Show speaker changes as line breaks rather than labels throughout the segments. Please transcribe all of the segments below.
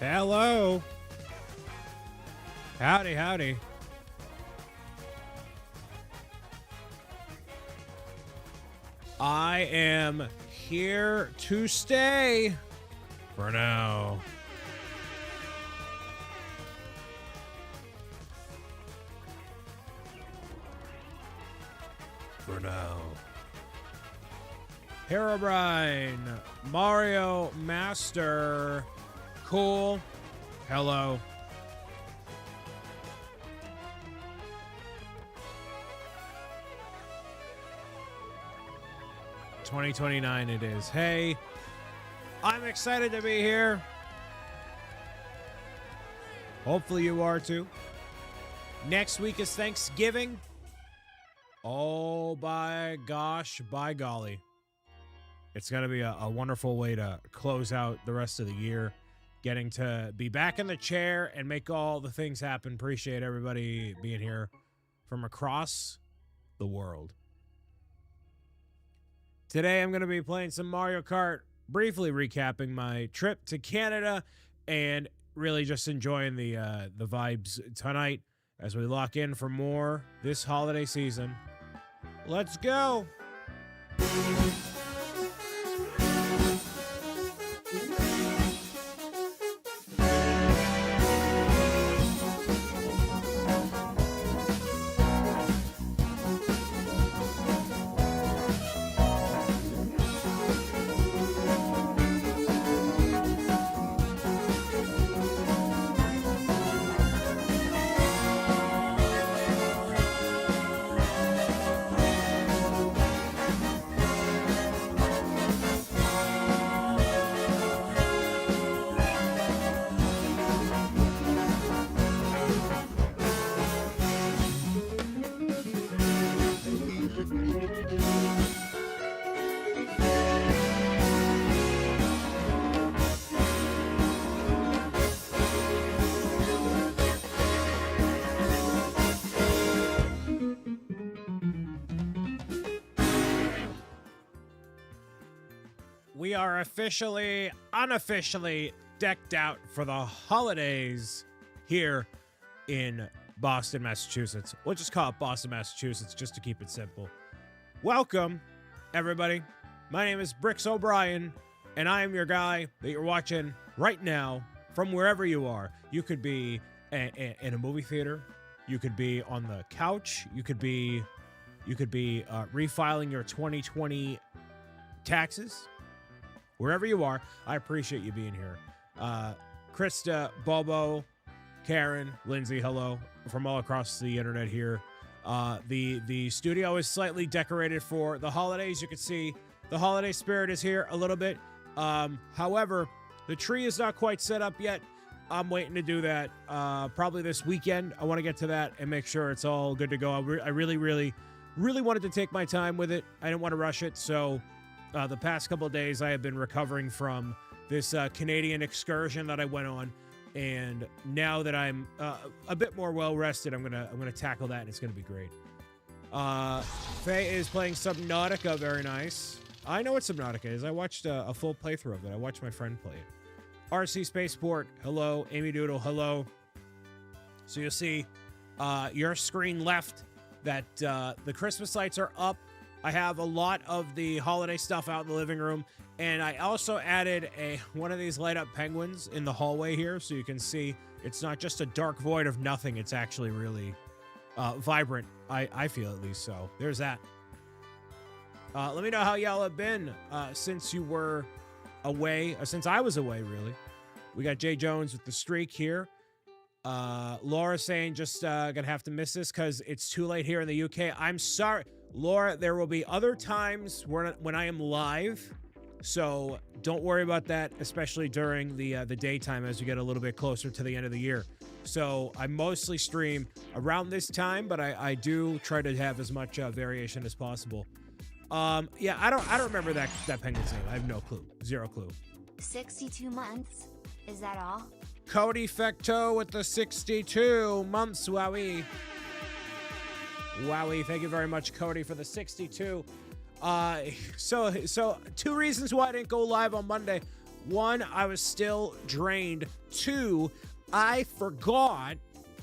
Hello. Howdy, howdy. I am here to stay for now. For now. Herobrine, Mario Master, cool. Hello. $2029 it is. Hey, I'm excited to be here. Hopefully you are too. Next week is Thanksgiving. Oh, by gosh, by golly. It's going to be a wonderful way to close out the rest of the year. Getting to be back in the chair and make all the things happen. Appreciate everybody being here from across the world. Today I'm going to be playing some Mario Kart, briefly recapping my trip to Canada, and really just enjoying the vibes tonight as we lock in for more this holiday season. Let's go! We are officially, unofficially decked out for the holidays here in Boston, Massachusetts. We'll just call it Boston, Massachusetts, just to keep it simple. Welcome, everybody. My name is BricksOBrian, and I am your guy that you're watching right now from wherever you are. You could be in a movie theater. You could be on the couch. You could be refiling your 2020 taxes. Wherever you are, I appreciate you being here. Krista, Bobo, Karen, Lindsay, hello, from all across the internet here. The studio is slightly decorated for the holidays. You can see the holiday spirit is here a little bit. However, the tree is not quite set up yet. I'm waiting to do that probably this weekend. I want to get to that and make sure it's all good to go. I really wanted to take my time with it. I didn't want to rush it, so... the past couple of days, I have been recovering from this Canadian excursion that I went on, and now that I'm a bit more well rested, I'm gonna tackle that, and it's gonna be great. Faye is playing Subnautica, very nice. I know what Subnautica is. I watched a full playthrough of it. I watched my friend play it. RC Spaceport, hello. Amy Doodle, hello. So you'll see your screen left that the Christmas lights are up. I have a lot of the holiday stuff out in the living room, and I also added one of these light up penguins in the hallway here, so you can see it's not just a dark void of nothing. It's actually really vibrant, I feel at least. So there's that. Let me know how y'all have been since you were away, or since I was away, really. We got Jay Jones with the streak here. Laura saying just gonna have to miss this because it's too late here in the UK. I'm sorry. Laura, there will be other times when I am live, so don't worry about that, especially during the daytime as we get a little bit closer to the end of the year. So I mostly stream around this time, but I do try to have as much variation as possible. Yeah, I don't remember that penguin's name. I have no clue, zero clue.
62 months. Is that all?
Cody Fecto with the 62 months, wowie. Wowie, thank you very much, Cody, for the 62. So two reasons why I didn't go live on Monday. One, I was still drained. Two, I forgot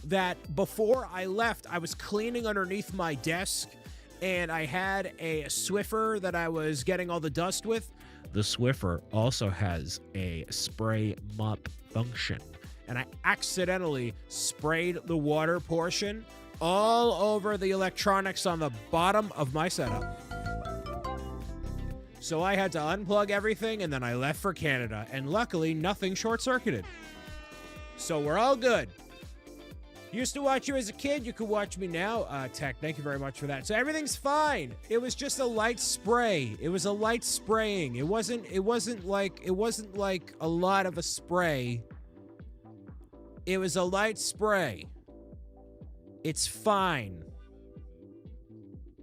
that before I left, I was cleaning underneath my desk and I had a Swiffer that I was getting all the dust with. The Swiffer also has a spray mop function. And I accidentally sprayed the water portion all over the electronics on the bottom of my setup. So I had to unplug everything and then I left for Canada. And luckily, nothing short-circuited. So we're all good. Used to watch you as a kid. You could watch me now. Tech, thank you very much for that. So everything's fine. It was just a light spray. It was a light spraying. It wasn't like a lot of a spray. It was a light spray. It's fine.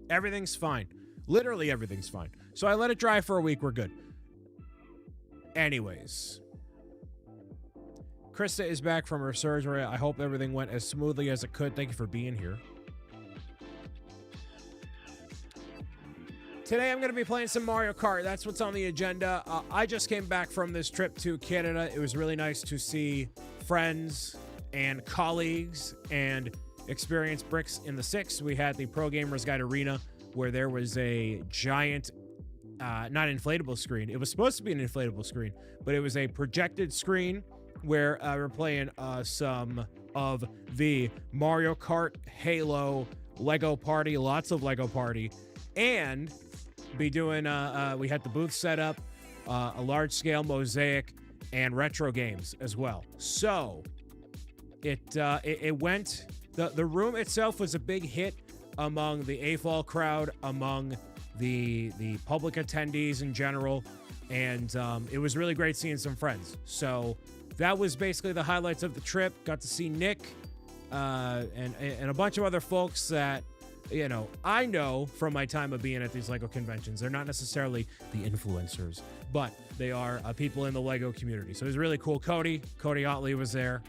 Everything's fine. Literally everything's fine. So I let it dry for a week. We're good. Anyways. Krista is back from her surgery. I hope everything went as smoothly as it could. Thank you for being here. Today I'm going to be playing some Mario Kart. That's what's on the agenda. I just came back from this trip to Canada. It was really nice to see friends and colleagues and experience Bricks in the 6. We had the Pro Gamers Guide Arena where there was a giant, not inflatable screen. It was supposed to be an inflatable screen, but it was a projected screen where we're playing some of the Mario Kart, Halo, Lego Party, lots of Lego Party, and be doing, we had the booth set up, a large-scale mosaic, and retro games as well. So, it went, the room itself was a big hit among the AFOL crowd, among the public attendees in general, and it was really great seeing some friends. So, that was basically the highlights of the trip. Got to see Nick and a bunch of other folks that, you know, I know from my time of being at these LEGO conventions. They're not necessarily the influencers, but they are people in the LEGO community. So it was really cool. Cody Otley was there,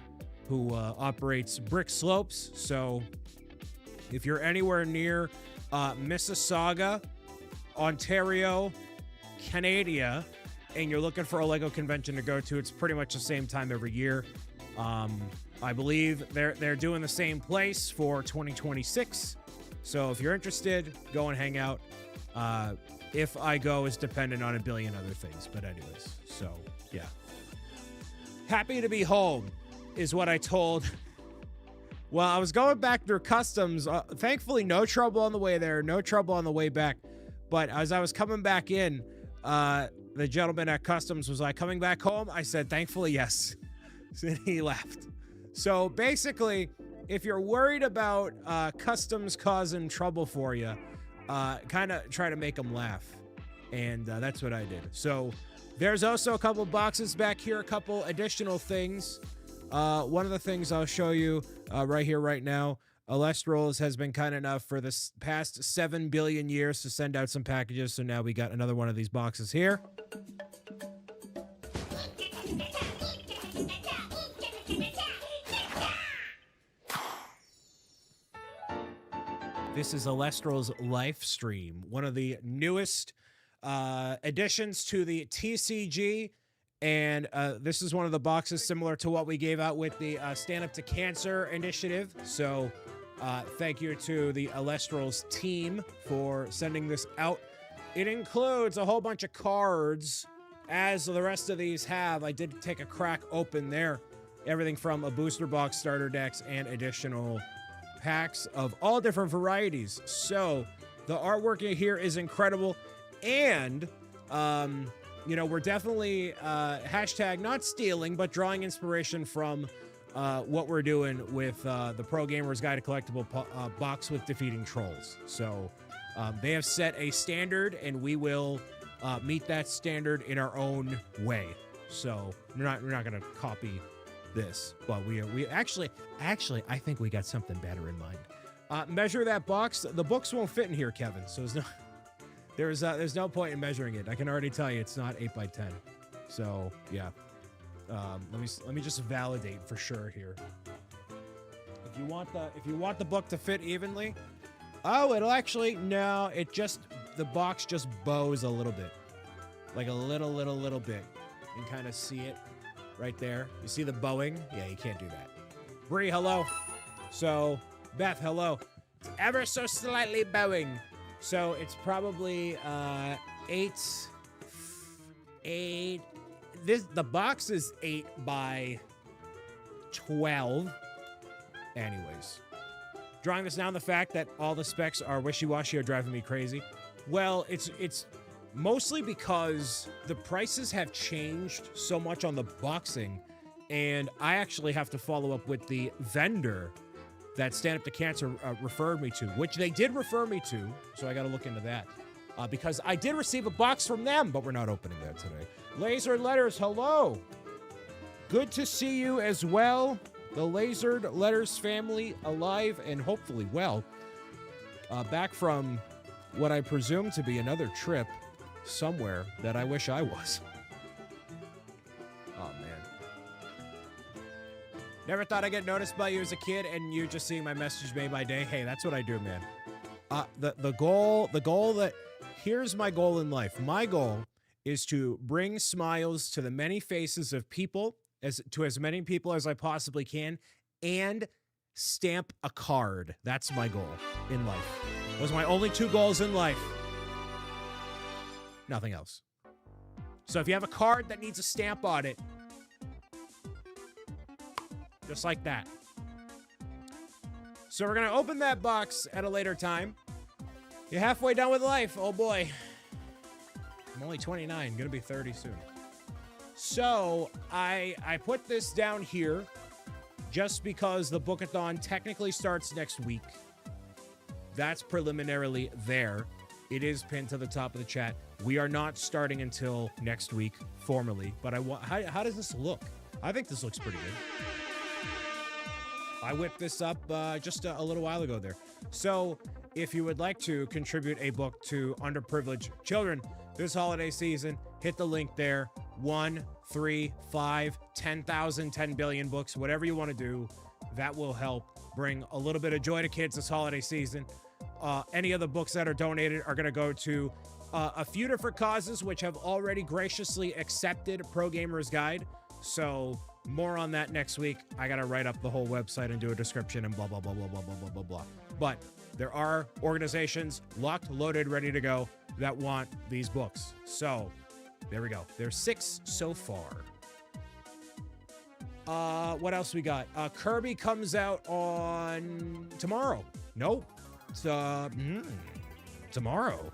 who operates Brick Slopes. So if you're anywhere near Mississauga, Ontario, Canada, and you're looking for a LEGO convention to go to, it's pretty much the same time every year. I believe they're doing the same place for 2026. So if you're interested, go and hang out. If I go is dependent on a billion other things. But anyways, so yeah. Happy to be home is what I told. Well, I was going back through customs. Thankfully, no trouble on the way there. No trouble on the way back. But as I was coming back in, the gentleman at customs was like, coming back home? I said, thankfully, yes. And he left. So basically, if you're worried about customs causing trouble for you, kind of try to make them laugh. And that's what I did. So there's also a couple boxes back here, a couple additional things. One of the things I'll show you right here, right now, Alestrals has been kind enough for this past 7 billion years to send out some packages. So now we got another one of these boxes here. This is Alestral's live stream, one of the newest additions to the TCG. And this is one of the boxes similar to what we gave out with the Stand Up to Cancer initiative. So thank you to the Alestral's team for sending this out. It includes a whole bunch of cards, as the rest of these have. I did take a crack open there. Everything from a booster box, starter decks, and additional packs of all different varieties. So the artwork in here is incredible. And, you know, we're definitely hashtag not stealing, but drawing inspiration from what we're doing with the Pro Gamers Guide to Collectible box with defeating trolls. So they have set a standard, and we will meet that standard in our own way. So we're not going to copy this, but we actually I think we got something better in mind. Measure that box. The books won't fit in here, Kevin. So there's no point in measuring it. I can already tell you it's not 8 by 10. So yeah. Let me just validate for sure here. If you want the book to fit evenly, oh, it'll actually the box just bows a little bit, like a little bit. and kind of see it right there. You see the Boeing? Yeah, you can't do that. Bree, hello. So, Beth, hello. It's ever so slightly Boeing. So it's probably 8. The box is 8 by 12. Anyways, drawing this down, the fact that all the specs are wishy-washy are driving me crazy. Well, it's mostly because the prices have changed so much on the boxing, and I actually have to follow up with the vendor that Stand Up to Cancer referred me to, which they did refer me to, so I got to look into that. Because I did receive a box from them, but we're not opening that today. Laser Letters, hello. Good to see you as well. The Lasered Letters family alive and hopefully well. Back from what I presume to be another trip somewhere that I wish I was. Oh, man. Never thought I'd get noticed by you as a kid, and you just seeing my message made by day. Hey, that's what I do, man. The goal that, here's my goal in life. My goal is to bring smiles to the many faces of people, as many people as I possibly can, and stamp a card. That's my goal in life. Those are my only 2 goals in life. Nothing else. So if you have a card that needs a stamp on it, just like that. So we're going to open that box at a later time. You're halfway done with life. Oh, boy. I'm only 29. Going to be 30 soon. So I put this down here just because the Book-a-thon technically starts next week. That's preliminarily there. It is pinned to the top of the chat. We are not starting until next week formally, but how does this look? I think this looks pretty good. I whipped this up just a little while ago there. So if you would like to contribute a book to underprivileged children this holiday season, hit the link there. 1, 3, 5, 10,000, 10 billion books, whatever you want to do. That will help bring a little bit of joy to kids this holiday season. Any of the books that are donated are going to go to a few different causes, which have already graciously accepted Pro Gamer's Guide. So more on that next week. I got to write up the whole website and do a description and blah, blah, blah, blah, blah, blah, blah, blah, blah. But there are organizations locked, loaded, ready to go that want these books. So there we go. There's 6 so far. What else we got? Kirby comes out on tomorrow. Nope. It's tomorrow.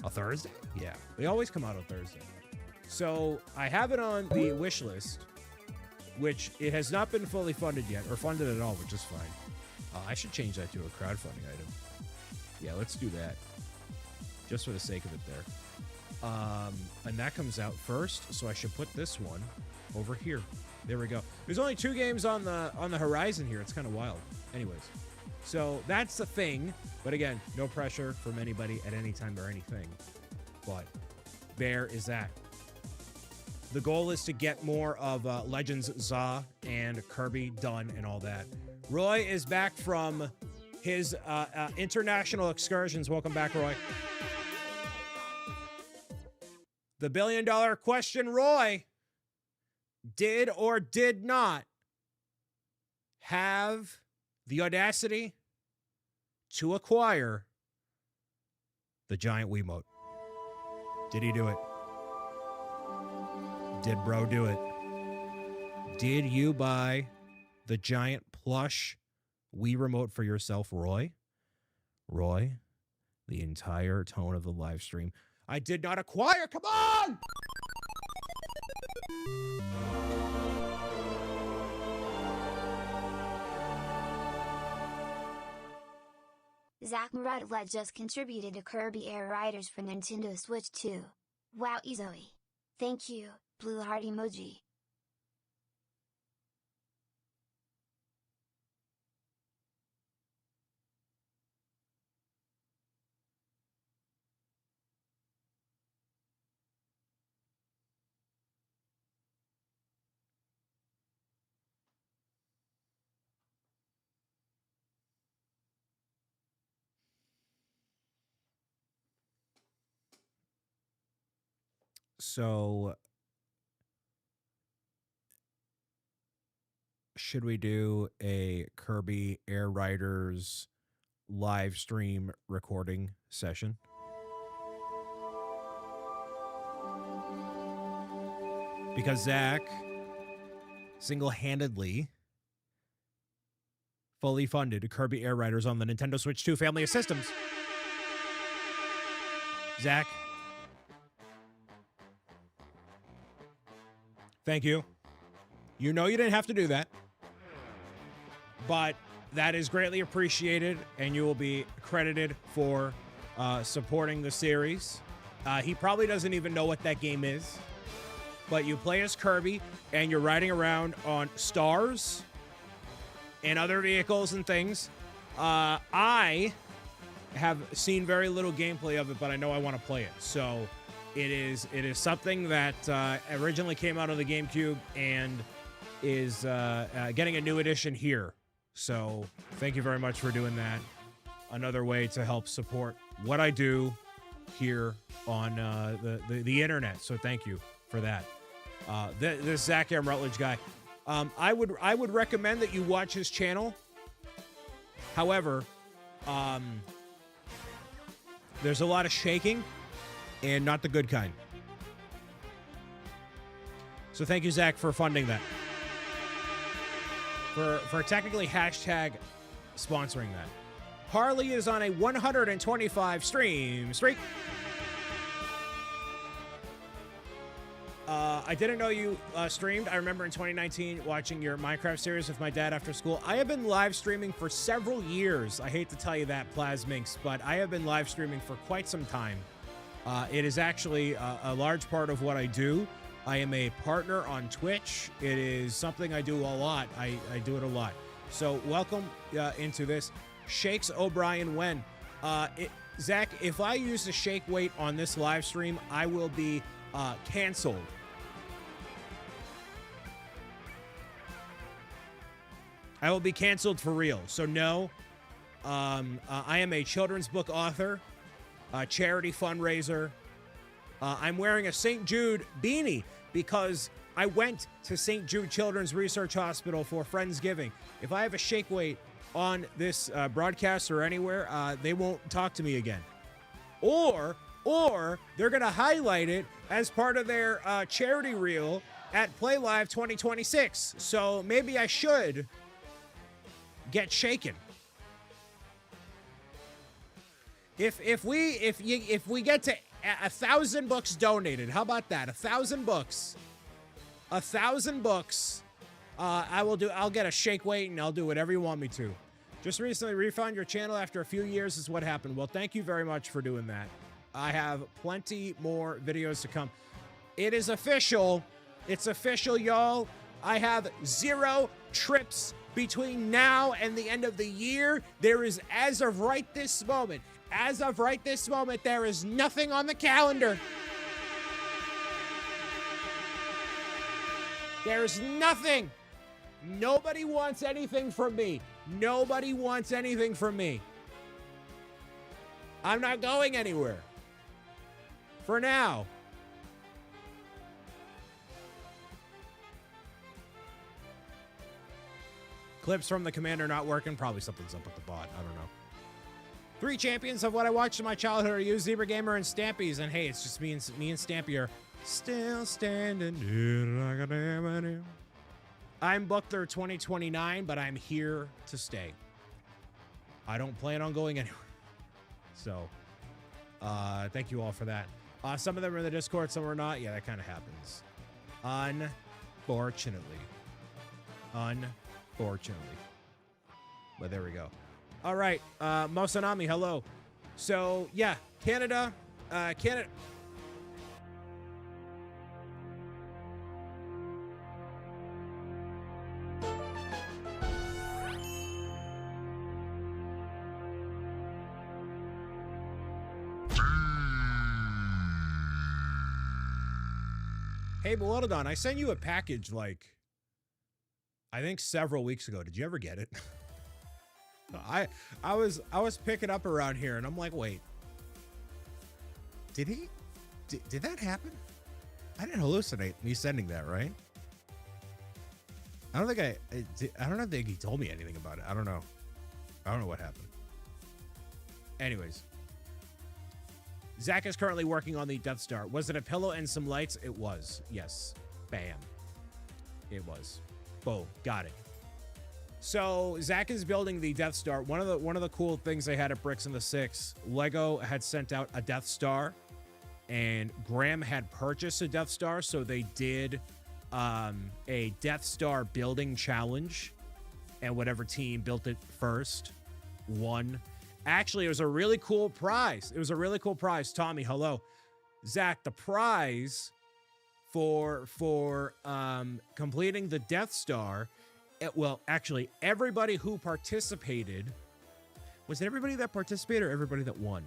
A Thursday? Yeah. They always come out on Thursday. So I have it on the wish list, which it has not been fully funded yet, or funded at all, which is fine. I should change that to a crowdfunding item. Yeah, let's do that. Just for the sake of it there. And that comes out first, so I should put this one over here. There we go. There's only 2 games on the horizon here. It's kind of wild. Anyways, so that's the thing. But again, no pressure from anybody at any time or anything. But there is that. The goal is to get more of Legends Za and Kirby done and all that. Roy is back from his international excursions. Welcome back, Roy. The $1 billion question, Roy. Did or did not have the audacity to acquire the giant Wiimote? Did he do it? Did bro do it? Did you buy the giant plush Wii remote for yourself, Roy? Roy, the entire tone of the live stream. I did not acquire. Come on!
Zach Muradlet just contributed to Kirby Air Riders for Nintendo Switch 2. Wow, Zoe. Thank you, blue heart emoji.
So should we do a Kirby Air Riders live stream recording session? Because Zach single-handedly fully funded Kirby Air Riders on the Nintendo Switch 2 family of systems. Zach, thank you. You know you didn't have to do that, but that is greatly appreciated, and you will be credited for supporting the series. He probably doesn't even know what that game is, but you play as Kirby, and you're riding around on stars and other vehicles and things. I have seen very little gameplay of it, but I know I want to play it. So it is something that originally came out of the GameCube and is getting a new edition here. So thank you very much for doing that. Another way to help support what I do here on the internet. So thank you for that. This Zach M. Rutledge guy. I would recommend that you watch his channel. However, there's a lot of shaking and not the good kind. So thank you, Zach, for funding that. For technically hashtag sponsoring that. Harley is on a 125 stream streak. I didn't know you streamed. I remember in 2019 watching your Minecraft series with my dad after school. I have been live streaming for several years. I hate to tell you that, Plasminx, but I have been live streaming for quite some time. It is actually a large part of what I do. I am a partner on Twitch. It is something I do a lot. I do it a lot. So welcome into this. Shakes O'Brien when? Zach, if I use the shake weight on this live stream, I will be canceled. I will be canceled for real. So no, I am a children's book author, a charity fundraiser. I'm wearing a St. Jude beanie because I went to St. Jude Children's Research Hospital for Friendsgiving. If I have a shake weight on this broadcast or anywhere, they won't talk to me again. Or they're going to highlight it as part of their charity reel at Play Live 2026. So maybe I should get shaken. If we get to 1,000 books donated, how about that? 1,000 books. 1,000 books. I'll get a shake weight and I'll do whatever you want me to. Just recently refound your channel after a few years is what happened. Well, thank you very much for doing that. I have plenty more videos to come. It is official. It's official, y'all. I have 0 trips between now and the end of the year. There is, as of right this moment, there is nothing on the calendar. There's nothing. Nobody wants anything from me. Nobody wants anything from me. I'm not going anywhere. For now. Clips from the commander not working. Probably something's up with the bot. I don't know. 3 champions of what I watched in my childhood are you, Zebra Gamer, and Stampy's. And hey, it's just me and Stampy are still standing here like a damn. I'm booked through 2029, but I'm here to stay. I don't plan on going anywhere. So, thank you all for that. Some of them are in the Discord, some are not. Yeah, that kind of happens. Unfortunately. But there we go. All right, Mosanami, hello. So, yeah, Canada. Hey, Melodon, I sent you a package, like, I think several weeks ago. Did you ever get it? I was picking up around here, and I'm like, wait. Did that happen? I didn't hallucinate me sending that, right? I don't think he told me anything about it. I don't know what happened. Anyways, Zach is currently working on the Death Star. Was it a pillow and some lights? It was. Yes. Bam. It was. Boom. Got it. So Zach is building the Death Star. One of the cool things they had at Bricks in the Six, Lego had sent out a Death Star, and Graham had purchased a Death Star, so they did a Death Star building challenge, and whatever team built it first won. Actually, it was a really cool prize. Tommy, hello. Zach, the prize for completing the Death Star, actually, everybody who participated, was it everybody that participated or everybody that won?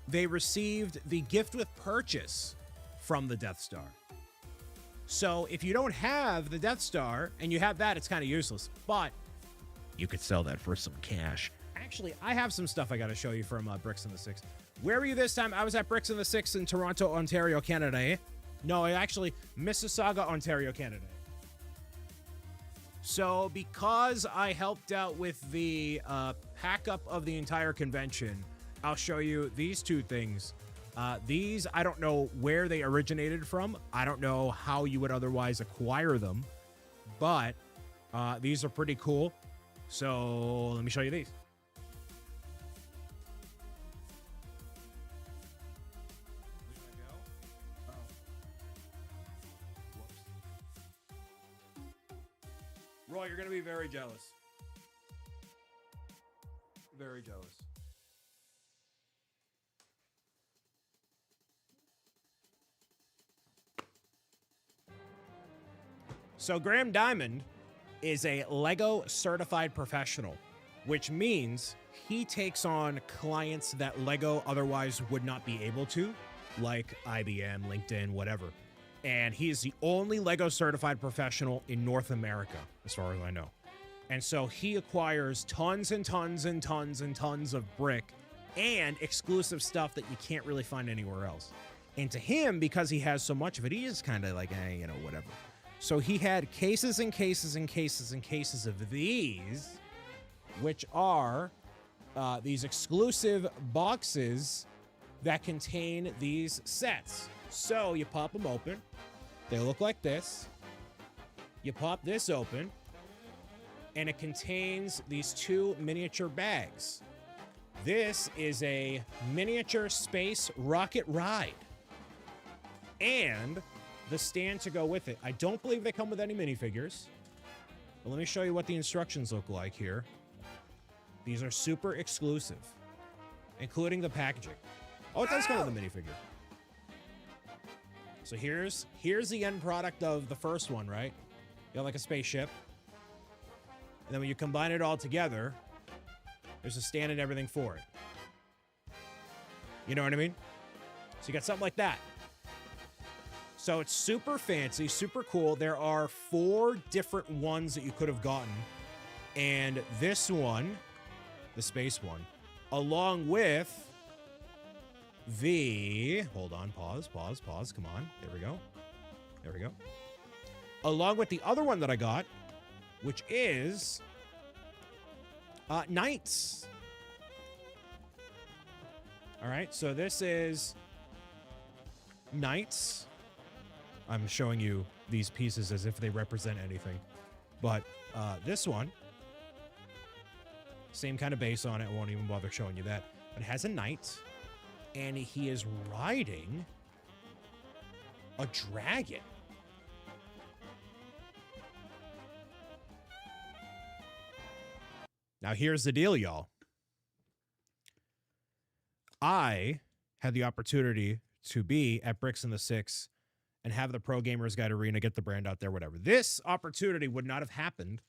They received the gift with purchase from the Death Star. So if you don't have the Death Star and you have that, it's kind of useless, but you could sell that for some cash. Actually, I have some stuff I got to show you from Bricks in the Six. Where were you this time? I was at Bricks in the Six in Toronto, Ontario, Canada, eh? No, actually, Mississauga, Ontario, Canada. So because I helped out with the pack up of the entire convention, I'll show you these two things. These, I don't know where they originated from. I don't know how you would otherwise acquire them, but these are pretty cool. So let me show you these. Roy, you're going to be very jealous. Very jealous. So Graham Diamond is a Lego certified professional, which means he takes on clients that Lego otherwise would not be able to, like IBM, LinkedIn, whatever. And he is the only Lego certified professional in North America, as far as I know. And so he acquires tons and tons and tons and tons of brick and exclusive stuff that you can't really find anywhere else. And to him, because he has so much of it, he is kind of like, whatever. So he had cases and cases and cases and cases of these, which are these exclusive boxes that contain these sets. So you pop them open. They look like this. You pop this open, and it contains these two miniature bags. This is a miniature space rocket ride, and the stand to go with it. I don't believe they come with any minifigures, but let me show you what the instructions look like here. These are super exclusive, including the packaging. Oh, it does come with a minifigure. So here's the end product of the first one, right? You have like a spaceship. And then when you combine it all together, there's a stand and everything for it. You know what I mean? So you got something like that. So it's super fancy, super cool. There are 4 different ones that you could have gotten. And this one, the space one, along with the, hold on, pause, come on. There we go. Along with the other one that I got, which is Knights. All right, so this is Knights. I'm showing you these pieces as if they represent anything. But this one, same kind of base on it. I won't even bother showing you that. But it has a knight, and he is riding a dragon. Now, here's the deal, y'all. I had the opportunity to be at Bricks in the Six and have the Pro Gamers Guide Arena, get the brand out there, whatever. This opportunity would not have happened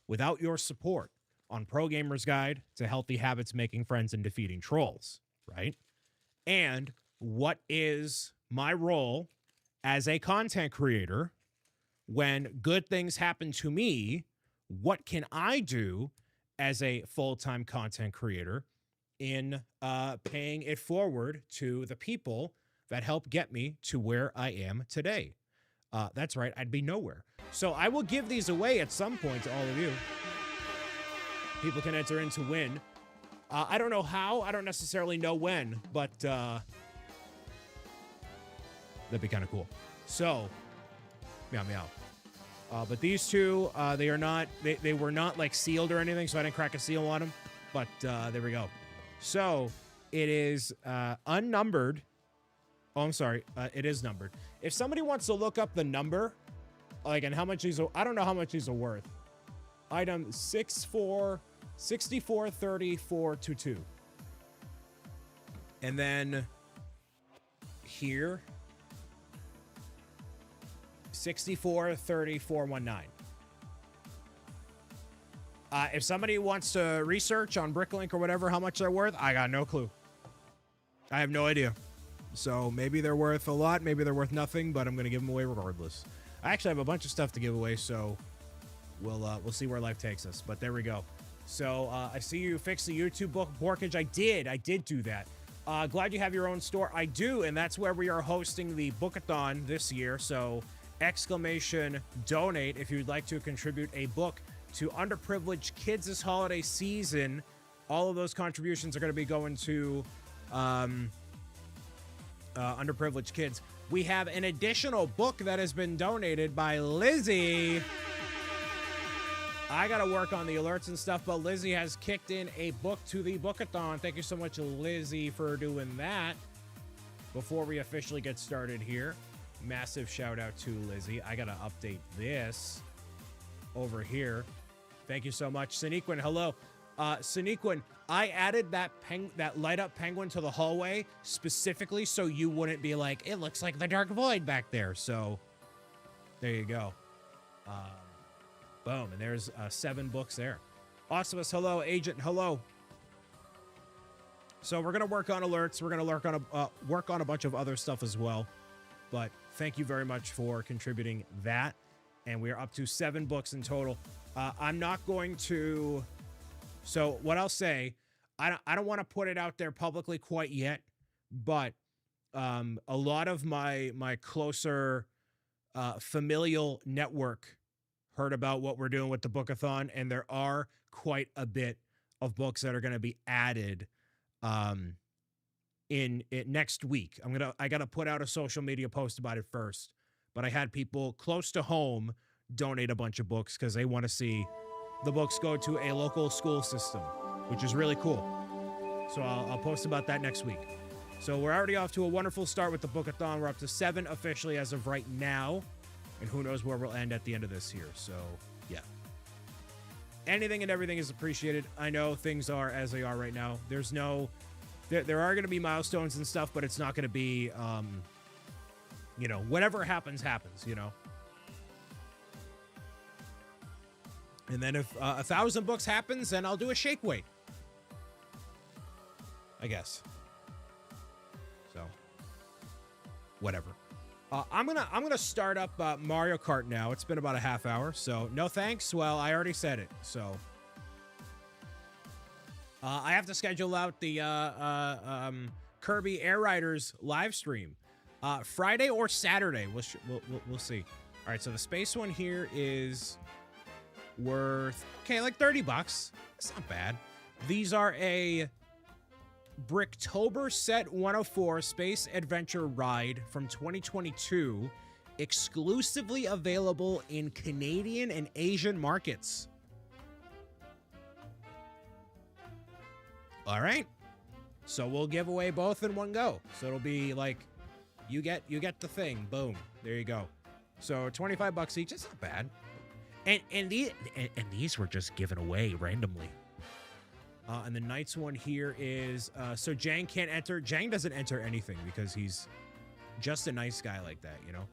without your support on Pro Gamers Guide to Healthy Habits, Making Friends, and Defeating Trolls, right? And what is my role as a content creator when good things happen to me? What can I do as a full-time content creator in paying it forward to the people that help get me to where I am today? That's right, I'd be nowhere. So I will give these away at some point to all of you. People can enter in to win. I don't know how. I don't necessarily know when, but that'd be kind of cool. So, meow meow. But these two, they are not. They were not like sealed or anything, so I didn't crack a seal on them. But there we go. So it is unnumbered. Oh, I'm sorry. It is numbered. If somebody wants to look up the number, like, and how much these are, I don't know how much these are worth. Item 643422. And then here, 643419. If somebody wants to research on Bricklink or whatever how much they're worth, I got no clue. I have no idea. So maybe they're worth a lot, maybe they're worth nothing, but I'm going to give them away regardless. I actually have a bunch of stuff to give away, so we'll see where life takes us. But there we go. So I see you fixed the YouTube book Borkage. I did do that. Glad you have your own store. I do, and that's where we are hosting the Bookathon this year. So exclamation donate if you'd like to contribute a book to underprivileged kids this holiday season. All of those contributions are going to be going to underprivileged kids. We have an additional book that has been donated by Lizzie. I got to work on the alerts and stuff, but Lizzie has kicked in a book to the Bookathon. Thank you so much, Lizzie, for doing that. Before we officially get started here, massive shout out to Lizzie. I got to update this over here. Thank you so much. Sanequin, hello. Sanequin, I added that light up penguin to the hallway specifically so you wouldn't be like, it looks like the Dark Void back there. So there you go. Boom. And there's 7 books there. Awesomeness, hello. Agent, hello. So we're going to work on alerts. We're going to work on a bunch of other stuff as well. But thank you very much for contributing that. And we are up to 7 books in total. I'm not going to... So what I'll say, I don't want to put it out there publicly quite yet, but a lot of my closer familial network heard about what we're doing with the Bookathon, and there are quite a bit of books that are going to be added in next week. I got to put out a social media post about it first, but I had people close to home donate a bunch of books because they want to see the books go to a local school system, which is really cool. So I'll post about that next week. So we're already off to a wonderful start with the Bookathon. We're up to 7 officially as of right now, and who knows where we'll end at the end of this year. So yeah, anything and everything is appreciated. I know things are as they are right now. There are going to be milestones and stuff, but it's not going to be, whatever happens, you know. And then if 1,000 books happens, then I'll do a shake weight, I guess. So, whatever. I'm gonna start up Mario Kart now. It's been about a half hour, so no thanks. Well, I already said it. So, I have to schedule out the Kirby Air Riders live stream, Friday or Saturday. We'll see. All right, so the space one here is worth like $30. That's not bad. These are a Bricktober Set 104 Space Adventure Ride from 2022, exclusively available in Canadian and Asian markets. All right, so we'll give away both in one go. So it'll be like you get the thing. Boom, there you go. So $25 each. It's not bad. And these were just given away randomly. And the Knights one here is, so Jang can't enter. Jang doesn't enter anything because he's just a nice guy like that, you know?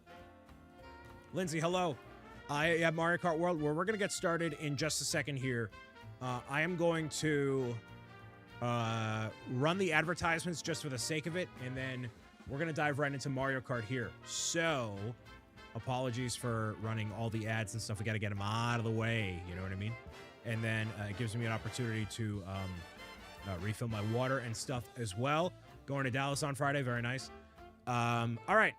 Lindsay, hello. I have Mario Kart World, where we're going to get started in just a second here. I am going to run the advertisements just for the sake of it, and then we're going to dive right into Mario Kart here. So... apologies for running all the ads and stuff. We got to get them out of the way. You know what I mean? And then it gives me an opportunity to refill my water and stuff as well. Going to Dallas on Friday. Very nice. All right.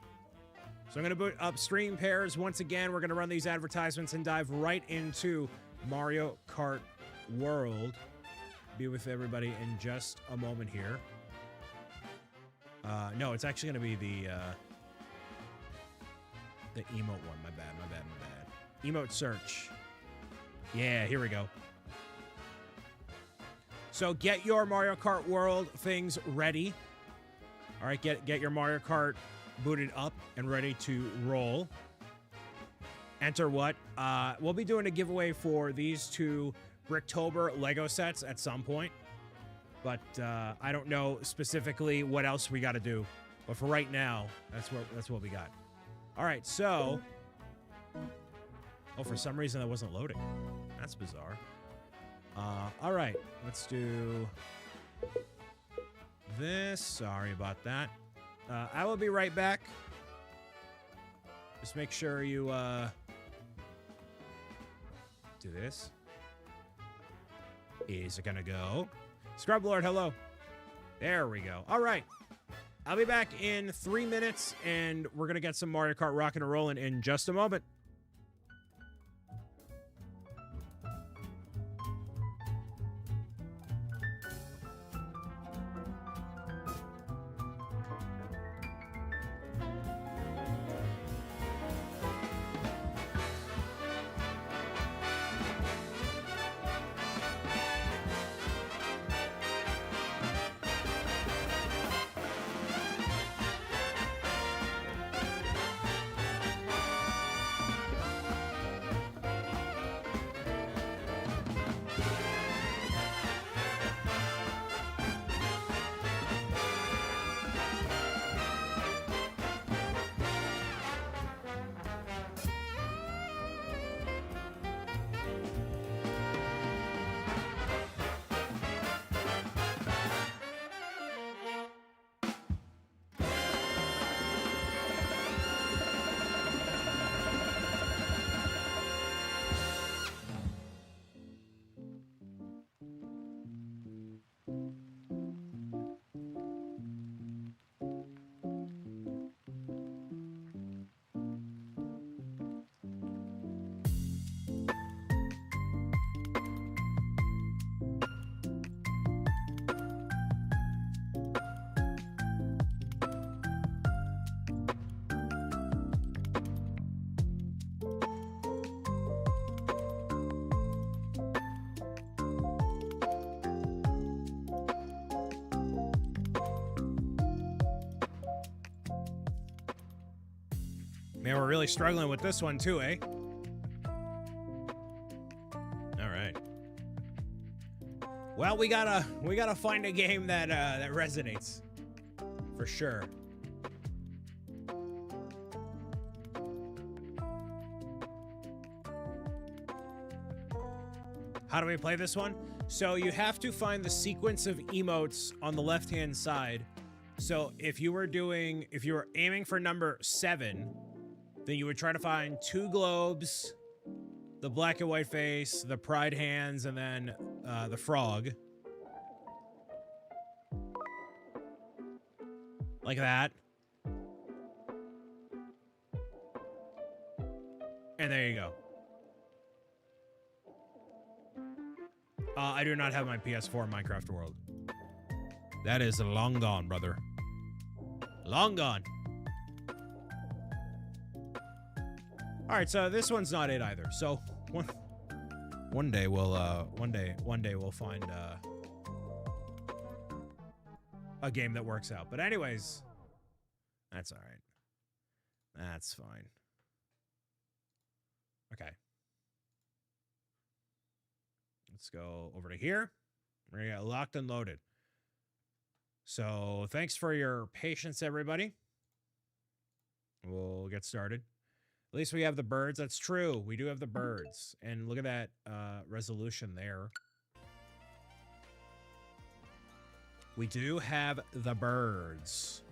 So I'm going to boot up stream pairs. Once again, we're going to run these advertisements and dive right into Mario Kart World. Be with everybody in just a moment here. No, it's actually going to be the emote one. My bad. Emote search. Yeah, here we go. So get your Mario Kart World things ready. All right, get your Mario Kart booted up and ready to roll. Enter what? We'll be doing a giveaway for these two Bricktober Lego sets at some point. But I don't know specifically what else we got to do. But for right now, that's what we got. All right, so... Oh, for some reason that wasn't loading. That's bizarre. All right, let's do this. Sorry about that. I will be right back. Just make sure you do this. Is it gonna go? Scrub Lord, hello. There we go. All right. I'll be back in 3 minutes, and we're gonna get some Mario Kart rockin' and rollin' in just a moment. Man, we're really struggling with this one too, eh? All right. Well, we gotta find a game that that resonates, for sure. How do we play this one? So you have to find the sequence of emotes on the left-hand side. So if you were aiming for number 7, then you would try to find 2 globes, the black and white face, the pride hands, and then the frog. Like that. And there you go. I do not have my PS4 Minecraft World. That is long gone, brother. Long gone. All right, so this one's not it either. So one day we'll find a game that works out. But anyways, that's all right. That's fine. Okay. Let's go over to here. We're gonna get locked and loaded. So thanks for your patience, everybody. We'll get started. At least we have the birds. That's true. We do have the birds. And look at that resolution there. We do have the birds.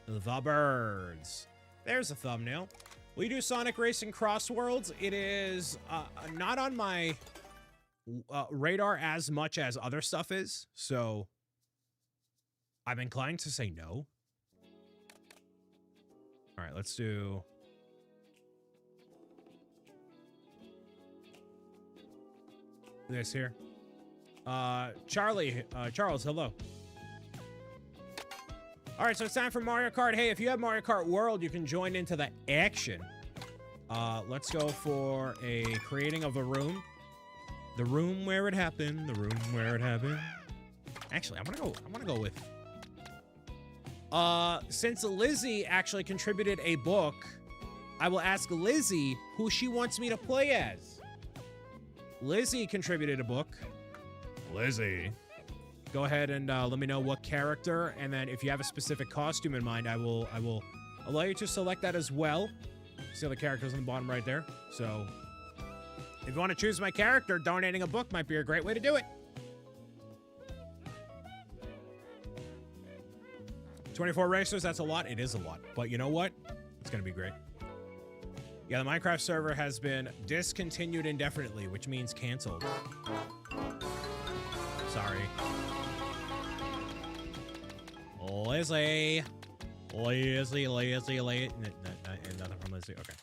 The birds. There's a thumbnail. We do Sonic Racing Cross Worlds. It is not on my radar as much as other stuff is. So I'm inclined to say no. All right, let's do... this here. Charles, hello. All right, so it's time for Mario Kart. Hey, if you have Mario Kart World, you can join into the action. Let's go for a creating of a room. The room where it happened. The room where it happened. Actually, I want to go with... since Lizzie actually contributed a book, I will ask Lizzie who she wants me to play as. Lizzie contributed a book. Lizzie. Go ahead and let me know what character, and then if you have a specific costume in mind, I will allow you to select that as well. See all the characters on the bottom right there. So, if you want to choose my character, donating a book might be a great way to do it. 24 racers, that's a lot. It is a lot. But you know what? It's going to be great. Yeah, the Minecraft server has been discontinued indefinitely, which means canceled. Sorry. Lizzie. Lizzie. Nothing from Lizzie. Okay.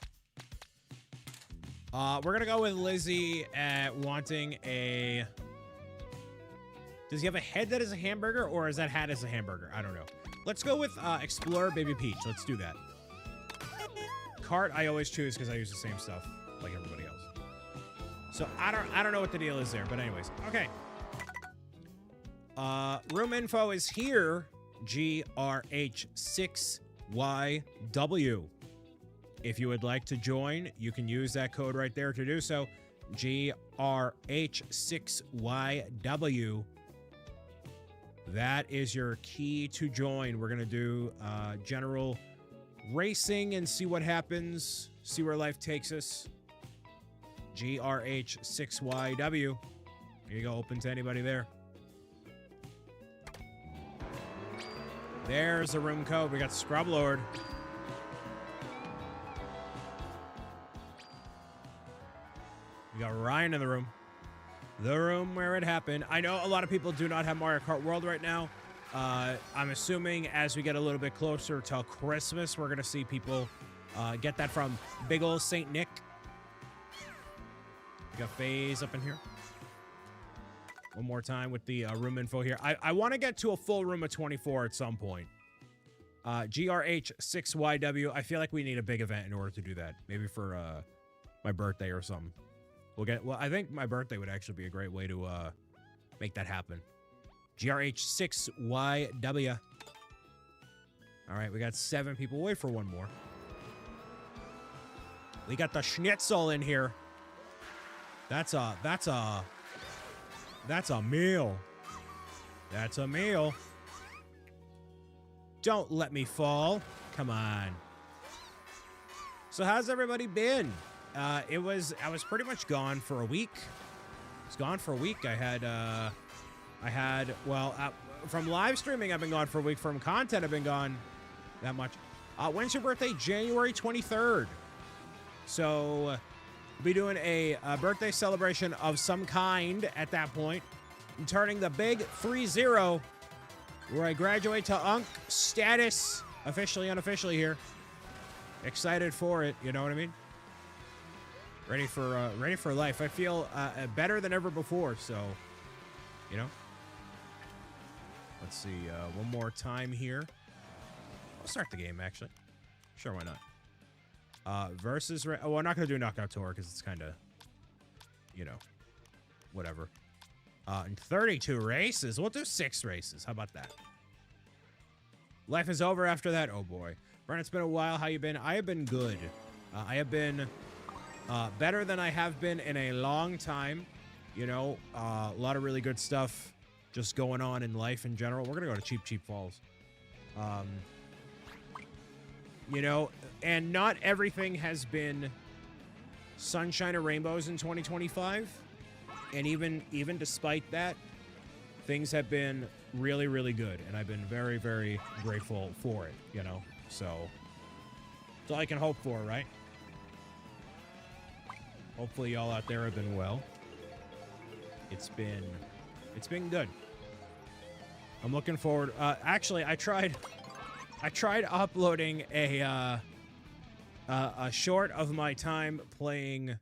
We're going to go with Lizzie at wanting a... Does he have a head that is a hamburger, or is that hat as a hamburger? I don't know. Let's go with Explorer Baby Peach. Let's do that. Cart I always choose because I use the same stuff like everybody else. So I don't know what the deal is there, but anyways. Okay. Room info is here. GRH6YW. If you would like to join, you can use that code right there to do so. GRH6YW. That is your key to join. We're going to do general racing and see what happens. See where life takes us. GRH6YW. Here you go. Open to anybody there. There's the room code. We got Scrub Lord. We got Ryan in the room. The room where it happened. I know a lot of people do not have Mario Kart World right now. I'm assuming as we get a little bit closer to Christmas, we're going to see people get that from big old St. Nick. We got FaZe up in here. One more time with the room info here. I want to get to a full room of 24 at some point. GRH6YW. I feel like we need a big event in order to do that. Maybe for my birthday or something. Well, I think my birthday would actually be a great way to make that happen. GRH6YW. All right, we got 7 people. Wait for one more. We got the schnitzel in here. That's a meal. That's a meal. Don't let me fall. Come on. So how's everybody been? I was pretty much gone for a week. I was gone for a week. From live streaming, I've been gone for a week. From content, I've been gone that much. When's your birthday? January 23rd. So we'll be doing a birthday celebration of some kind at that point. I'm turning the big 3-0 where I graduate to Unk status, officially, unofficially here. Excited for it, you know what I mean? Ready for life. I feel better than ever before, so, you know. Let's see, one more time here. I'll start the game, actually. Sure, why not? Versus... I'm not going to do Knockout Tour because it's kind of, you know, whatever. And 32 races. We'll do 6 races. How about that? Life is over after that. Oh, boy. Brent, it's been a while. How you been? I have been good. I have been better than I have been in a long time. You know, a lot of really good stuff just going on in life in general. We're going to go to Cheap Falls. You know, and not everything has been sunshine and rainbows in 2025. And even despite that, things have been really, really good. And I've been very, very grateful for it, you know. So, that's all I can hope for, right? Hopefully y'all out there have been well. It's been good. I'm looking forward. Actually, I tried uploading a short of my time playing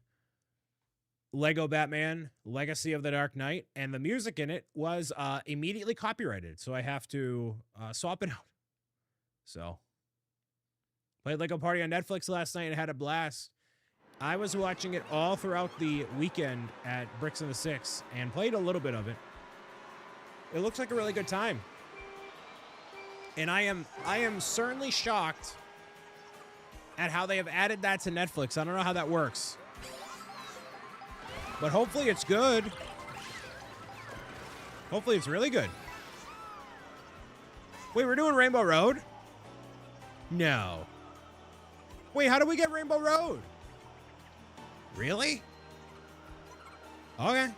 Lego Batman Legacy of the Dark Knight, and the music in it was immediately copyrighted, so I have to swap it out. So, played Lego Party on Netflix last night and had a blast. I was watching it all throughout the weekend at Bricks and the Six and played a little bit of it. It looks like a really good time. And I am certainly shocked at how they have added that to Netflix. I don't know how that works. But hopefully it's good. Hopefully it's really good. Wait, we're doing Rainbow Road? No. Wait, how do we get Rainbow Road? Really? Okay.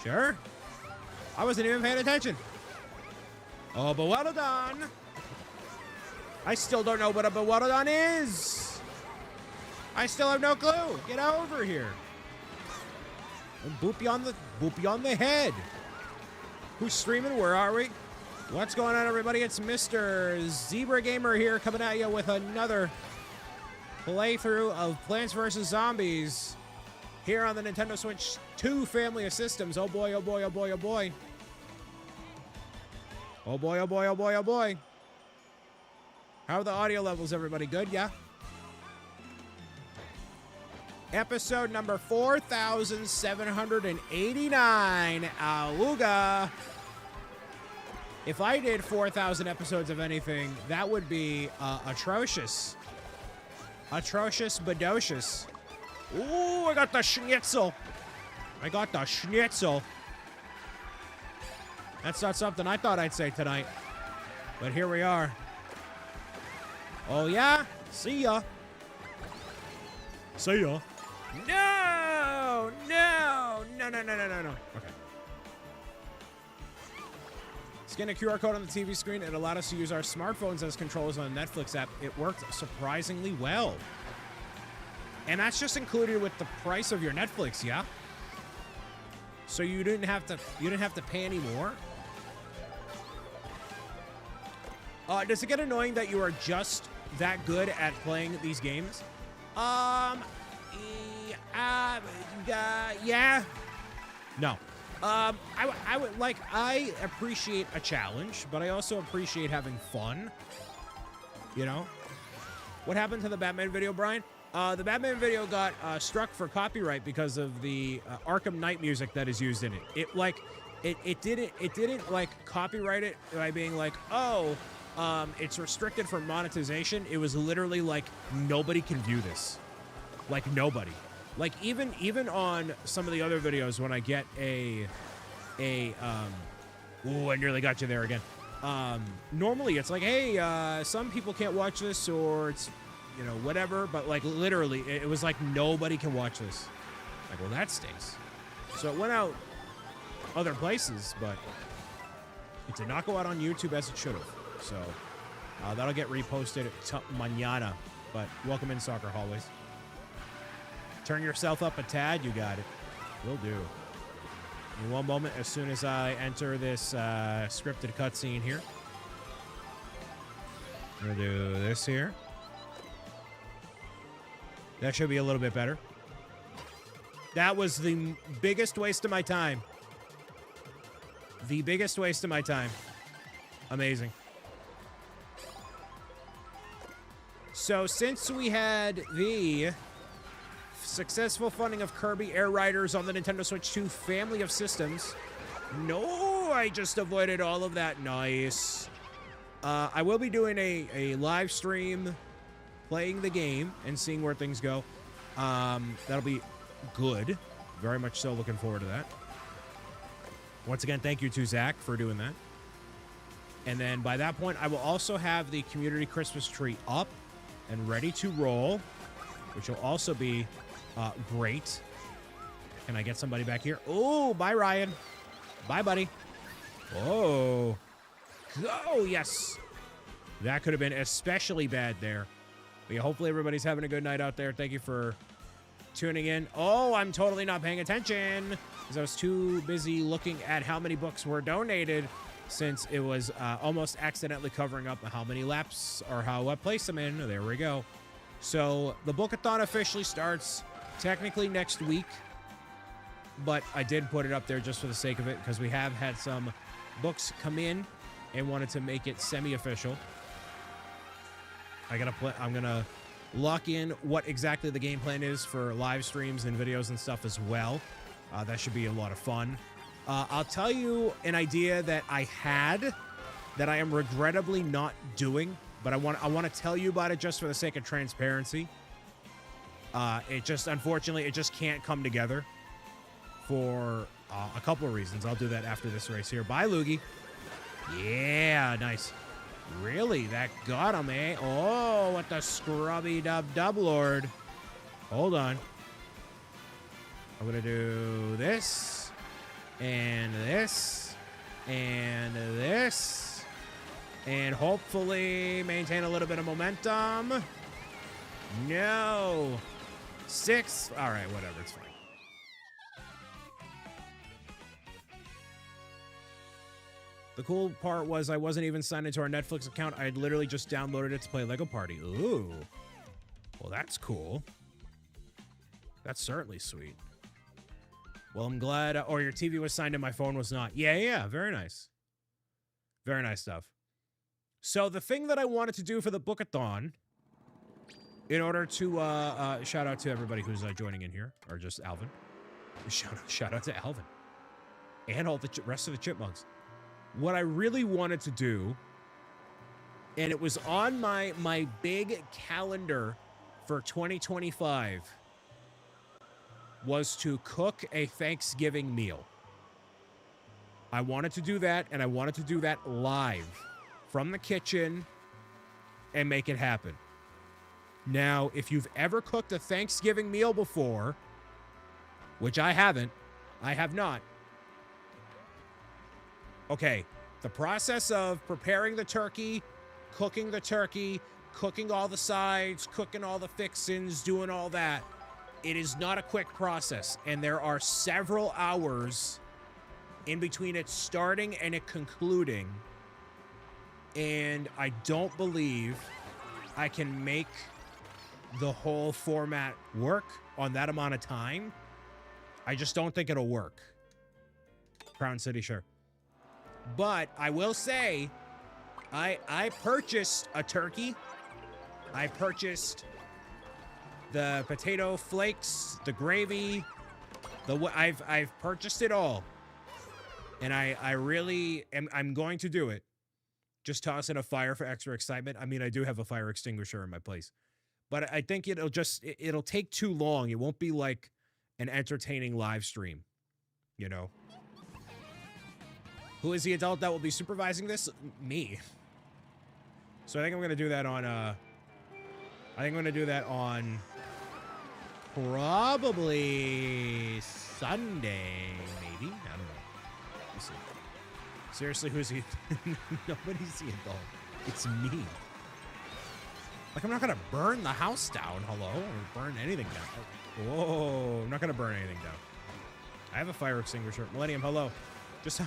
Sure. I wasn't even paying attention. Oh, but well done. I still don't know what a Bawadodon is. I still have no clue. Get over here. And boop you on the head. Who's streaming? Where are we? What's going on, everybody? It's Mr. Zebra Gamer here, coming at you with another playthrough of Plants vs. Zombies here on the Nintendo Switch 2 family of systems. Oh boy, oh boy, oh boy, oh boy. Oh boy, oh boy, oh boy, oh boy. How are the audio levels, everybody? Good, yeah? Episode number 4,789. Awooga. If I did 4,000 episodes of anything, that would be atrocious. Atrocious, bedocious. Ooh, I got the schnitzel. I got the schnitzel. That's not something I thought I'd say tonight. But here we are. Oh, yeah? See ya. See ya. No! No! No, no, no, no, no, no. Okay. Scan a QR code on the TV screen. It allowed us to use our smartphones as controllers on the Netflix app. It worked surprisingly well. And that's just included with the price of your Netflix, yeah? So you didn't have to pay any more? Does it get annoying that you are just that good at playing these games? Yeah. No. I appreciate a challenge, but I also appreciate having fun. You know? What happened to the Batman video, Brian? The Batman video got struck for copyright because of the Arkham Knight music that is used in it. It didn't like copyright it by being like, oh, it's restricted for monetization. It was literally like, nobody can view this. Like, nobody. Like, even on some of the other videos when I get ooh, I nearly got you there again. Normally it's like, hey, some people can't watch this, or it's, you know, whatever, but like literally it was like nobody can watch this. Like, well, that stinks. So it went out other places, but it did not go out on YouTube as it should have. So that'll get reposted mañana. But welcome in, Soccer Hallways. Turn yourself up a tad, you got it. Will do. In one moment, as soon as I enter this scripted cutscene here. We'll do this here. That should be a little bit better. That was the biggest waste of my time. The biggest waste of my time. Amazing. So since we had the successful funding of Kirby Air Riders on the Nintendo Switch 2 family of systems. No, I just avoided all of that. Nice. I will be doing a live stream playing the game and seeing where things go. That'll be good. Very much so looking forward to that. Once again, thank you to Zach for doing that. And then by that point, I will also have the community Christmas tree up and ready to roll, which will also be great. Can I get somebody back here? Oh, bye, Ryan. Bye, buddy. Oh. Oh, yes. That could have been especially bad there. But yeah, hopefully everybody's having a good night out there. Thank you for tuning in. Oh, I'm totally not paying attention because I was too busy looking at how many books were donated, since it was almost accidentally covering up how many laps or what place I'm in. There we go. So the Bookathon officially starts technically next week, but I did put it up there just for the sake of it because we have had some books come in and wanted to make it semi-official. I'm gonna lock in what exactly the game plan is for live streams and videos and stuff as well. That should be a lot of fun. I'll tell you an idea that I had that I am regrettably not doing, but I want to tell you about it just for the sake of transparency. It just, unfortunately, it just can't come together for a couple of reasons. I'll do that after this race here. Bye, Loogie. Yeah, nice. Really? That got him, eh? Oh, what the scrubby dub lord. Hold on. I'm going to do this, and this, and this, and hopefully maintain a little bit of momentum. No. 6. All right, whatever. It's fine. The cool part was I wasn't even signed into our Netflix account. I had literally just downloaded it to play Lego Party. Ooh. Well, that's cool. That's certainly sweet. Well, I'm glad. Or your TV was signed and my phone was not. Yeah. Very nice. Very nice stuff. So the thing that I wanted to do for the Bookathon, in order to shout out to everybody who's joining in here, or just Alvin. Shout out to Alvin. And all the rest of the chipmunks. What I really wanted to do, and it was on my big calendar for 2025, was to cook a Thanksgiving meal. I wanted to do that, and I wanted to do that live from the kitchen and make it happen. Now, if you've ever cooked a Thanksgiving meal before, which I haven't, I have not. Okay, the process of preparing the turkey, cooking all the sides, cooking all the fixins, doing all that, it is not a quick process, and there are several hours in between it starting and it concluding, and I don't believe I can make the whole format work on that amount of time. I just don't think it'll work. Crown City, sure. But I will say, I purchased a turkey. I purchased the potato flakes, the gravy, I've purchased it all. And I really I'm going to do it. Just toss in a fire for extra excitement. I mean, I do have a fire extinguisher in my place. But I think it'll take too long. It won't be like an entertaining live stream, you know. Who is the adult that will be supervising this? Me. So I think I'm going to do that on probably Sunday, maybe. I don't know. We'll see. Seriously, who's the nobody's the adult. It's me. Like, I'm not going to burn the house down, hello, or burn anything down. Whoa, I'm not going to burn anything down. I have a fire extinguisher. Millennium, hello. Just...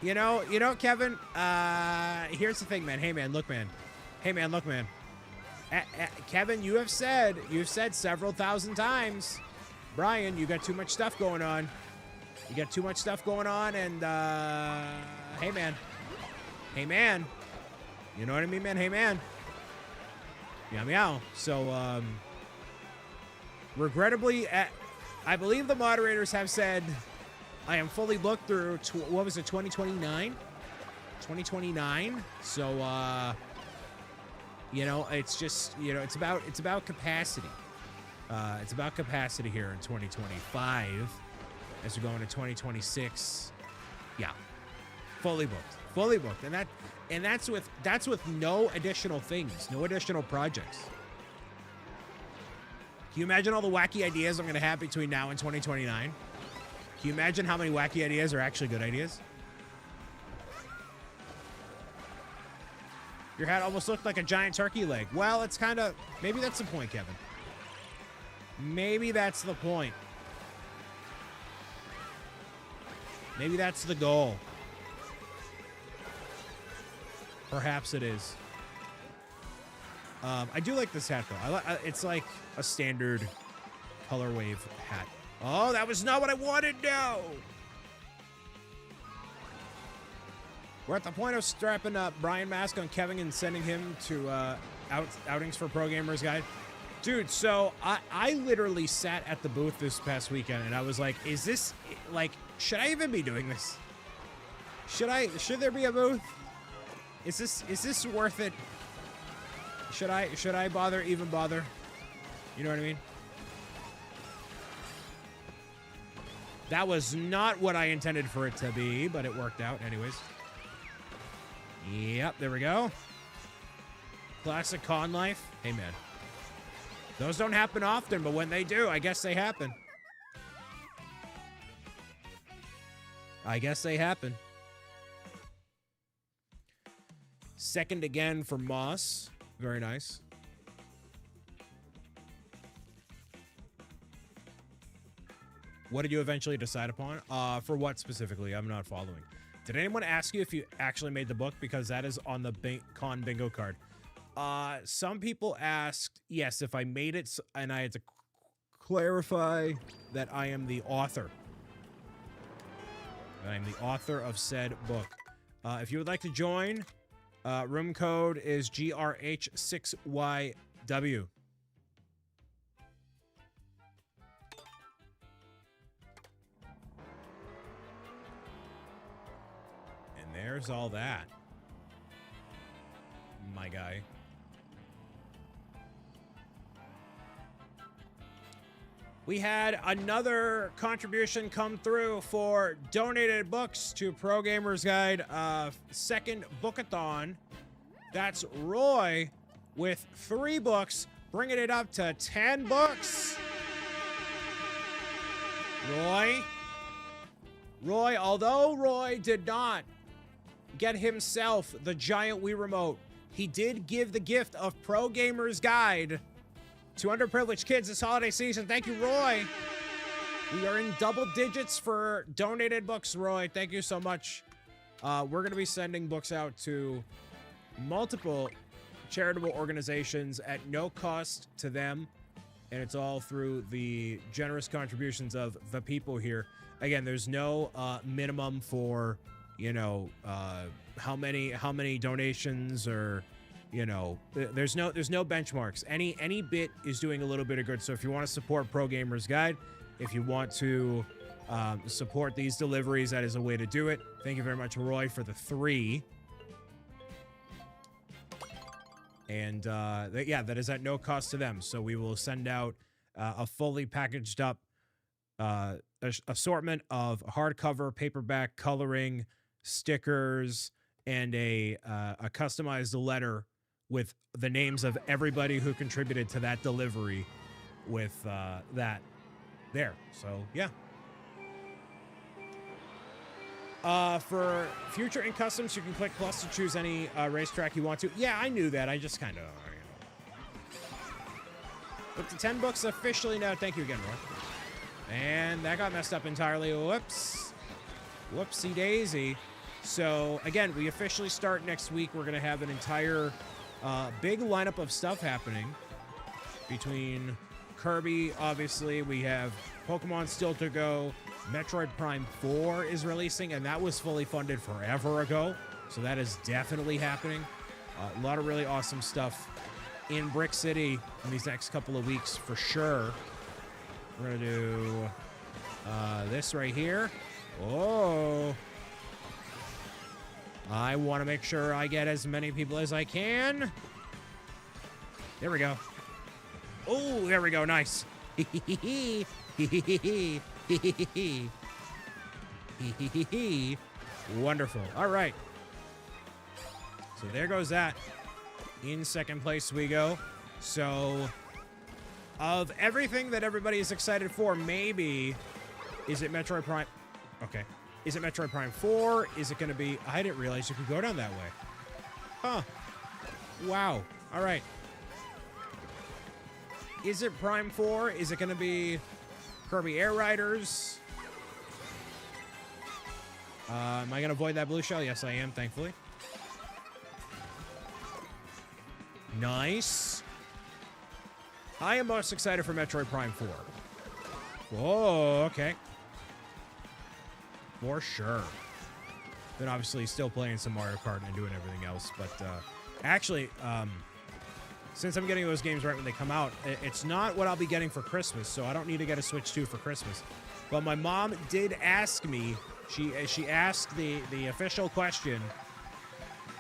You know, Kevin, here's the thing, man. Hey, man, look, man. Hey, man, look, man. Kevin, you've said several thousand times, Brian, you got too much stuff going on. You got too much stuff going on, and, hey, man. Hey, man. You know what I mean, man? Hey, man. Meow, meow. So, regrettably, I believe the moderators have said... I am fully booked through, what was it, 2029? 2029. So, you know, it's just, you know, it's about capacity. It's about capacity here in 2025 as we go into 2026. Yeah. Fully booked. And that's with no additional things, no additional projects. Can you imagine all the wacky ideas I'm going to have between now and 2029? Can you imagine how many wacky ideas are actually good ideas? Your hat almost looked like a giant turkey leg. Well, it's kind of... Maybe that's the point, Kevin. Maybe that's the point. Maybe that's the goal. Perhaps it is. I do like this hat, though. It's like a standard color wave hat. Oh, that was not what I wanted, no! We're at the point of strapping up Brian Mask on Kevin and sending him to outings for Pro Gamers Guide. Dude, so I literally sat at the booth this past weekend and I was like, is this, like, should I even be doing this? Should there be a booth? Is this worth it? Should I even bother? You know what I mean? That was not what I intended for it to be, but it worked out anyways. Yep, there we go. Classic con life. Hey, man. Those don't happen often, but when they do, I guess they happen. I guess they happen. Second again for Moss. Very nice. What did you eventually decide upon? For what specifically? I'm not following. Did anyone ask you if you actually made the book? Because that is on the con bingo card. Some people asked, yes, if I made it, and I had to clarify that I am the author. That I'm the author of said book. If you would like to join, room code is GRH6YW. And there's all that, my guy. We had another contribution come through for donated books to Pro Gamers Guide, second bookathon. That's Roy with 3 books, bringing it up to 10 books. Roy, although Roy did not get himself the giant Wii remote, he did give the gift of Pro Gamers Guide to underprivileged kids this holiday season. Thank you, Roy. We are in double digits for donated books, Roy. Thank you so much. We're going to be sending books out to multiple charitable organizations at no cost to them. And it's all through the generous contributions of the people here. Again, there's no minimum for, you know, how many donations or... You know, there's no benchmarks. Any bit is doing a little bit of good. So if you want to support Pro Gamers Guide, if you want to support these deliveries, that is a way to do it. Thank you very much, Roy, for the 3. And yeah, that is at no cost to them. So we will send out a fully packaged up assortment of hardcover, paperback, coloring, stickers, and a customized letter with the names of everybody who contributed to that delivery with that there. So, yeah. For future in customs, you can click plus to choose any racetrack you want to. Yeah, I knew that. I just kind of, you know. With the 10 books officially now. Thank you again, Roy. And that got messed up entirely. Whoops. Whoopsie daisy. So, again, we officially start next week. We're going to have an entire big lineup of stuff happening. Between Kirby, obviously, we have Pokemon still to go. Metroid Prime 4 is releasing, and that was fully funded forever ago. So that is definitely happening. A lot of really awesome stuff in Brick City in these next couple of weeks for sure. We're going to do this right here. Oh... I want to make sure I get as many people as I can. There we go. Oh, there we go. Nice. Wonderful. All right. So there goes that. In second place we go. So of everything that everybody is excited for, maybe, is it Metroid Prime? Okay. Is it Metroid Prime 4? Is it going to be... I didn't realize you could go down that way. Huh. Wow. All right. Is it Prime 4? Is it going to be Kirby Air Riders? Am I going to avoid that blue shell? Yes, I am, thankfully. Nice. I am most excited for Metroid Prime 4. Whoa, okay. For sure. Then obviously still playing some Mario Kart and doing everything else. But actually, since I'm getting those games right when they come out, it's not what I'll be getting for Christmas, so I don't need to get a Switch 2 for Christmas. But my mom did ask me, she asked the official question,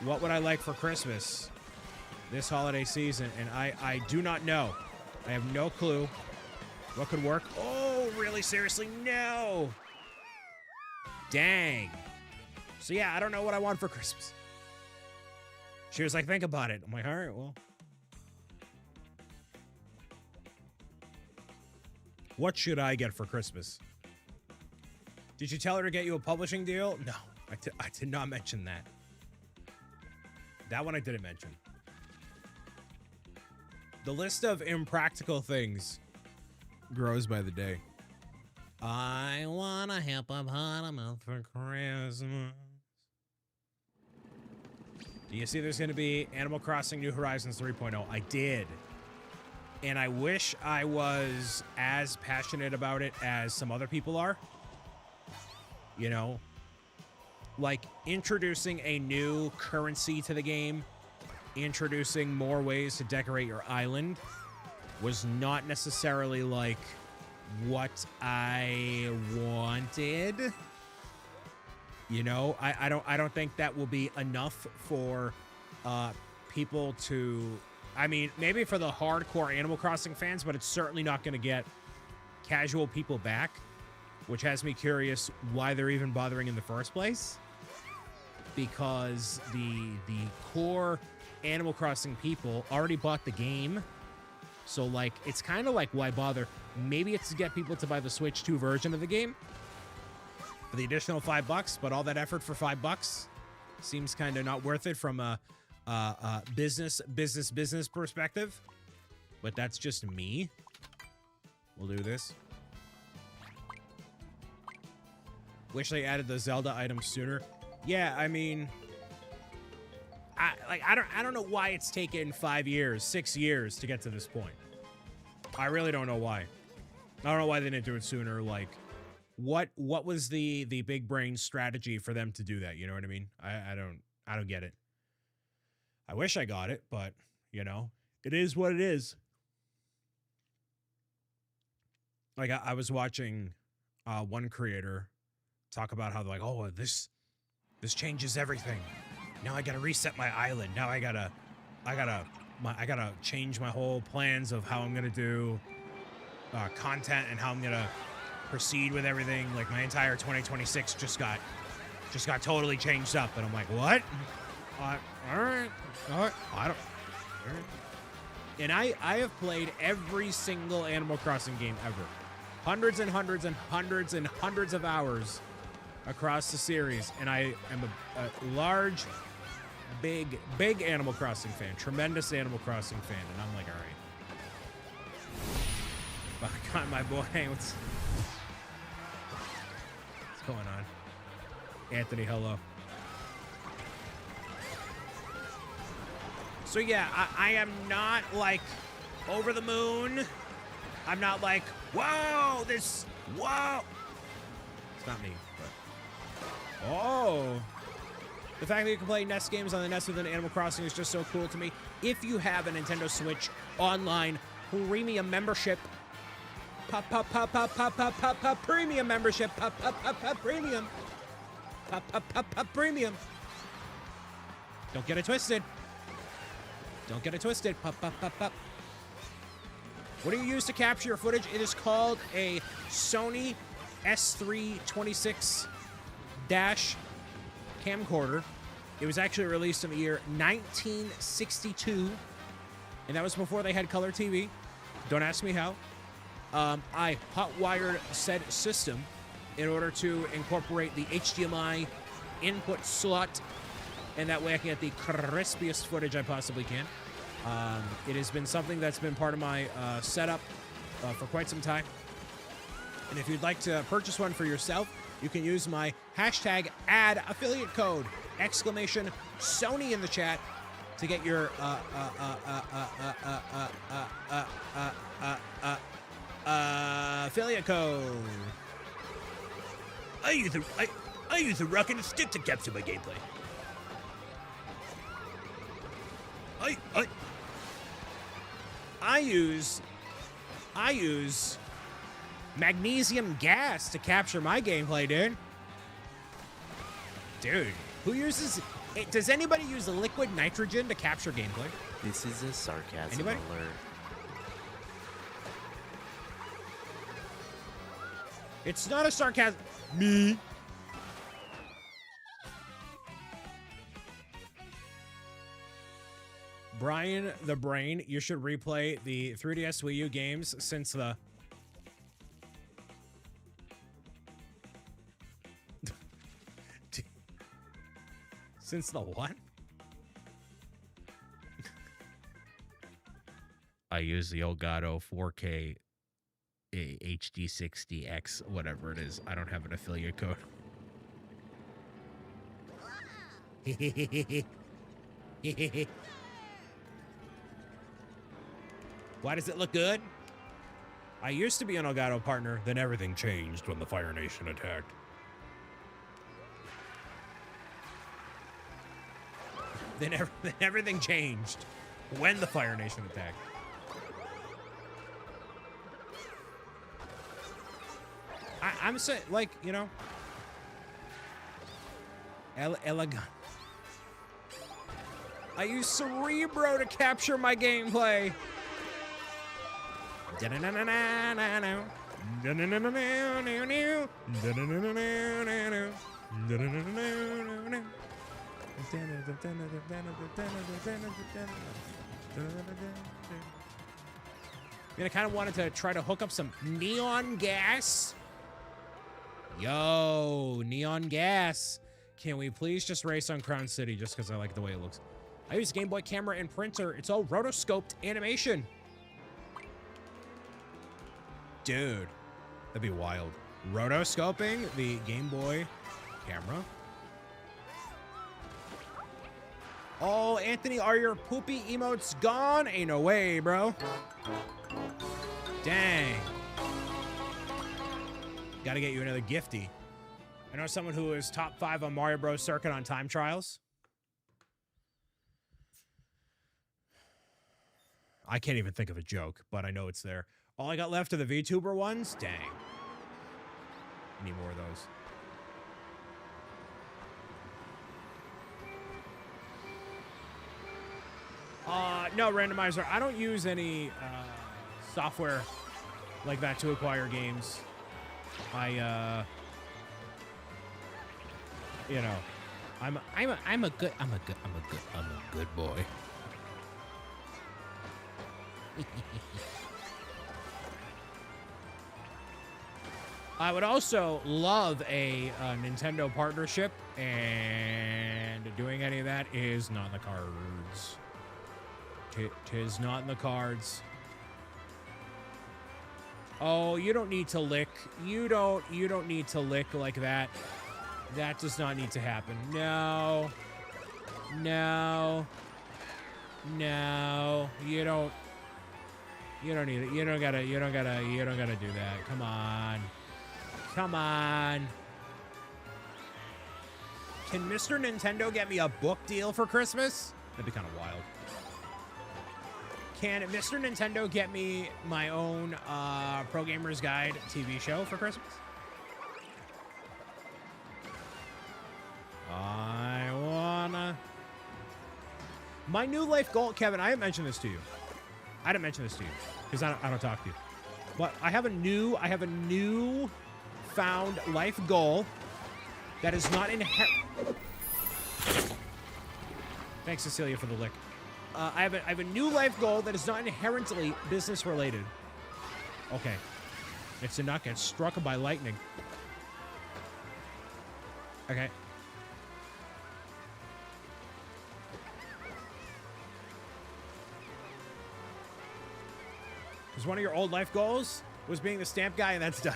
what would I like for Christmas this holiday season? And I do not know. I have no clue what could work. Oh, really? Seriously? No. Dang. So yeah, I don't know what I want for Christmas. She was like, think about it. I'm like, all right, well. What should I get for Christmas? Did you tell her to get you a publishing deal? No, I did not mention that. That one I didn't mention. The list of impractical things grows by the day. I want a hippopotamus for Christmas. Do you see there's going to be Animal Crossing New Horizons 3.0? I did. And I wish I was as passionate about it as some other people are. You know? Like, introducing a new currency to the game, introducing more ways to decorate your island, was not necessarily, like, what I wanted. You know, I don't think that will be enough for people to, I mean, maybe for the hardcore Animal Crossing fans, but it's certainly not going to get casual people back, which has me curious why they're even bothering in the first place. Because the core Animal Crossing people already bought the game. So, like, it's kind of like, why bother? Maybe it's to get people to buy the Switch 2 version of the game for the additional $5, but all that effort for $5 seems kind of not worth it from a business perspective. But that's just me. We'll do this. Wish they added the Zelda items sooner. Yeah, I mean, I don't know why it's taken 5 years, 6 years to get to this point. I really don't know why. I don't know why they didn't do it sooner. Like, what was the big brain strategy for them to do that? You know what I mean? I don't get it. I wish I got it, but you know, it is what it is. Like I was watching one creator talk about how they're like, oh, this changes everything. Now I gotta reset my island. Now I gotta change my whole plans of how I'm gonna do content and how I'm gonna proceed with everything. Like my entire 2026 just got totally changed up, and I'm like, what? All right, I don't. All right. And I have played every single Animal Crossing game ever, hundreds and hundreds and hundreds and hundreds of hours across the series, and I am a large, big Animal Crossing fan, tremendous Animal Crossing fan, and I'm like, all right. I got my boy. What's going on? Anthony, hello. So yeah, I am not like over the moon. I'm not like, whoa, whoa. It's not me, but. Oh. The fact that you can play NES games on the NES within Animal Crossing is just so cool to me. If you have a Nintendo Switch Online premium membership, premium membership, premium, premium. Don't get it twisted. Don't get it twisted. What do you use to capture your footage? It is called a Sony S3 26 dash camcorder. It was actually released in the year 1962, and that was before they had color TV. Don't ask me how. I hot-wired said system in order to incorporate the HDMI input slot, and that way I can get the crispiest footage I possibly can. It has been something that's been part of my setup for quite some time. And if you'd like to purchase one for yourself, you can use my hashtag ad affiliate code, ! Sony in the chat, to get your affiliate code. I use a rock and a stick to capture my gameplay. I use magnesium gas to capture my gameplay, dude. Dude, who uses... Does anybody use liquid nitrogen to capture gameplay?
This is a sarcasm
Anybody?
alert.
It's not a sarcasm. Me. Brian the Brain, you should replay the 3DS Wii U games since the... Since the what? I use the Elgato 4K HD60X, whatever it is. I don't have an affiliate code. Why does it look good? I used to be an Elgato partner, then everything changed when the Fire Nation attacked. Then everything changed when the Fire Nation attacked. I'm saying, like, you know, elegant. I use Cerebro to capture my gameplay. I kind of wanted to try to hook up some neon gas. Yo, neon gas. Can we please just race on Crown City just because I like the way it looks? I use Game Boy camera and printer. It's all rotoscoped animation. Dude, that'd be wild. Rotoscoping the Game Boy camera. Oh, Anthony, are your poopy emotes gone? Ain't no way, bro. Dang. Gotta get you another gifty. I know someone who is top 5 on Mario Bros. Circuit on time trials. I can't even think of a joke, but I know it's there. All I got left are the VTuber ones? Dang. I need more of those. No, randomizer. I don't use any software like that to acquire games. I you know, I'm a good boy. I would also love a Nintendo partnership, and doing any of that is not in the cards. Tis not in the cards. Oh, you don't need to lick. You don't need to lick like that. That does not need to happen. No. No. No. You don't need it. You don't gotta do that. Come on. Come on. Can Mr. Nintendo get me a book deal for Christmas? That'd be kind of wild. Can Mr. Nintendo get me my own Pro Gamer's Guide TV show for Christmas? I wanna... My new life goal... Kevin, I haven't mentioned this to you. I didn't mention this to you because I don't talk to you. But I have a new found life goal that is not inherent. Thanks, Cecilia, for the lick. I have a new life goal that is not inherently business related. Okay. It's to not get struck by lightning. Okay. Because one of your old life goals was being the stamp guy, and that's done.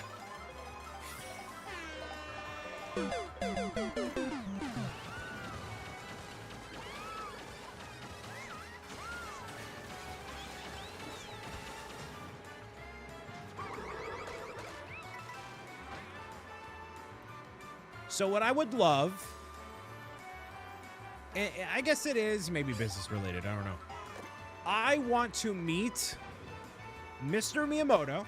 So what I would love, I guess it is maybe business related. I don't know. I want to meet Mr. Miyamoto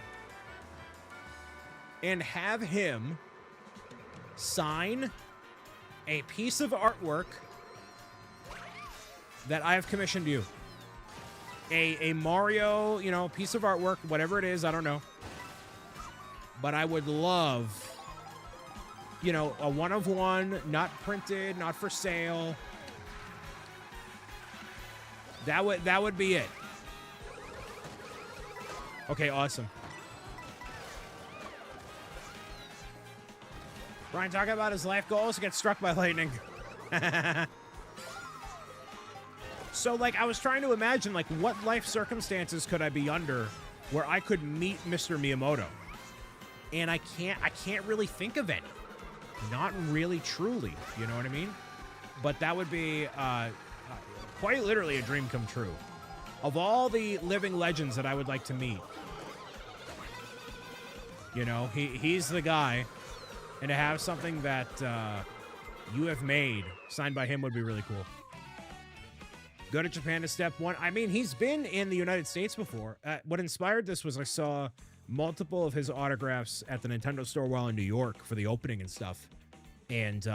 and have him sign a piece of artwork that I have commissioned you. A Mario, you know, piece of artwork, whatever it is, I don't know. But I would love, you know, a one of one, not printed, not for sale. That would be it. Okay, awesome. Brian talking about his life goals, get struck by lightning. So, like, I was trying to imagine, like, what life circumstances could I be under where I could meet Mr. Miyamoto? And I can't really think of any. Not really, truly. You know what I mean? But that would be quite literally a dream come true. Of all the living legends that I would like to meet, you know, he's the guy. And to have something that you have made signed by him would be really cool. Go to Japan is step one. I mean, he's been in the United States before. What inspired this was I saw multiple of his autographs at the Nintendo store while in New York for the opening and stuff. And,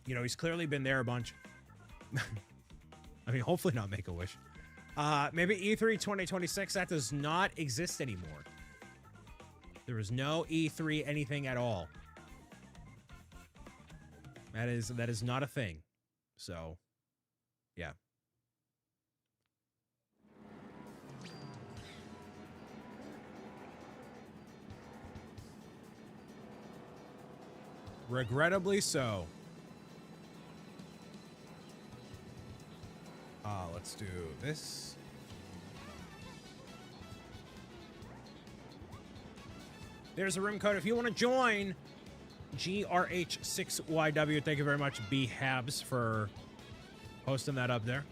you know, he's clearly been there a bunch. I mean, hopefully not Make-A-Wish. Maybe E3 2026. That does not exist anymore. There is no E3 anything at all. That is not a thing. So, yeah. Regrettably so. Let's do this. There's a room code. If you want to join, GRH6YW. Thank you very much, B Habs, for posting that up there.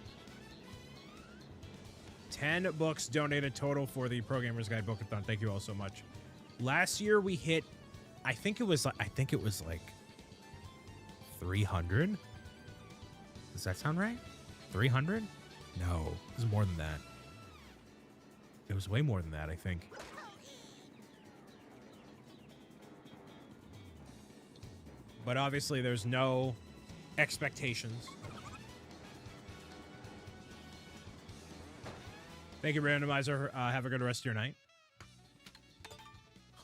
10 books donated total for the Pro Gamers Guide Bookathon. Thank you all so much. Last year we hit, I think it was like 300. Does that sound right? 300? No, it was more than that. It was way more than that, I think. But obviously there's no expectations. Thank you, Randomizer. Have a good rest of your night.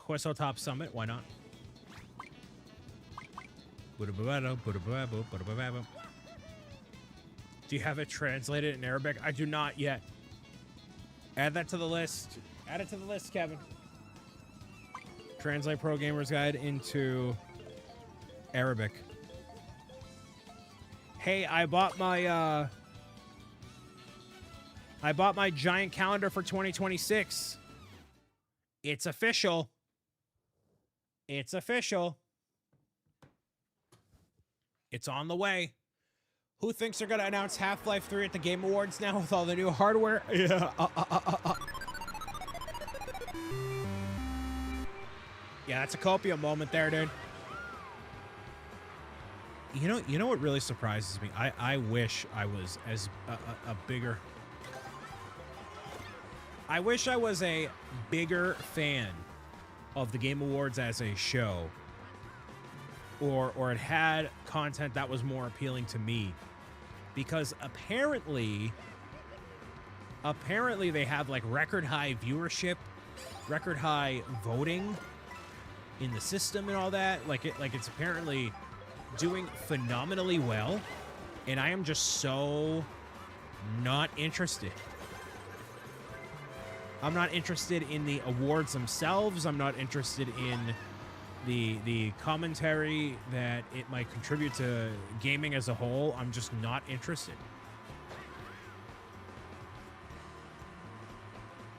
Hueso Top Summit, why not? Do you have it translated in Arabic? I do not yet. Add that to the list. Add it to the list, Kevin. Translate Pro Gamers Guide into Arabic. Hey, I bought my giant calendar for 2026. It's official. It's official. It's on the way. Who thinks they're going to announce Half-Life 3 at the Game Awards now with all the new hardware? Yeah. Yeah, that's a copium moment there, dude. You know what really surprises me? I wish I was as a bigger... I wish I was a bigger fan of the Game Awards as a show. Or it had content that was more appealing to me. Because apparently they have like record high viewership, record high voting in the system and all that. Like it's apparently doing phenomenally well, and I am just so not interested. I'm not interested in the awards themselves. I'm not interested in the commentary that it might contribute to gaming as a whole. I'm just not interested.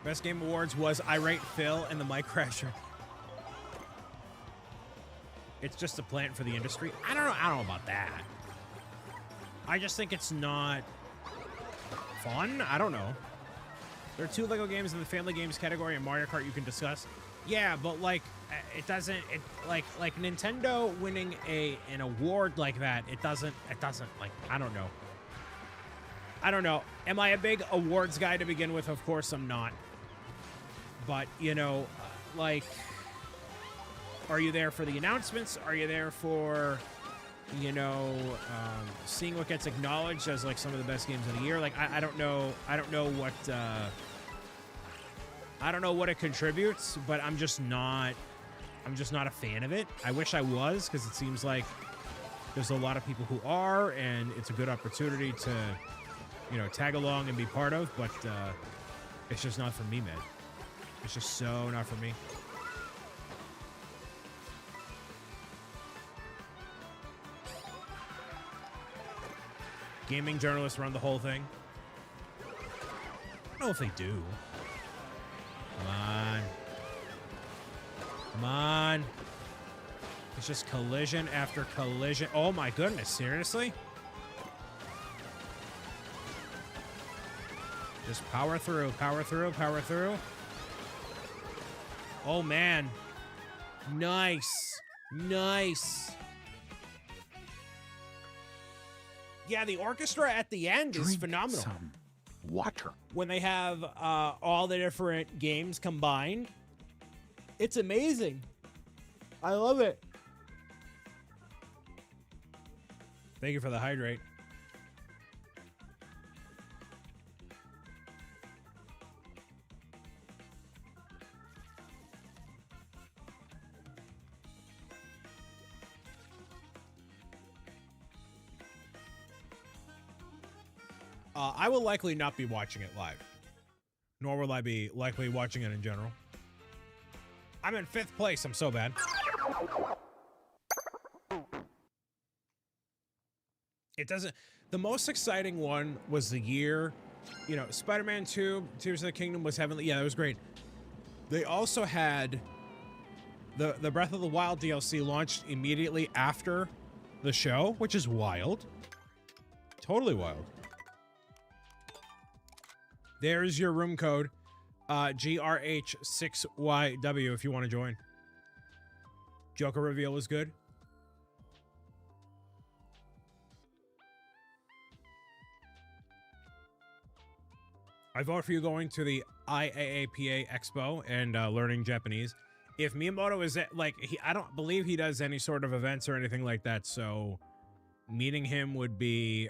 Best Game Awards was Irate Phil and the Mic Crasher. It's just a plant for the industry. I don't know about that. I just think it's not fun. I don't know. There are 2 Lego games in the family games category and Mario Kart you can discuss. Yeah, but like it doesn't like Nintendo winning an award like that, it doesn't like I don't know. Am I a big awards guy to begin with? Of course I'm not. But, you know, like, are you there for the announcements? Are you there for, you know, seeing what gets acknowledged as like some of the best games of the year? Like, I don't know what it contributes, but I'm just not a fan of it. I wish I was, because it seems like there's a lot of people who are, and it's a good opportunity to, you know, tag along and be part of, but it's just not for me, man. It's just so not for me. Gaming journalists run the whole thing. I don't know if they do. Come on. Come on. It's just collision after collision. Oh my goodness, seriously? Just power through, power through, power through. Oh man. Nice. Nice. Yeah, the orchestra at the end is phenomenal.
Some water.
When they have all the different games combined, it's amazing. I love it. Thank you for the hydrate. I will likely not be watching it live, nor will I be likely watching it in general. I'm in 5th place. I'm so bad. It doesn't... The most exciting one was the year, you know, Spider-Man 2, Tears of the Kingdom was heavenly. Yeah, that was great. They also had the Breath of the Wild DLC launched immediately after the show, which is wild. Totally wild. There's your room code, GRH6YW if you want to join. Joker reveal was good. I vote for you going to the IAAPA Expo and learning Japanese. If Miyamoto is at, like, I don't believe he does any sort of events or anything like that, so meeting him would be,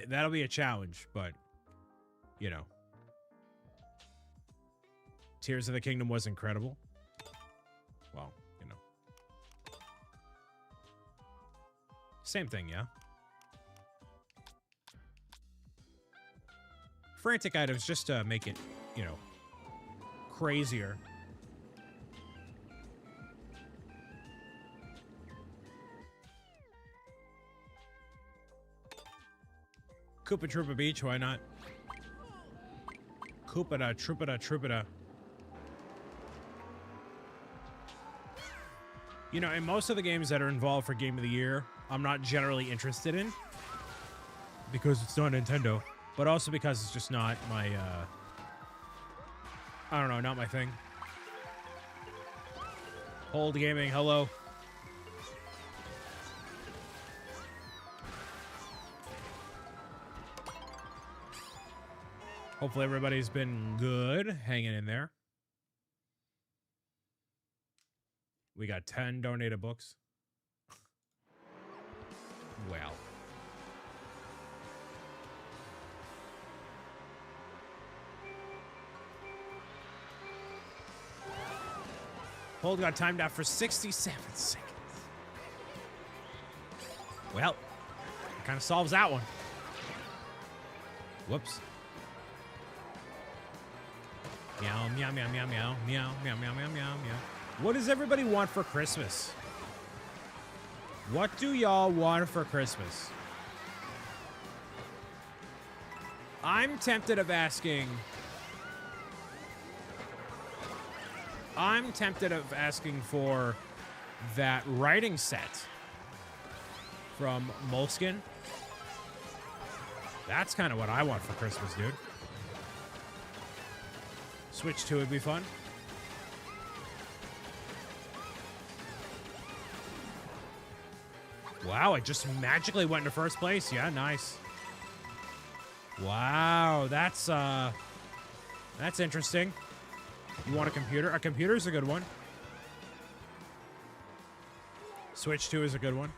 that'll be a challenge, but, you know. Tears of the Kingdom was incredible. Well, you know. Same thing, yeah. Frantic items just to make it, you know, crazier. Koopa Troopa Beach, why not? Koopada, Troopada, Troopada. You know, in most of the games that are involved for Game of the Year, I'm not generally interested in. Because it's not Nintendo. But also because it's just not my, I don't know, not my thing. Hold Gaming, hello. Hopefully everybody's been good, hanging in there. We got 10 donated books. Well. Hold got timed out for 67 seconds. Well, it kind of solves that one. Whoops. Meow, meow, meow, meow, meow, meow, meow, meow, meow, meow, meow. What does everybody want for Christmas? What do y'all want for Christmas? I'm tempted of asking for that writing set from Moleskine. That's kind of what I want for Christmas, dude. Switch 2 would be fun. Wow, it just magically went into first place. Yeah, nice. Wow, that's interesting. You want a computer? A computer's a good one. Switch 2 is a good one.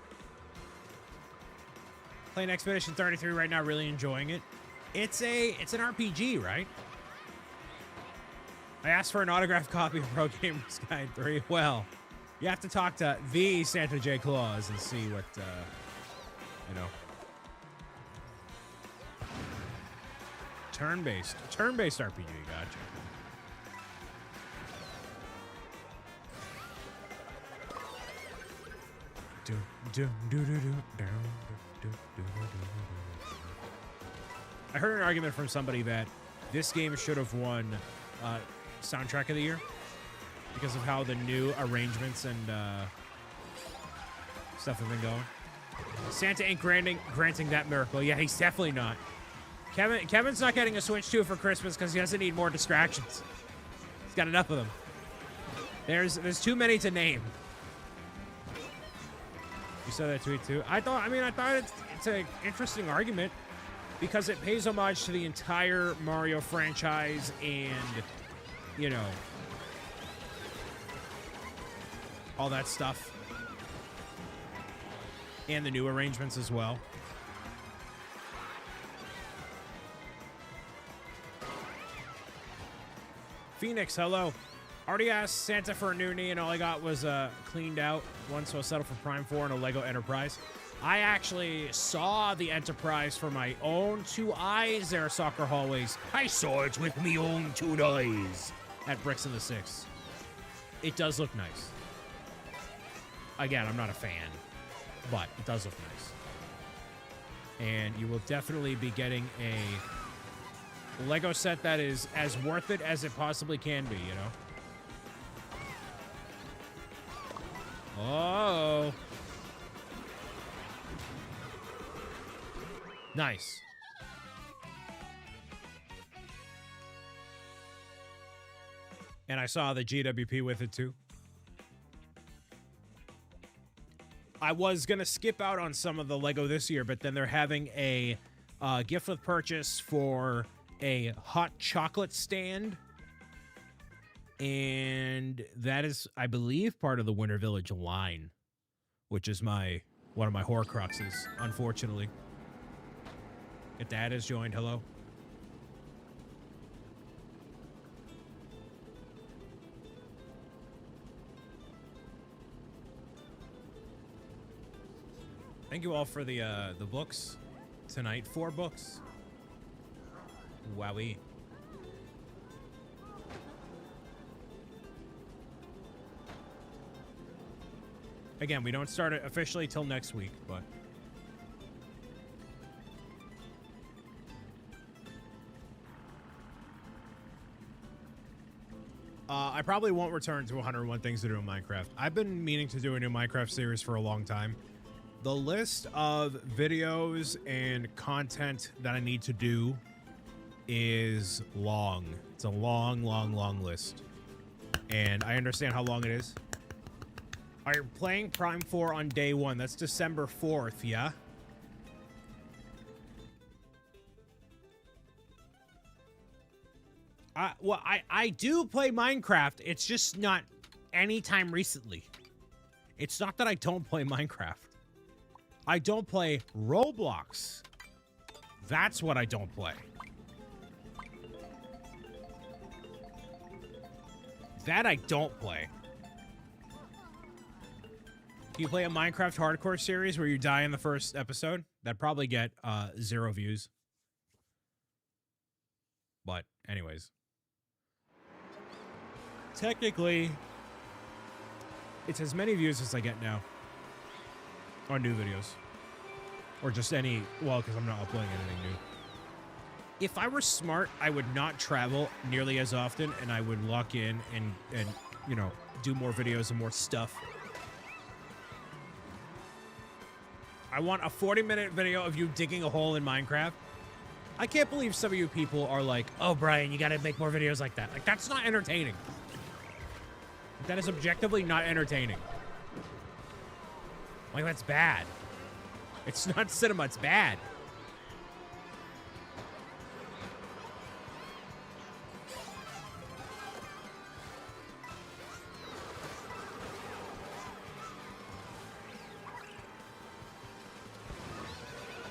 Playing Expedition 33 right now, really enjoying it. It's an RPG, right? I asked for an autographed copy of Pro Gamers Guide 3. Well, you have to talk to the Santa J. Claus and see what, you know. Turn-based RPG, gotcha. I heard an argument from somebody that this game should have won Soundtrack of the Year because of how the new arrangements and stuff have been going. Santa ain't granting that miracle. Yeah, he's definitely not. Kevin's not getting a Switch 2 for Christmas because he doesn't need more distractions. He's got enough of them. There's too many to name. You saw that tweet too? I thought it's an interesting argument because it pays homage to the entire Mario franchise and, you know, all that stuff. And the new arrangements as well. Phoenix, hello. Already asked Santa for a new knee, and all I got was cleaned out one, so I settled for Prime 4 and a Lego Enterprise. I actually saw the Enterprise for my own two eyes there, Soccer Hallways. I saw it with me own two eyes at Bricks in the 6. It does look nice. Again, I'm not a fan, but it does look nice. And you will definitely be getting a Lego set that is as worth it as it possibly can be, you know? Oh. Nice. And I saw the GWP with it too. I was going to skip out on some of the Lego this year, but then they're having a gift with purchase for a hot chocolate stand. And that is, I believe, part of the Winter Village line, which is one of my Horcruxes, unfortunately. Your dad has joined. Hello. Thank you all for the books tonight. 4 books. Wowie. Again, we don't start it officially till next week, but I probably won't return to 101 Things to Do in Minecraft. I've been meaning to do a new Minecraft series for a long time. The list of videos and content that I need to do is long. It's a long, long, long list. And I understand how long it is. Are you playing Prime 4 on day 1? That's December 4th, yeah? Well, I do play Minecraft. It's just not anytime recently. It's not that I don't play Minecraft. I don't play Roblox. That's what I don't play. That I don't play. Can you play a Minecraft hardcore series where you die in the first episode? That'd probably get 0 views. But anyways. Technically, it's as many views as I get now. On new videos. Or just any, well, because I'm not uploading anything new. If I were smart, I would not travel nearly as often, and I would lock in and you know, do more videos and more stuff. I want a 40-minute video of you digging a hole in Minecraft. I can't believe some of you people are like, oh, Brian, you got to make more videos like that. Like, that's not entertaining. That is objectively not entertaining. Like, that's bad. It's not cinema, it's bad.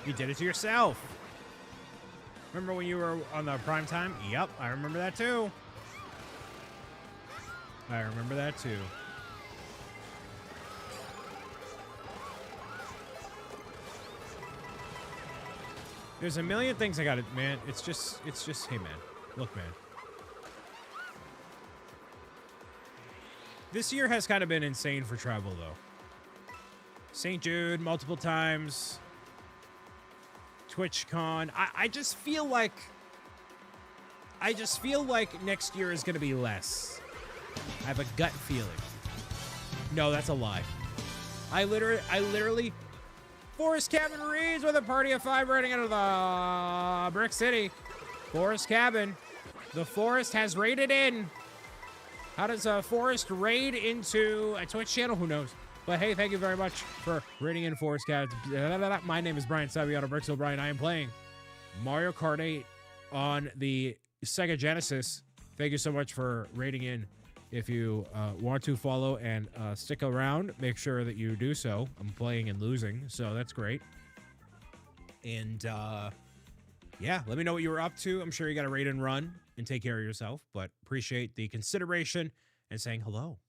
You did it to yourself. Remember when you were on the prime time? Yep, I remember that too. I remember that too. There's a million things I gotta, man. It's just, hey man, look man. This year has kind of been insane for travel though. St. Jude multiple times. TwitchCon. I just feel like next year is gonna be less. I have a gut feeling. No, that's a lie. I literally Forest Cabin reads with a party of 5 riding out of the Brick City. Forest Cabin. The Forest has raided in. How does a Forest raid into a Twitch channel? Who knows? But hey, thank you very much for raiding in Forest Cabin. My name is Brian Saviano, BricksOBrian. I am playing Mario Kart 8 on the Sega Genesis. Thank you so much for raiding in. If you want to follow and stick around, make sure that you do so. I'm playing and losing, so that's great. And yeah, let me know what you were up to. I'm sure you got to raid and run and take care of yourself, but appreciate the consideration and saying hello.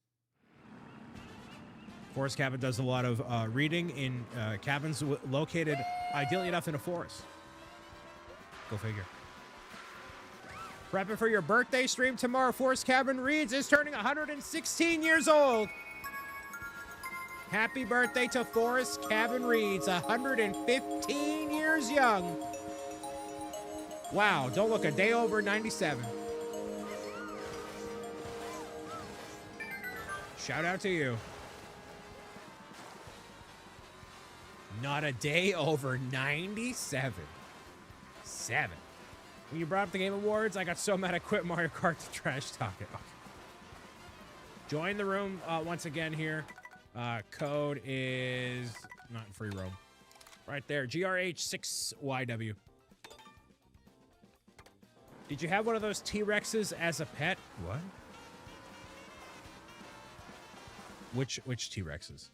Forest Cabin does a lot of reading in cabins located ideally enough in a forest. Go figure. Prepping for your birthday stream tomorrow. Forest Cabin Reads is turning 116 years old. Happy birthday to Forest Cabin Reads, 115 years young. Wow, don't look a day over 97. Shout out to you. Not a day over 97. 7. When you brought up the Game Awards, I got so mad I quit Mario Kart to trash talk it. Okay. Join the room once again here. Code is not in free roam. Right there, GRH6YW. Did you have one of those T-Rexes as a pet? What? Which T-Rexes?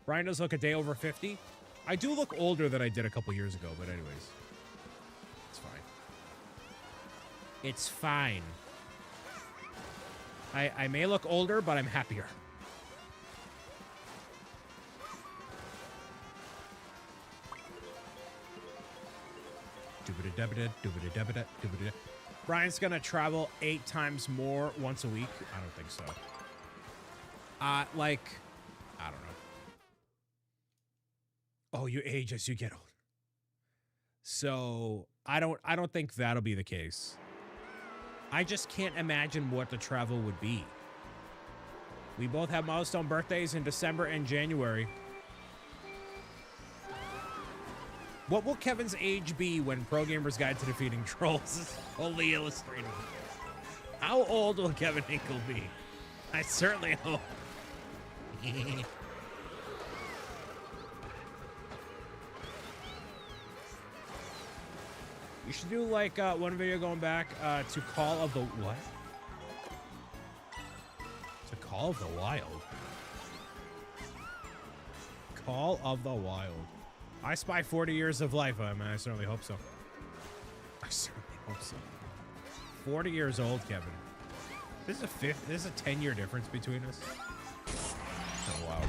Brian does look a day over 50. I do look older than I did a couple years ago, but anyways. It's fine. It's fine. I may look older, but I'm happier. Brian's gonna travel 8 times more once a week. I don't think so. Like, I don't know. Oh, you age as you get older. So I don't think that'll be the case. I just can't imagine what the travel would be. We both have milestone birthdays in December and January. What will Kevin's age be when Pro Gamer's Guide to Defeating Trolls is fully illustrated? How old will Kevin Hinkle be? I certainly hope. You should do like one video going back to Call of the what? To Call of the Wild. Call of the Wild. I spy 40 years of life. I mean, I certainly hope so. I certainly hope so. 40 years old, Kevin. This is a 10-year difference between us. Oh wow.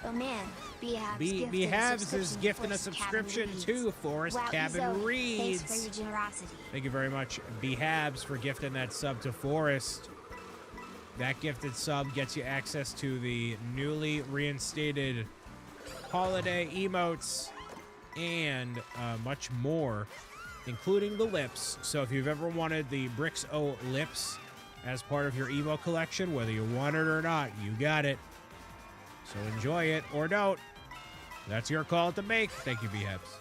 Oh man,
Behabs is gifting a subscription to Forest Cabin Reads.
Thanks for your generosity.
Thank you very much, Behabs, for gifting that sub to Forest. That gifted sub gets you access to the newly reinstated holiday emotes and much more, including the lips. So if you've ever wanted the BricksO lips as part of your emo collection, whether you want it or not, you got it. So enjoy it or don't. That's your call to make. Thank you, Behabs.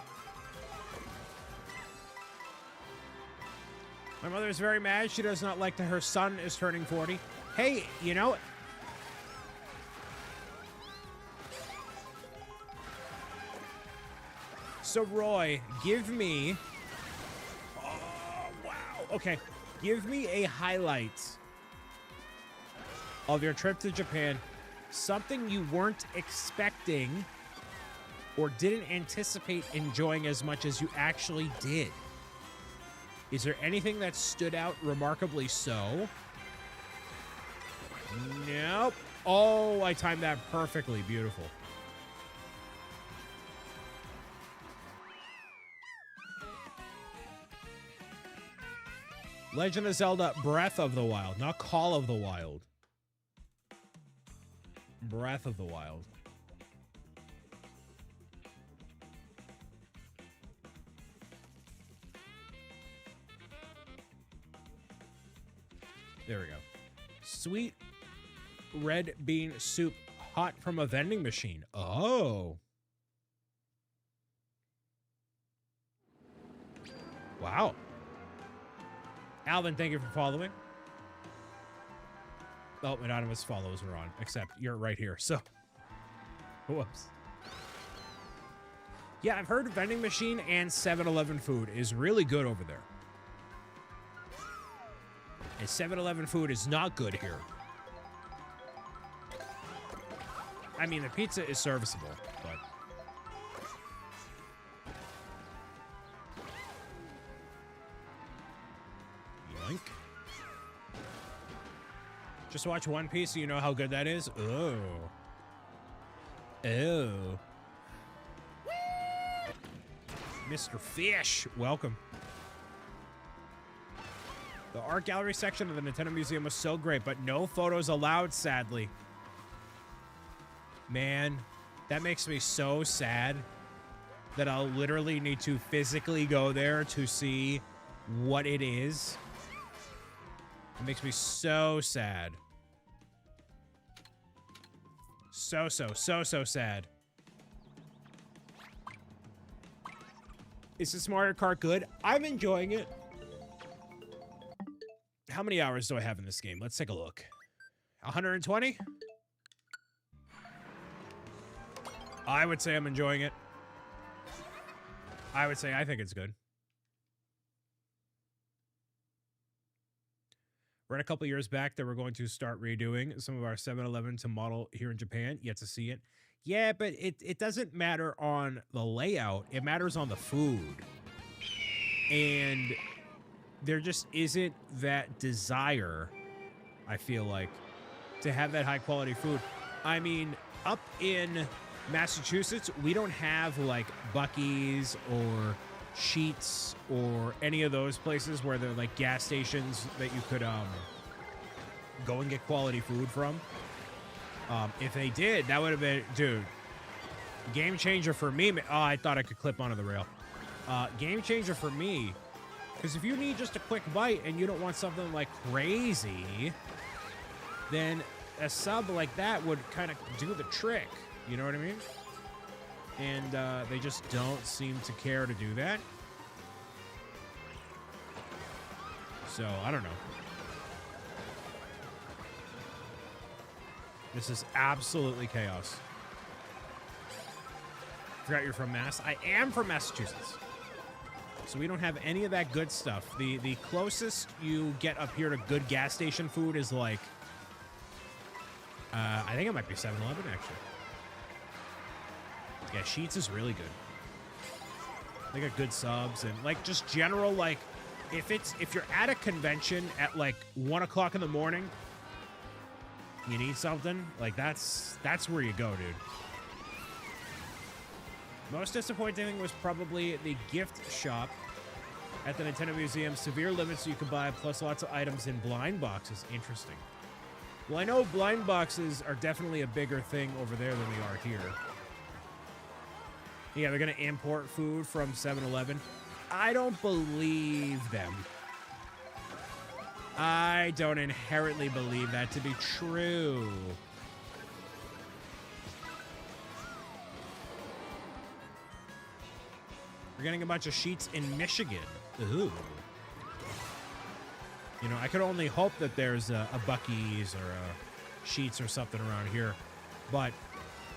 My mother is very mad. She does not like that her son is turning 40. Hey, you know... So, Roy, give me... Oh, wow. Okay. Give me a highlight of your trip to Japan. Something you weren't expecting or didn't anticipate enjoying as much as you actually did. Is there anything that stood out remarkably so? Nope. Oh, I timed that perfectly. Beautiful. Legend of Zelda Breath of the Wild, not Call of the Wild. Breath of the Wild. There we go. Sweet red bean soup, hot from a vending machine. Oh. Wow. Alvin, thank you for following. Oh, anonymous follows are on, except you're right here, so. Whoops. Yeah, I've heard vending machine and 7-Eleven food is really good over there. And 7-Eleven food is not good here. I mean, the pizza is serviceable, but... Yoink. Just watch One Piece so you know how good that is. Oh. Oh. Mr. Fish, welcome. The art gallery section of the Nintendo Museum was so great, but no photos allowed, sadly. Man, that makes me so sad that I'll literally need to physically go there to see what it is. It makes me so sad. So sad. Is this Mario Kart good? I'm enjoying it. How many hours do I have in this game? Let's take a look. 120? I would say I'm enjoying it. I would say I think it's good. Read a couple years back that we're going to start redoing some of our 7-Eleven to model here in Japan. Yet to see it. Yeah, but it doesn't matter on the layout. It matters on the food. And there just isn't that desire, I feel like, to have that high quality food. I mean, up in Massachusetts, we don't have like Buc-ee's or Sheetz or any of those places where they're like gas stations that you could go and get quality food from. If they did, that would have been, dude, game changer for me. Oh, I thought I could clip onto the rail. Game changer for me, because if you need just a quick bite and you don't want something like crazy, then a sub like that would kind of do the trick. You know what I mean? And they just don't seem to care to do that. So, I don't know. This is absolutely chaos. Forgot you're from Mass. I am from Massachusetts. So we don't have any of that good stuff. The closest you get up here to good gas station food is like... I think it might be 7-Eleven, actually. Yeah, Sheetz is really good. They got good subs and like just general, like if you're at a convention at like 1 o'clock in the morning, you need something, like that's where you go, dude. Most disappointing thing was probably the gift shop at the Nintendo Museum. Severe limits you can buy, plus lots of items in blind boxes. Interesting. Well, I know blind boxes are definitely a bigger thing over there than they are here. Yeah, they're going to import food from 7-Eleven. I don't believe them. I don't inherently believe that to be true. We're getting a bunch of Sheetz in Michigan. Ooh. You know, I could only hope that there's a Buc-ee's or a Sheetz or something around here. But,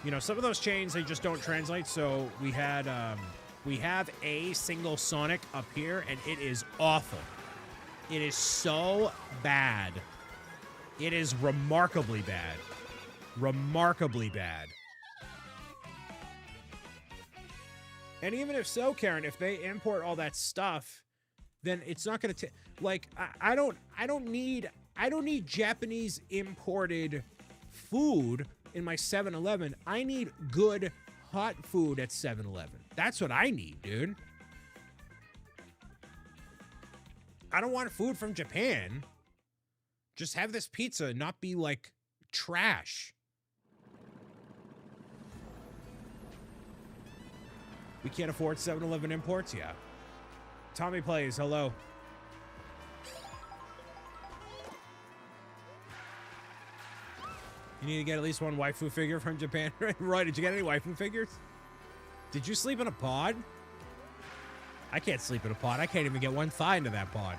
you know, some of those chains, they just don't translate. So we have a single Sonic up here, and it is awful. It is so bad. It is remarkably bad. Remarkably bad. And even if so, Karen, if they import all that stuff, then it's not going to like I don't need Japanese imported food in my 7-Eleven. I need good hot food at 7-Eleven. That's what I need, dude. I don't want food from Japan. Just have this pizza not be like trash. We can't afford 7-Eleven imports? Yeah. Tommy Plays, hello. You need to get at least one waifu figure from Japan. Roy, did you get any waifu figures? Did you sleep in a pod? I can't sleep in a pod. I can't even get one thigh into that pod.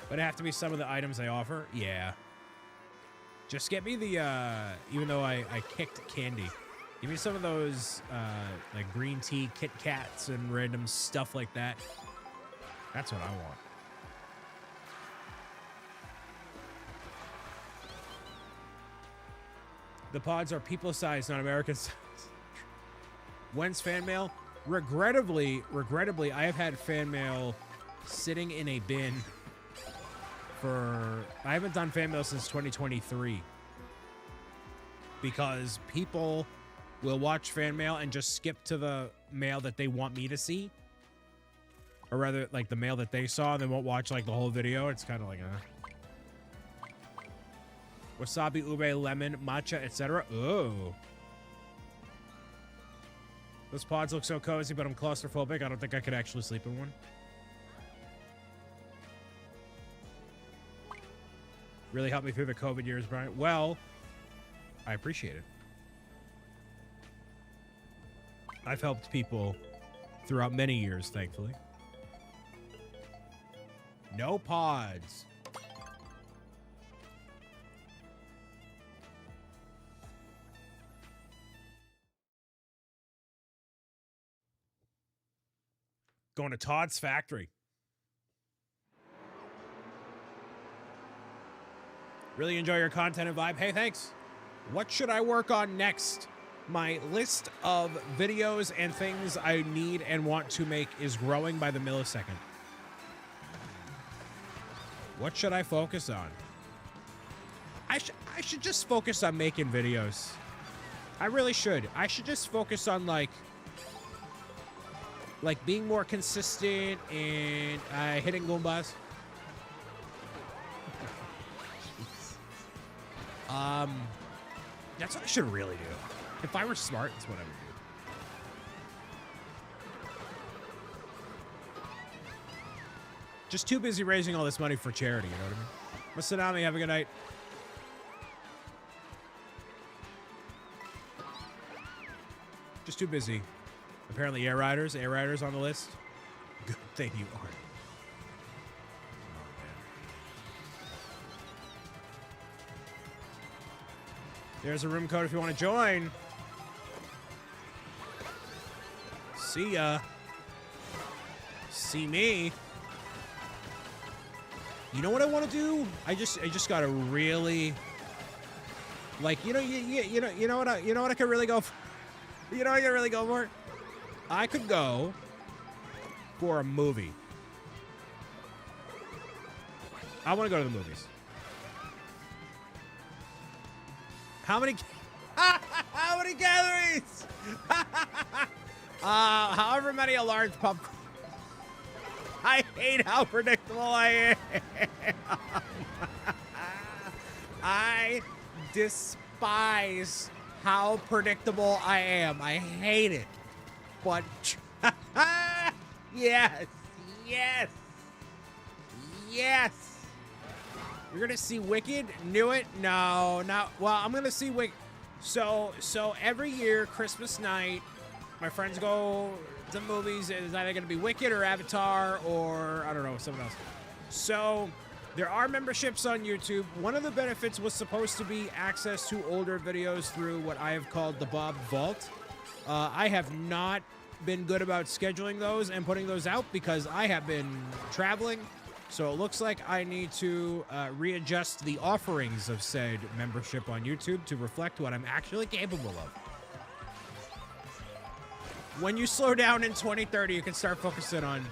But it have to be some of the items they offer? Yeah. Just get me the, even though I kicked candy. Give me some of those, like green tea Kit Kats and random stuff like that. That's what I want. The pods are people-sized, not American-sized. When's fan mail? Regrettably, I have had fan mail sitting in a bin for... I haven't done fan mail since 2023. Because people will watch fan mail and just skip to the mail that they want me to see. Or rather, like, the mail that they saw, they won't watch, like, the whole video. It's kind of like, wasabi, ube, lemon, matcha, etc. Oh. Those pods look so cozy, but I'm claustrophobic. I don't think I could actually sleep in one. Really helped me through the COVID years, Brian. Well, I appreciate it. I've helped people throughout many years, thankfully. No pods. Going to Todd's factory. Really enjoy your content and vibe. Hey, thanks. What should I work on next? My list of videos and things I need and want to make is growing by the millisecond. What should I focus on? I should just focus on making videos. I really should. I should just focus on like being more consistent and hitting Goombas. That's what I should really do. If I were smart, that's what I would do. Just too busy raising all this money for charity, you know what I mean? Masanami, have a good night. Just too busy. Apparently air riders on the list. Good thing you aren't. There's a room code if you want to join. See ya. See me. You know what I want to do? I just gotta really, like, you know what I could really go for? You know what I could really go for? I could go for a movie. I want to go to the movies. How many gatherings? However many a large popcorn. I hate how predictable I am. I despise how predictable I am. I hate it. But yes. You're gonna see Wicked? Knew it? No. Well, I'm gonna see Wicked. So every year, Christmas night, my friends go to movies. It's either gonna be Wicked or Avatar or I don't know, someone else. So there are memberships on YouTube. One of the benefits was supposed to be access to older videos through what I have called the Bob Vault. I have not been good about scheduling those and putting those out because I have been traveling. So it looks like I need to readjust the offerings of said membership on YouTube to reflect what I'm actually capable of. When you slow down in 2030, you can start focusing on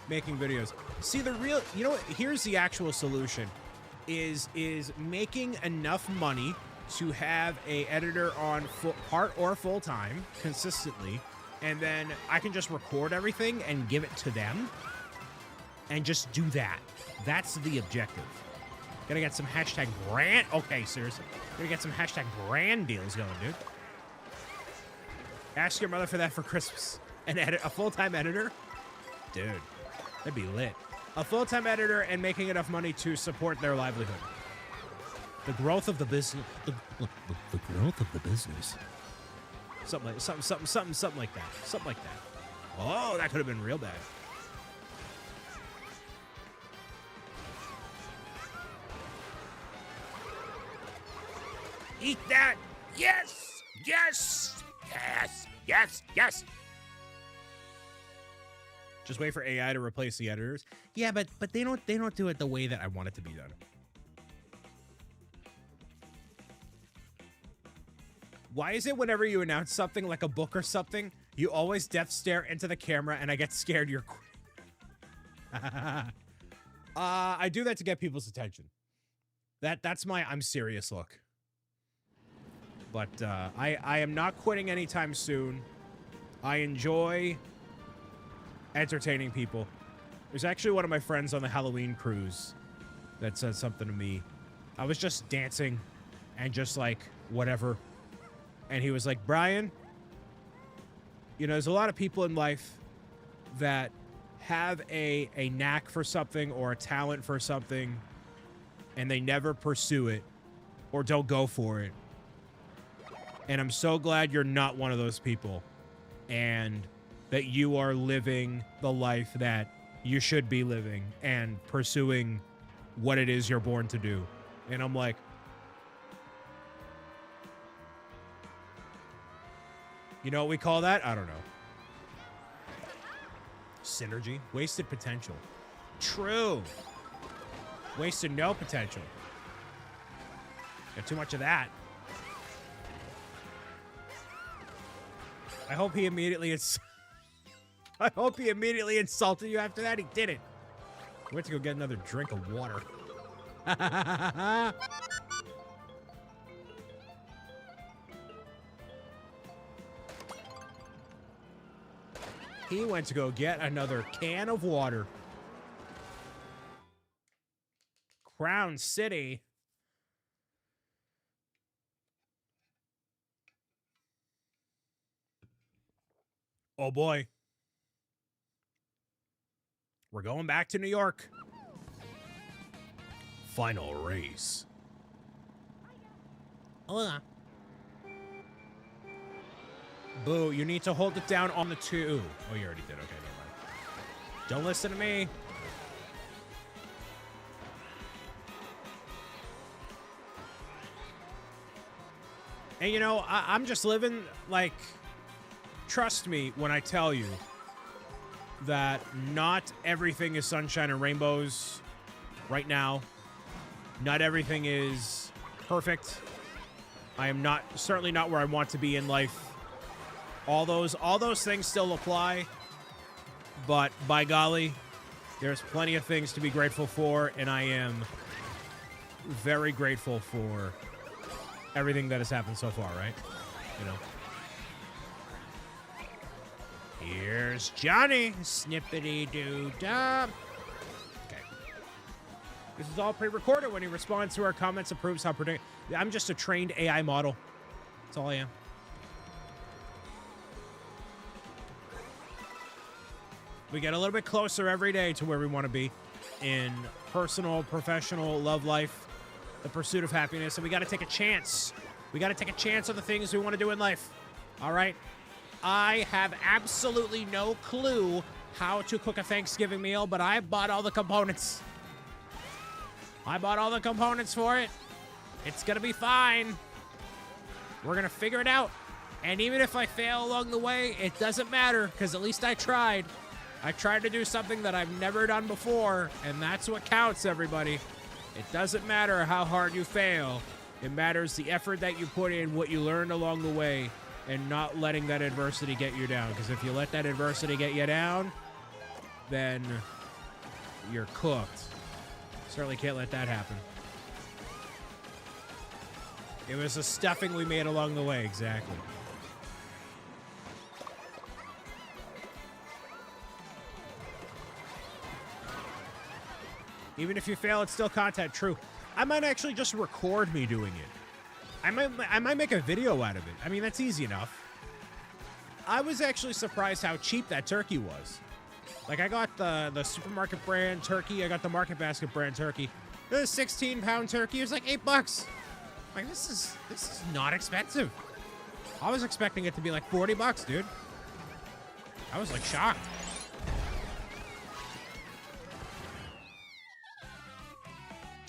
making videos. See, the real, you know what, here's the actual solution, is making enough money to have a editor on part or full time consistently, and then I can just record everything and give it to them and just do that. That's the objective. Gotta get some hashtag brand. Okay, seriously. Gotta get some hashtag brand deals going, dude. Ask your mother for that for Christmas. A full-time editor? Dude, that'd be lit. A full-time editor and making enough money to support their livelihood. The growth of the business. The growth of the business. Something like that. Something like that. Oh, that could have been real bad. Eat that! Yes! Yes! Yes! Yes! Yes! Just wait for AI to replace the editors. Yeah, but they don't do it the way that I want it to be done. Why is it whenever you announce something like a book or something, you always death stare into the camera and I get scared you're I do that to get people's attention. That's my I'm serious look. But I am not quitting anytime soon. I enjoy entertaining people. There's actually one of my friends on the Halloween cruise that said something to me. I was just dancing and just like, whatever. And he was like, Brian, you know, there's a lot of people in life that have a knack for something or a talent for something and they never pursue it or don't go for it. And I'm so glad you're not one of those people and that you are living the life that you should be living and pursuing what it is you're born to do. And I'm like, you know what we call that? I don't know. Synergy? Wasted potential. True. Wasted no potential. Got too much of that. I hope he immediately insulted you after that. He didn't. I went to go get another drink of water. He went to go get another can of water. Crown City. Oh boy. We're going back to New York. Final race. Hola. Boo, you need to hold it down on the 2. Oh, you already did. Okay, never mind. Don't listen to me. And you know, I'm just living like, trust me when I tell you that not everything is sunshine and rainbows right now. Not everything is perfect. I am certainly not where I want to be in life. All those things still apply, but by golly, there's plenty of things to be grateful for, and I am very grateful for everything that has happened so far, right? You know. Here's Johnny. Snippity-doo-dah. Okay. This is all pre-recorded. When he responds to our comments and proves how predictable. I'm just a trained AI model. That's all I am. We get a little bit closer every day to where we want to be in personal, professional, love life, the pursuit of happiness, and we got to take a chance. We got to take a chance on the things we want to do in life. All right? I have absolutely no clue how to cook a Thanksgiving meal, but I bought all the components. I bought all the components for it. It's gonna be fine. We're gonna figure it out. And even if I fail along the way, it doesn't matter, because at least I tried. I tried to do something that I've never done before, and that's what counts, everybody. It doesn't matter how hard you fail. It matters the effort that you put in, what you learned along the way, and not letting that adversity get you down. Because if you let that adversity get you down, then you're cooked. Certainly can't let that happen. It was the stuffing we made along the way, exactly. Even if you fail, it's still content. True. I might actually just record me doing it. I might make a video out of it. I mean, that's easy enough. I was actually surprised how cheap that turkey was. Like, I got the supermarket brand turkey. I got the market basket brand turkey. The 16-pound turkey was like $8. Like, this is not expensive. I was expecting it to be like $40, dude. I was like shocked.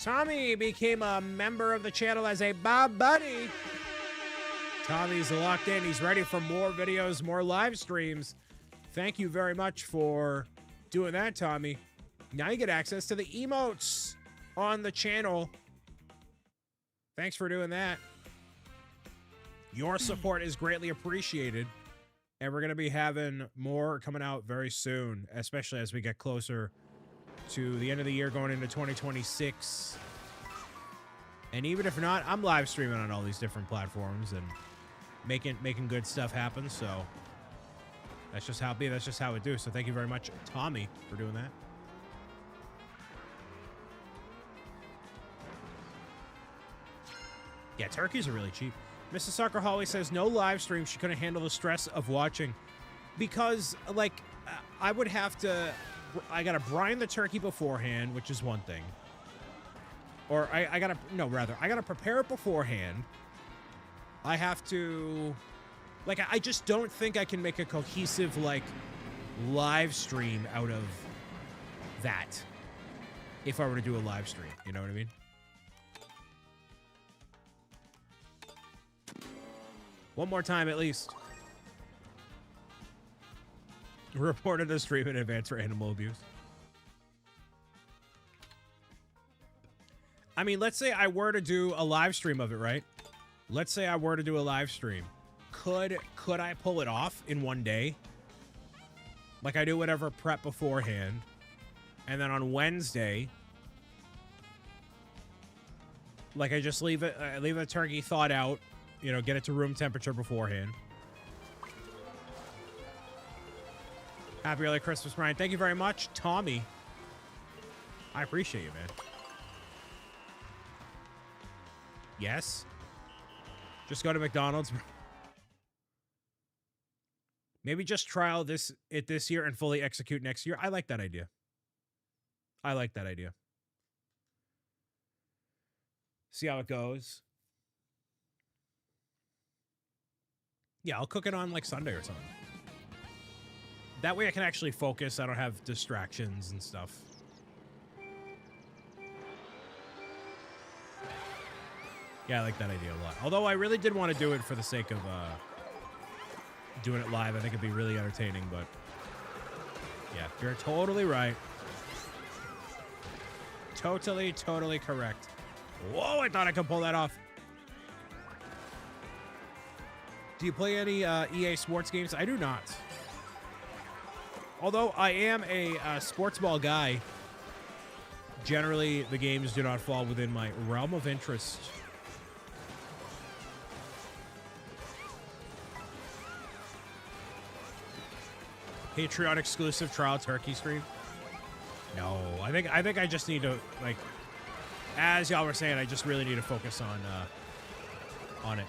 Tommy became a member of the channel as a Bob Buddy. Tommy's locked in. He's ready for more videos, more live streams. Thank you very much for doing that, Tommy. Now you get access to the emotes on the channel. Thanks for doing that. Your support is greatly appreciated. And we're going to be having more coming out very soon, especially as we get closer to the end of the year, going into 2026. And even if not, I'm live streaming on all these different platforms and making good stuff happen. So that's just how it be. That's just how it do. So thank you very much, Tommy, for doing that. Yeah, turkeys are really cheap. Mrs. Soccer Holly says no live stream. She couldn't handle the stress of watching because, like, I would have to. I gotta brine the turkey beforehand, which is one thing. Or I gotta prepare it beforehand. I have to, like, I just don't think I can make a cohesive, like, live stream out of that if I were to do a live stream. You know what I mean? One more time, at least. Reported a stream in advance for animal abuse. I mean, let's say I were to do a live stream of it, right? Let's say I were to do a live stream. Could I pull it off in one day? Like, I do whatever prep beforehand. And then on Wednesday, like, I just leave the turkey thawed out, you know, get it to room temperature beforehand. Happy early Christmas, Brian. Thank you very much, Tommy. I appreciate you, man. Yes. Just go to McDonald's. Maybe just trial this year and fully execute next year. I like that idea. I like that idea. See how it goes. Yeah, I'll cook it on like Sunday or something. That way I can actually focus. I don't have distractions and stuff. Yeah, I like that idea a lot. Although I really did want to do it for the sake of doing it live. I think it'd be really entertaining, but yeah, you're totally right. Totally correct. Whoa, I thought I could pull that off. Do you play any EA sports games? I do not. Although I am a sports ball guy, generally the games do not fall within my realm of interest. Patreon exclusive trial turkey stream? No, I think I just need to, like, as y'all were saying, I just really need to focus on it.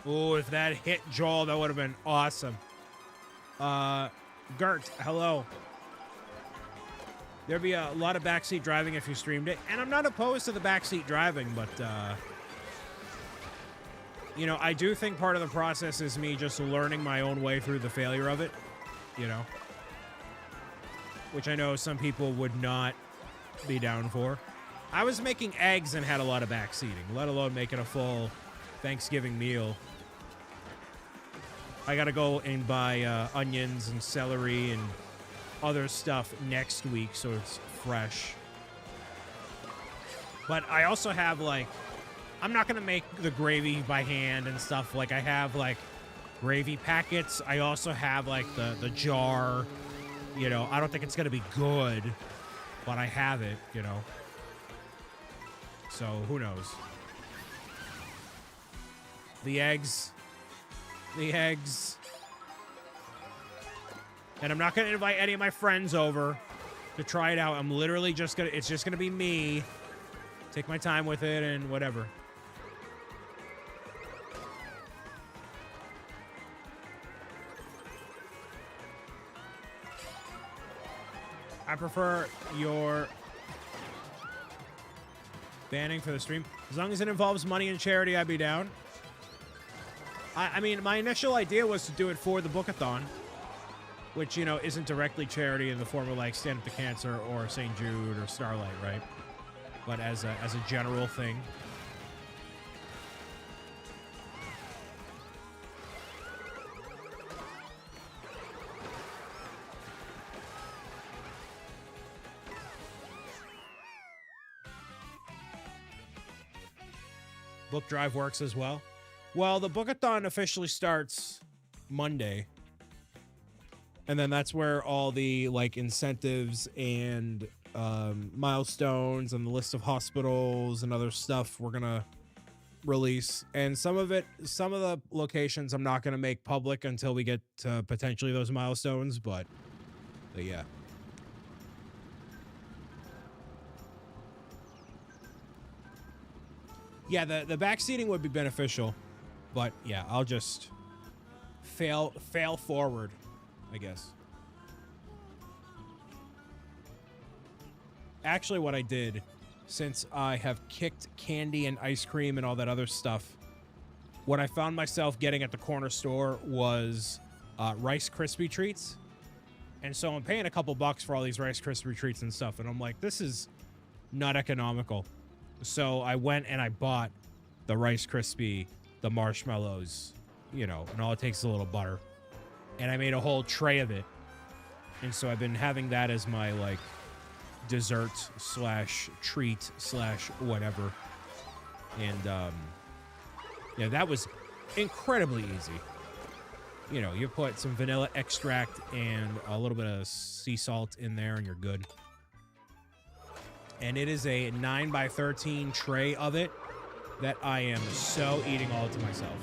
Oh, if that hit Joel, that would have been awesome. Gert, hello. There'd be a lot of backseat driving if you streamed it. And I'm not opposed to the backseat driving, but You know, I do think part of the process is me just learning my own way through the failure of it, you know, which I know some people would not be down for. I was making eggs and had a lot of back seating, let alone making a full Thanksgiving meal. I gotta go and buy onions and celery and other stuff next week so it's fresh. But I also have, like, I'm not gonna make the gravy by hand and stuff. Like, I have, like, gravy packets. I also have, like, the jar. You know, I don't think it's gonna be good, but I have it, you know. So, who knows? The eggs. The eggs. And I'm not gonna invite any of my friends over to try it out. I'm literally just gonna, it's just gonna be me. Take my time with it and whatever. I prefer your banning for the stream. As long as it involves money and charity, I'd be down. I mean, my initial idea was to do it for the Bookathon, which, you know, isn't directly charity in the form of, like, Stand Up to Cancer or St. Jude or Starlight, right? But as a general thing. Book drive works as well. Well, the Bookathon officially starts Monday. And then that's where all the, like, incentives and milestones and the list of hospitals and other stuff we're gonna release. And some of the locations I'm not gonna make public until we get to potentially those milestones, but yeah. Yeah, the backseating would be beneficial, but yeah, I'll just fail forward, I guess. Actually, what I did, since I have kicked candy and ice cream and all that other stuff, what I found myself getting at the corner store was Rice Krispie treats. And so I'm paying a couple bucks for all these Rice Krispie treats and stuff, and I'm like, this is not economical. So I went and I bought the Rice Krispie, the marshmallows, you know, and all it takes is a little butter. And I made a whole tray of it. And so I've been having that as my, like, dessert slash treat slash whatever. And, yeah, that was incredibly easy. You know, you put some vanilla extract and a little bit of sea salt in there and you're good. And it is a 9x13 tray of it that I am so eating all to myself.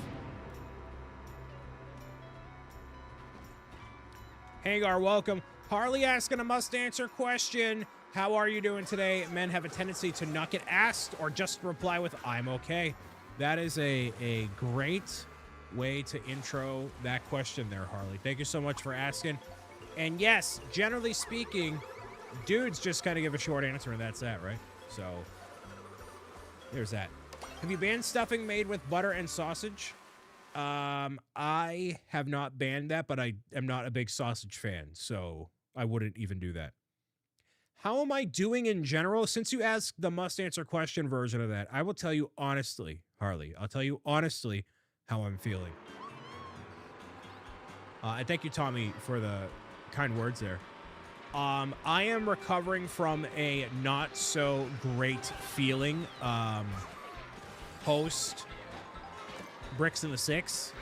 Hagar, welcome. Harley asking a must-answer question. How are you doing today? Men have a tendency to not get asked or just reply with, I'm okay. That is a great way to intro that question there, Harley. Thank you so much for asking. And yes, generally speaking, dudes just kind of give a short answer and that's that, right? So, there's that. Have you banned stuffing made with butter and sausage? I have not banned that, but I am not a big sausage fan, so I wouldn't even do that. How am I doing in general? Since you asked the must-answer question version of that, I will tell you honestly, Harley, I'll tell you honestly how I'm feeling. And thank you, Tommy, for the kind words there. I am recovering from a not so great feeling post Bricks in the Six.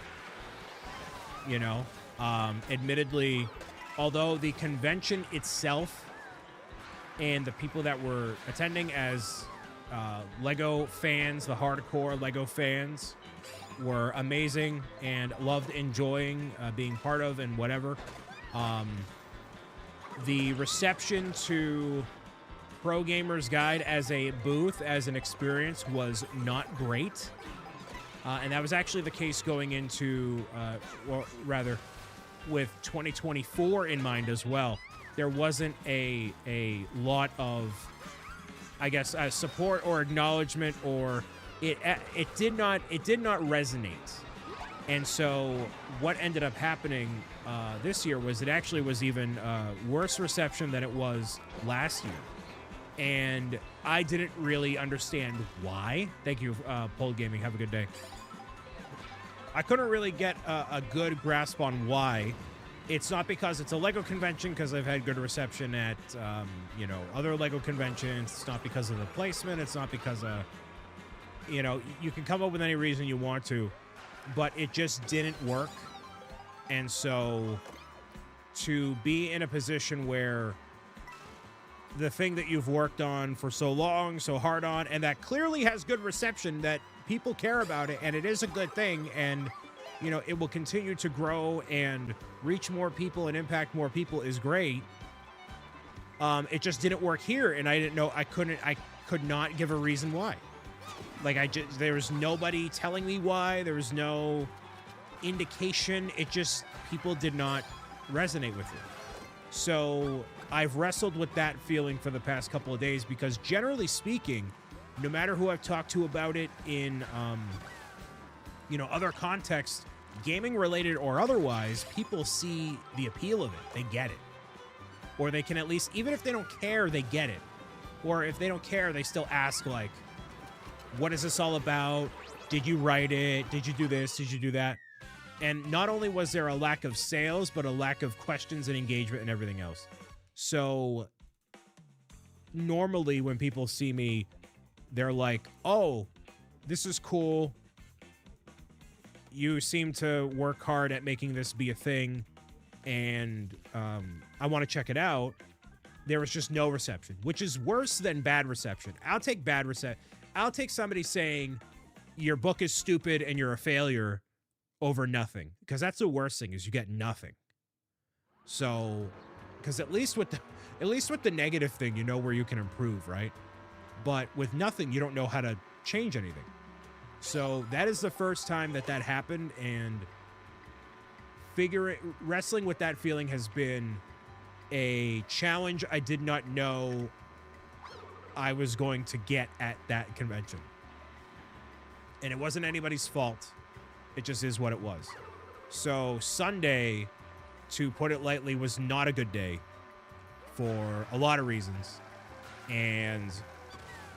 You know, admittedly, although the convention itself and the people that were attending as Lego fans, the hardcore Lego fans, were amazing and loved enjoying being part of and whatever. The reception to Pro Gamer's Guide as a booth, as an experience, was not great. And that was actually the case going into, or rather, with 2024 in mind as well. There wasn't a lot of, I guess, support or acknowledgement or it did not resonate. And so what ended up happening this year was it actually was even worse reception than it was last year. And I didn't really understand why. Thank you, Pole Gaming. Have a good day. I couldn't really get a good grasp on why. It's not because it's a LEGO convention, because I've had good reception at, you know, other LEGO conventions. It's not because of the placement. It's not because of, you know, you can come up with any reason you want to, but it just didn't work. And so to be in a position where the thing that you've worked on for so long, so hard on, and that clearly has good reception, that people care about it, and it is a good thing, and, you know, it will continue to grow and reach more people and impact more people, is great. It just didn't work here, and I didn't know, I could not give a reason why. Like, there was nobody telling me why. There was no indication. It just, people did not resonate with it. So I've wrestled with that feeling for the past couple of days, because generally speaking, no matter who I've talked to about it in, you know, other contexts, gaming related or otherwise, people see the appeal of it. They get it. Or they can at least, even if they don't care, they get it. Or if they don't care, they still ask, like, what is this all about? Did you write it? Did you do this? Did you do that? And not only was there a lack of sales, but a lack of questions and engagement and everything else. So normally when people see me, they're like, oh, this is cool. You seem to work hard at making this be a thing, and I want to check it out. There was just no reception, which is worse than bad reception. I'll take bad reception. I'll take somebody saying your book is stupid and you're a failure over nothing, because that's the worst thing, is you get nothing. So, because at least with the negative thing, you know where you can improve, right? But with nothing, you don't know how to change anything. So that is the first time that happened, and wrestling with that feeling has been a challenge I did not know I was going to get at that convention. And it wasn't anybody's fault. It just is what it was. So Sunday, to put it lightly, was not a good day for a lot of reasons. And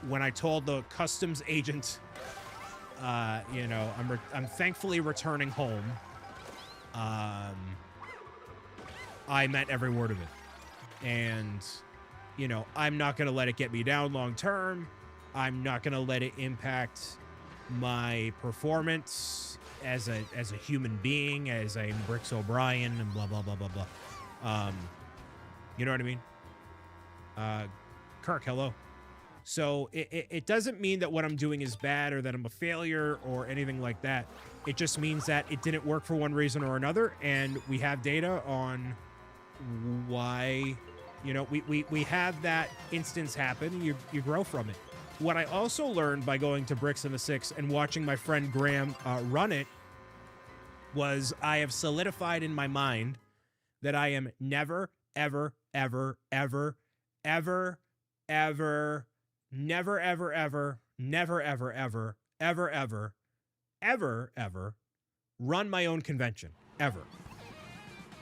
when I told the customs agent, you know, I'm thankfully returning home, I meant every word of it. And, you know, I'm not going to let it get me down long term. I'm not going to let it impact my performance as a human being, as a BricksOBrian, and blah, blah, blah, blah, blah. You know what I mean? Kirk, hello. So it doesn't mean that what I'm doing is bad or that I'm a failure or anything like that. It just means that it didn't work for one reason or another, and we have data on why, you know, we have that instance happen. You grow from it. What I also learned by going to Bricks in the Six and watching my friend Graham run it was I have solidified in my mind that I am never, ever, ever, ever, ever, ever, never, ever, ever, never, ever, ever, ever, ever, ever, ever run my own convention, ever.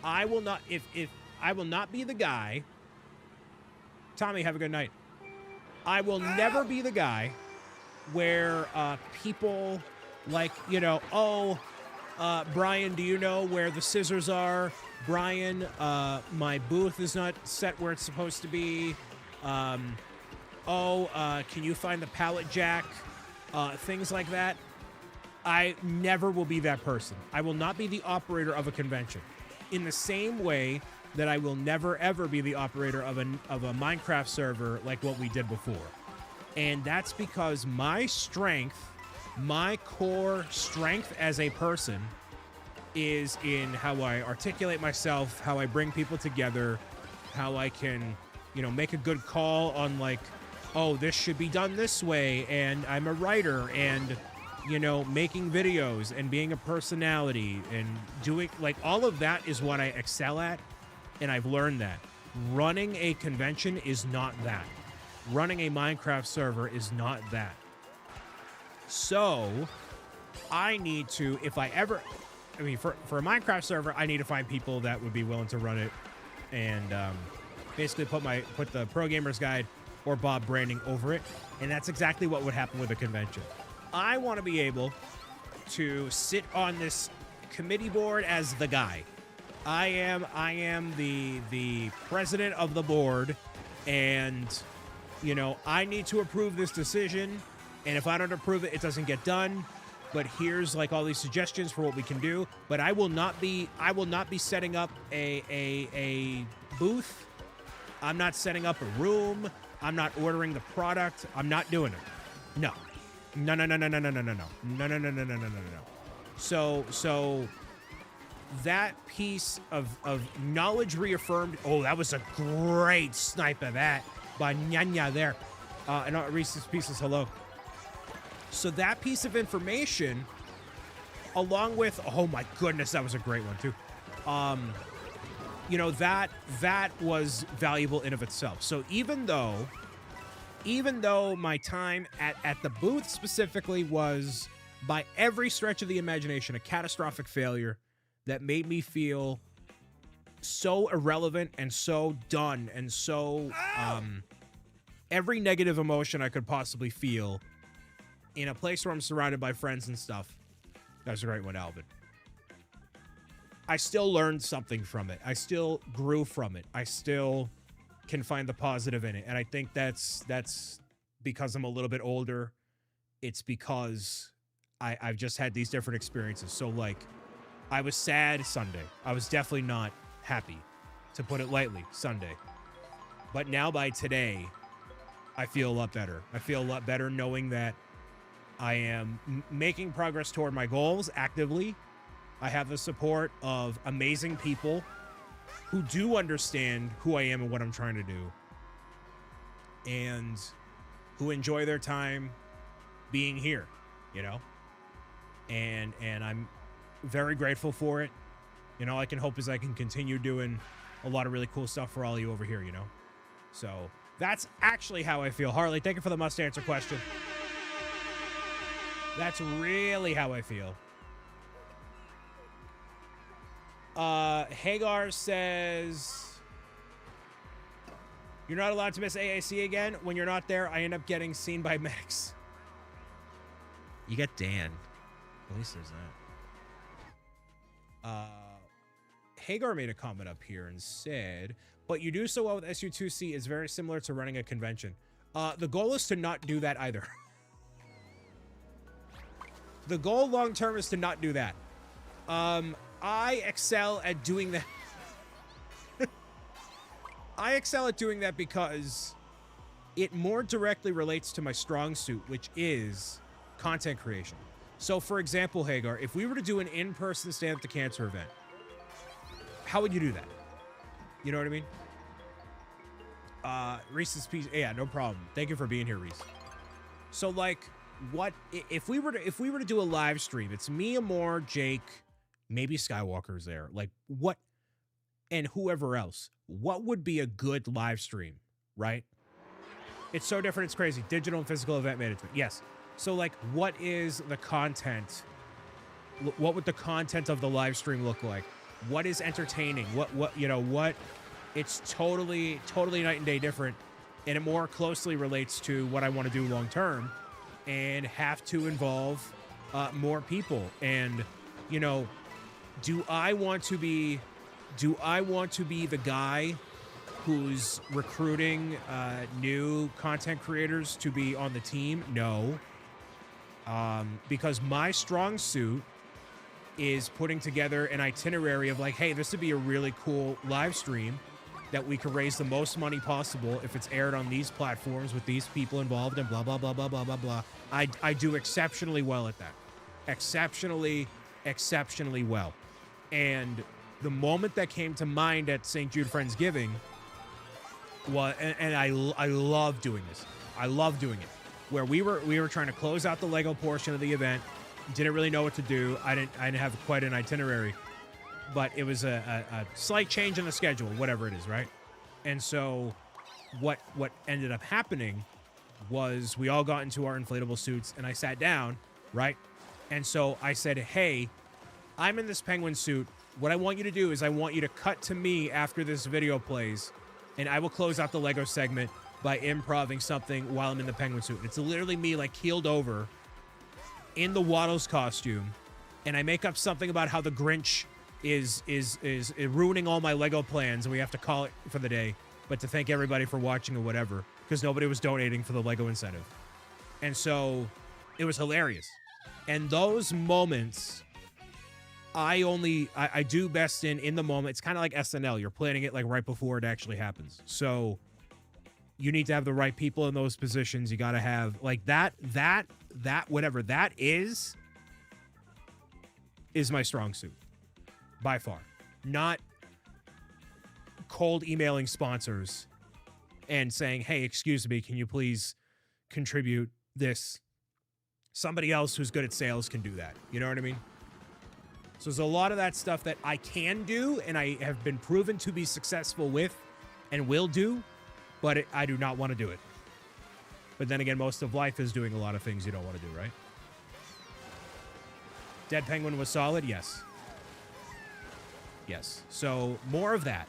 I will not, if I will not be the guy. Tommy, have a good night. I will never be the guy where people like, you know, oh, Brian, do you know where the scissors are? Brian, my booth is not set where it's supposed to be. Can you find the pallet jack? Things like that. I never will be that person. I will not be the operator of a convention. In the same way that I will never, ever be the operator of a Minecraft server like what we did before. And that's because my strength, my core strength as a person, is in how I articulate myself, how I bring people together, how I can, you know, make a good call on, like, oh, this should be done this way, and I'm a writer, and, you know, making videos and being a personality and doing, like, all of that is what I excel at. And I've learned that. Running a convention is not that. Running a Minecraft server is not that. So I need to, if I ever, I mean, for a Minecraft server, I need to find people that would be willing to run it and basically put the Pro Gamers Guide or Bob branding over it. And that's exactly what would happen with a convention. I want to be able to sit on this committee board as the guy. I am the president of the board, and you know, I need to approve this decision, and if I don't approve it, it doesn't get done. But here's like all these suggestions for what we can do. But I will not be setting up a booth. I'm not setting up a room. I'm not ordering the product. I'm not doing it. No. So that piece of knowledge reaffirmed. Oh, that was a great snipe of that by Nyanya there. And Reese's Pieces, hello. So that piece of information, along with, oh my goodness, that was a great one too. You know, that was valuable in of itself. So even though my time at the booth specifically was, by every stretch of the imagination, a catastrophic failure that made me feel so irrelevant and so done and so every negative emotion I could possibly feel in a place where I'm surrounded by friends and stuff. That was a great one, Alvin. I still learned something from it. I still grew from it. I still can find the positive in it. And I think that's because I'm a little bit older. It's because I've just had these different experiences. So like, I was sad Sunday. I was definitely not happy, to put it lightly, Sunday. But now by today, I feel a lot better. I feel a lot better knowing that I am making progress toward my goals actively. I have the support of amazing people who do understand who I am and what I'm trying to do, and who enjoy their time being here, you know? And I'm very grateful for it. And all I can hope is I can continue doing a lot of really cool stuff for all of you over here, you know? So that's actually how I feel. Harley, thank you for the must answer question. That's really how I feel. Hagar says, you're not allowed to miss AAC again. When you're not there, I end up getting seen by medics. You get Dan. At least there's that. Hagar made a comment up here and said, but you do so well with SU2C is very similar to running a convention. The goal is to not do that either. The goal long term is to not do that. I excel at doing that. I excel at doing that because it more directly relates to my strong suit, which is content creation. So, for example, Hagar, if we were to do an in-person Stand Up to Cancer event, how would you do that? You know what I mean? Reese's Piece. Yeah, no problem. Thank you for being here, Reese. So, like, what if we were to do a live stream? It's me, Amor, Jake, maybe Skywalker's there. Like, what, and whoever else. What would be a good live stream, right? It's so different. It's crazy. Digital and physical event management. Yes. So, like, what is the content? What would the content of the live stream look like? What is entertaining? What? It's totally night and day different, and it more closely relates to what I want to do long term, and have to involve more people. And you know, do I want to be the guy who's recruiting new content creators to be on the team? No. Because my strong suit is putting together an itinerary of like, hey, this would be a really cool live stream that we could raise the most money possible if it's aired on these platforms with these people involved and blah, blah, blah, blah, blah, blah, blah. I do exceptionally well at that. Exceptionally well. And the moment that came to mind at St. Jude Friendsgiving was, and I love doing this. I love doing it. Where we were trying to close out the Lego portion of the event, didn't really know what to do. I didn't have quite an itinerary, but it was a slight change in the schedule, whatever it is, right? And so what ended up happening was we all got into our inflatable suits, and I sat down, right? And so I said, hey, I'm in this penguin suit. What I want you to do is I want you to cut to me after this video plays, and I will close out the Lego segment by improvising something while I'm in the penguin suit. It's literally me, like, keeled over in the Waddles costume, and I make up something about how the Grinch is ruining all my Lego plans, and we have to call it for the day, but to thank everybody for watching or whatever, because nobody was donating for the Lego incentive. And so it was hilarious. And those moments, I do best in the moment. It's kind of like SNL. You're planning it like right before it actually happens. So you need to have the right people in those positions. You got to have like that, whatever that is my strong suit by far. Not cold emailing sponsors and saying, hey, excuse me, can you please contribute this? Somebody else who's good at sales can do that. You know what I mean? So there's a lot of that stuff that I can do and I have been proven to be successful with and will do, but I do not want to do it. But then again, most of life is doing a lot of things you don't want to do, right? Dead Penguin was solid? Yes. Yes. So more of that.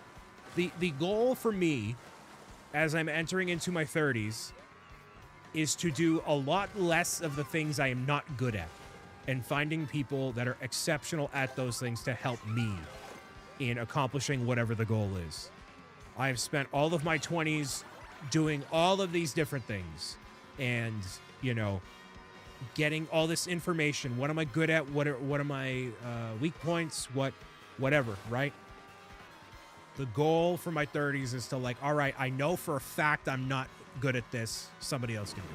The goal for me, as I'm entering into my 30s, is to do a lot less of the things I am not good at and finding people that are exceptional at those things to help me in accomplishing whatever the goal is. I've spent all of my 20s doing all of these different things and, you know, getting all this information. What am I good at? What are my weak points? Whatever, right? The goal for my 30s is to, like, all right, I know for a fact I'm not good at this. Somebody else can do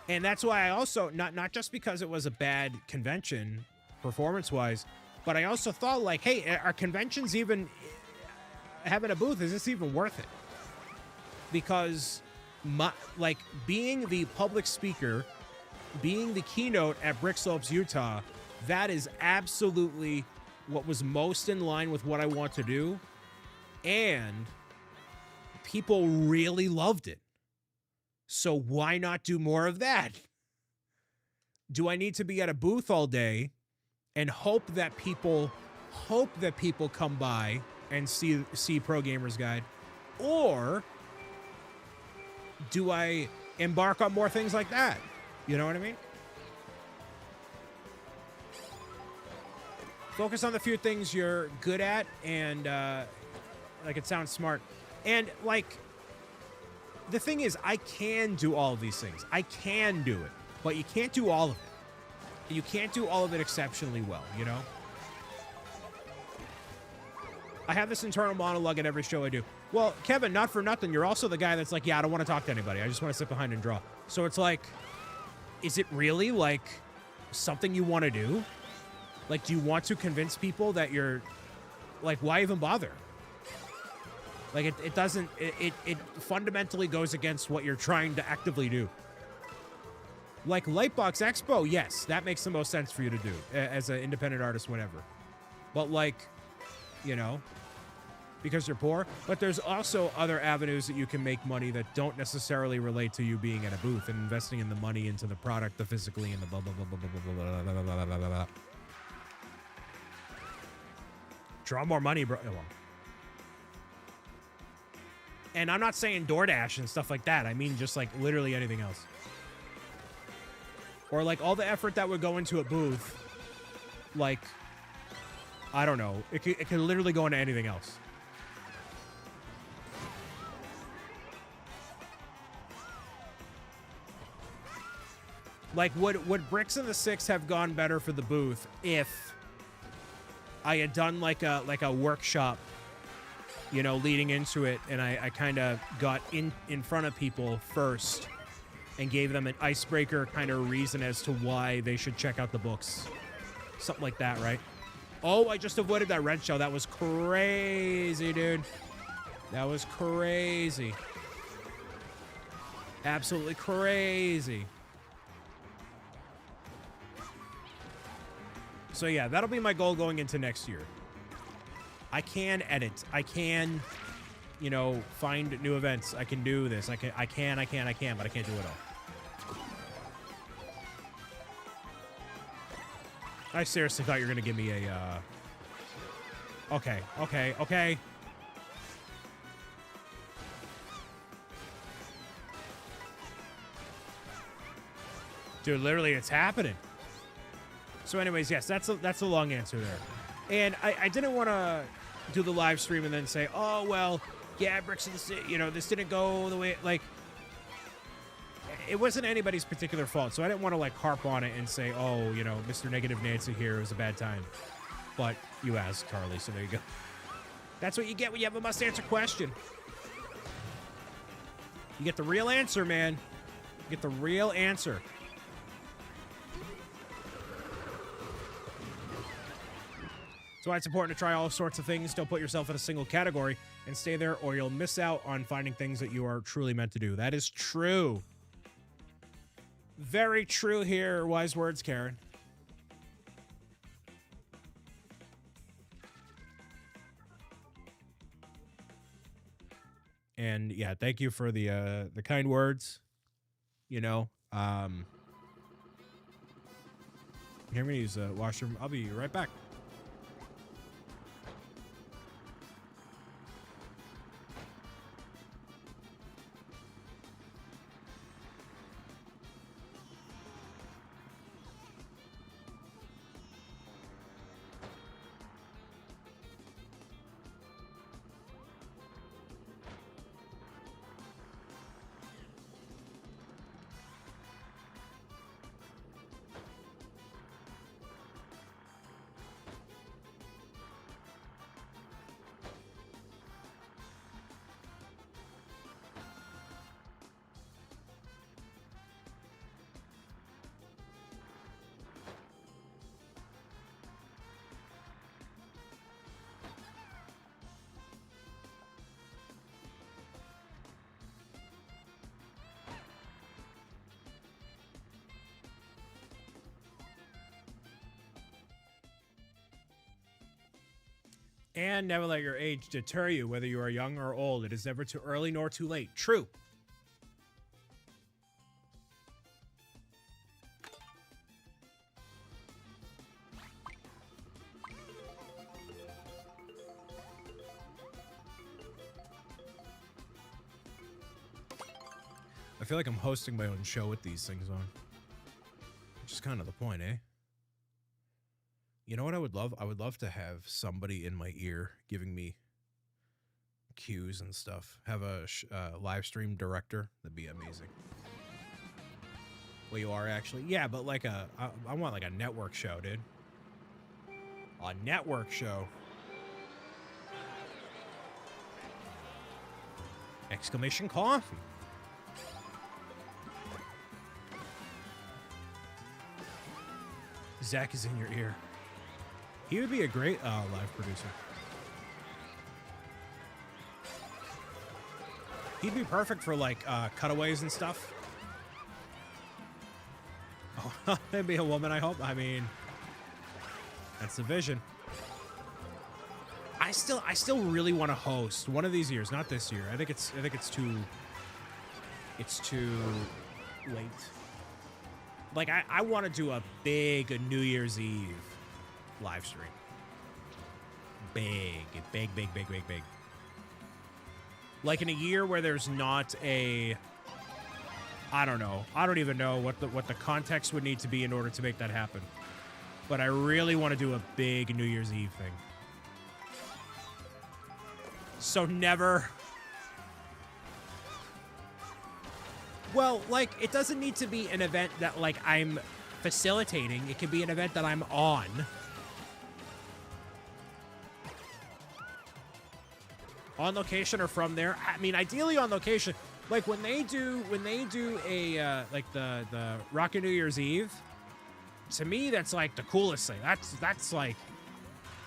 it. And that's why I also, not just because it was a bad convention performance-wise, but I also thought, like, hey, are conventions even having a booth? Is this even worth it? Because, like, being the public speaker, being the keynote at BricksOBrian, Utah, that is absolutely what was most in line with what I want to do. And people really loved it. So why not do more of that? Do I need to be at a booth all day and hope that people come by and see Pro Gamers Guide? Or do I embark on more things like that? You know what I mean? Focus on the few things you're good at and, like, it sounds smart. And, like, the thing is, I can do all of these things. I can do it. But you can't do all of it. You can't do all of it exceptionally well, you know? I have this internal monologue at every show I do. Well, Kevin, not for nothing, you're also the guy that's like, yeah, I don't want to talk to anybody. I just want to sit behind and draw. So it's like, is it really, like, something you want to do? Like, do you want to convince people that you're, like, why even bother? Like, it doesn't, it fundamentally goes against what you're trying to actively do. Like, Lightbox Expo, yes, that makes the most sense for you to do as an independent artist, whatever. But, like, you know, because you're poor. But there's also other avenues that you can make money that don't necessarily relate to you being at a booth and investing in the money into the product, the physically, and the blah, blah, blah, blah, blah, blah, blah, blah, blah, blah, blah, blah. Draw more money, bro. Oh, well. And I'm not saying DoorDash and stuff like that. I mean just, like, literally anything else. Or, like, all the effort that would go into a booth, like, I don't know. It could literally go into anything else. Like, would Bricks and the Six have gone better for the booth if I had done, like a workshop, you know, leading into it, and I kind of got in front of people first and gave them an icebreaker kind of reason as to why they should check out the books. Something like that, right? Oh, I just avoided that red shell. That was crazy, dude. That was crazy. Absolutely crazy. So yeah, that'll be my goal going into next year. I can edit. I can you know, find new events. I can do this. I can, but I can't do it all. I seriously thought you were going to give me a, okay. Dude, literally, it's happening. So anyways, yes, that's a long answer there. And I didn't want to do the live stream and then say, oh, well, yeah, Bricks of the City, you know, this didn't go the way, like, it wasn't anybody's particular fault. So I didn't want to, like, harp on it and say, oh, you know, Mr. Negative Nancy here, it was a bad time. But you asked, Carly, so there you go. That's what you get when you have a must-answer question. You get the real answer, man. You get the real answer. That's why it's important to try all sorts of things. Don't put yourself in a single category and stay there, or you'll miss out on finding things that you are truly meant to do. That is true. Very true here. Wise words, Karen. And yeah, thank you for the kind words. You know, here, I'm gonna use the washroom. I'll be right back. And never let your age deter you, whether you are young or old. It is never too early nor too late. True. I feel like I'm hosting my own show with these things on. Which is kind of the point, eh? You know what I would love? I would love to have somebody in my ear giving me cues and stuff. Have a live stream director. That'd be amazing. Well, you are actually? Yeah, but like I want like a network show, dude. A network show. Exclamation coffee. Zach is in your ear. He would be a great live producer. He'd be perfect for like cutaways and stuff. Oh, it'd be a woman, I hope. I mean, that's the vision. I still really want to host one of these years, not this year. I think it's too late. Like I want to do a big New Year's Eve live stream. Big. Like in a year where there's not a, I don't know. I don't even know what the context would need to be in order to make that happen. But I really want to do a big New Year's Eve thing. So never. Well, like, it doesn't need to be an event that, like, I'm facilitating. It can be an event that I'm on. On location or from there. I mean, ideally on location. Like, when they do a, like, the Rockin' New Year's Eve, to me, that's, like, the coolest thing. That's like,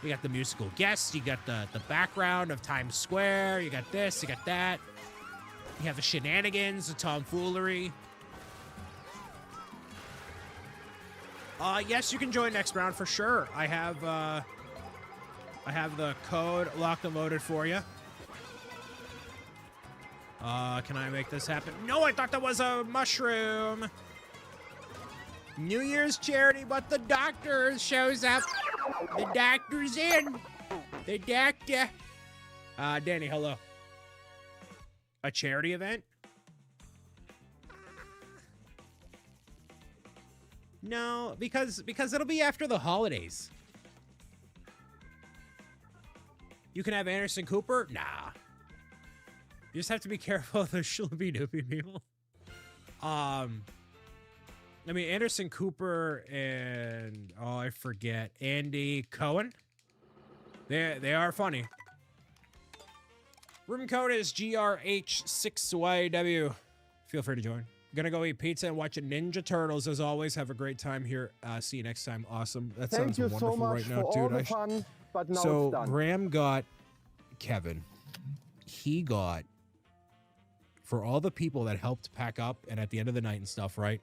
you got the musical guests, you got the background of Times Square, you got this, you got that. You have the shenanigans, the tomfoolery. Yes, you can join next round for sure. I have the code locked and loaded for you. Can I make this happen? No, I thought that was a mushroom. New Year's charity, but the doctor shows up. The doctor's in. The doctor. Danny, hello. A charity event? No, because it'll be after the holidays. You can have Anderson Cooper? Nah. You just have to be careful of the Shlippy Doopy people. I mean, Anderson Cooper and, oh, I forget, Andy Cohen. They are funny. Room code is GRH6YW. Feel free to join. Gonna go eat pizza and watch Ninja Turtles as always. Have a great time here. See you next time. Awesome. That sounds wonderful right now, dude.
Fun, but now
so Graham got Kevin. He got, for all the people that helped pack up and at the end of the night and stuff, right?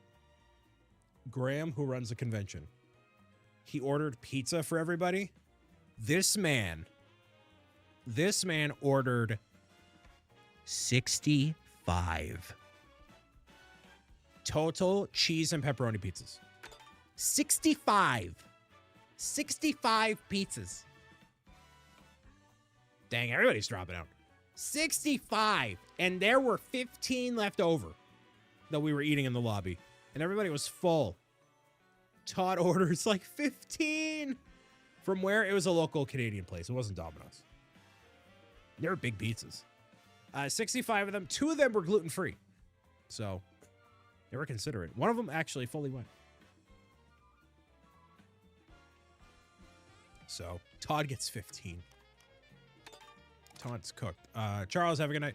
Graham, who runs the convention, he ordered pizza for everybody. This man ordered 65 total cheese and pepperoni pizzas. 65 pizzas. Dang, everybody's dropping out. 65, and there were 15 left over that we were eating in the lobby, and everybody was full. Todd orders like 15 from where? It was a local Canadian place. It wasn't Domino's. They were big pizzas. 65 of them. 2 of them were gluten-free. So they were considerate. One of them actually fully went. So Todd gets 15. Todd's cooked. Charles, have a good night.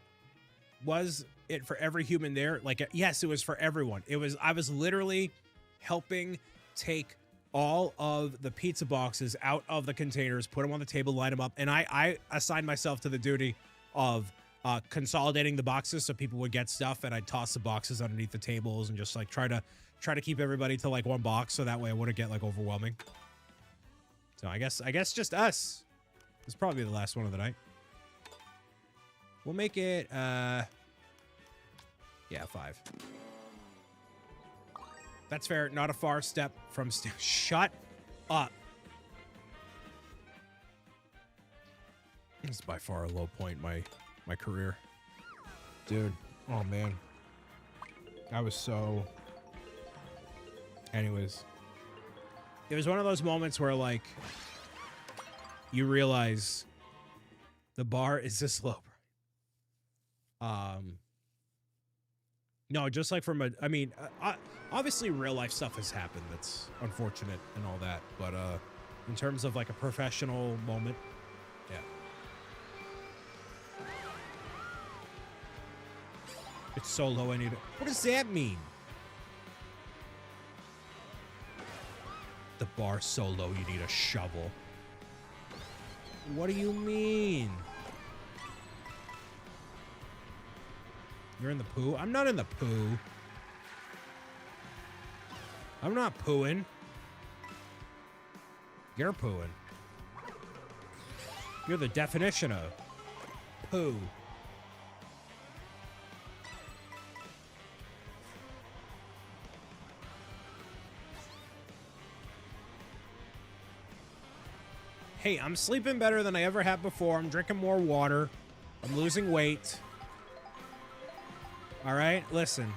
Was it for every human there? Like, yes, it was for everyone. I was literally helping take all of the pizza boxes out of the containers, put them on the table, line them up, and I assigned myself to the duty of consolidating the boxes so people would get stuff, and I'd toss the boxes underneath the tables and just like try to keep everybody to like one box so that way it wouldn't get like overwhelming. So I guess just us. This is probably the last one of the night. We'll make it yeah, 5. That's fair. Not a far step from shut up. This is by far a low point in my career. Dude, oh man. I was so... Anyways. It was one of those moments where, like, you realize the bar is this low. No, just like from I mean, obviously real life stuff has happened that's unfortunate and all that, but in terms of like a professional moment, yeah. It's so low, I need it. What does that mean? The bar's so low, you need a shovel. What do you mean? You're in the poo? I'm not in the poo. I'm not pooing. You're pooing. You're the definition of poo. Hey, I'm sleeping better than I ever have before. I'm drinking more water. I'm losing weight. All right, listen.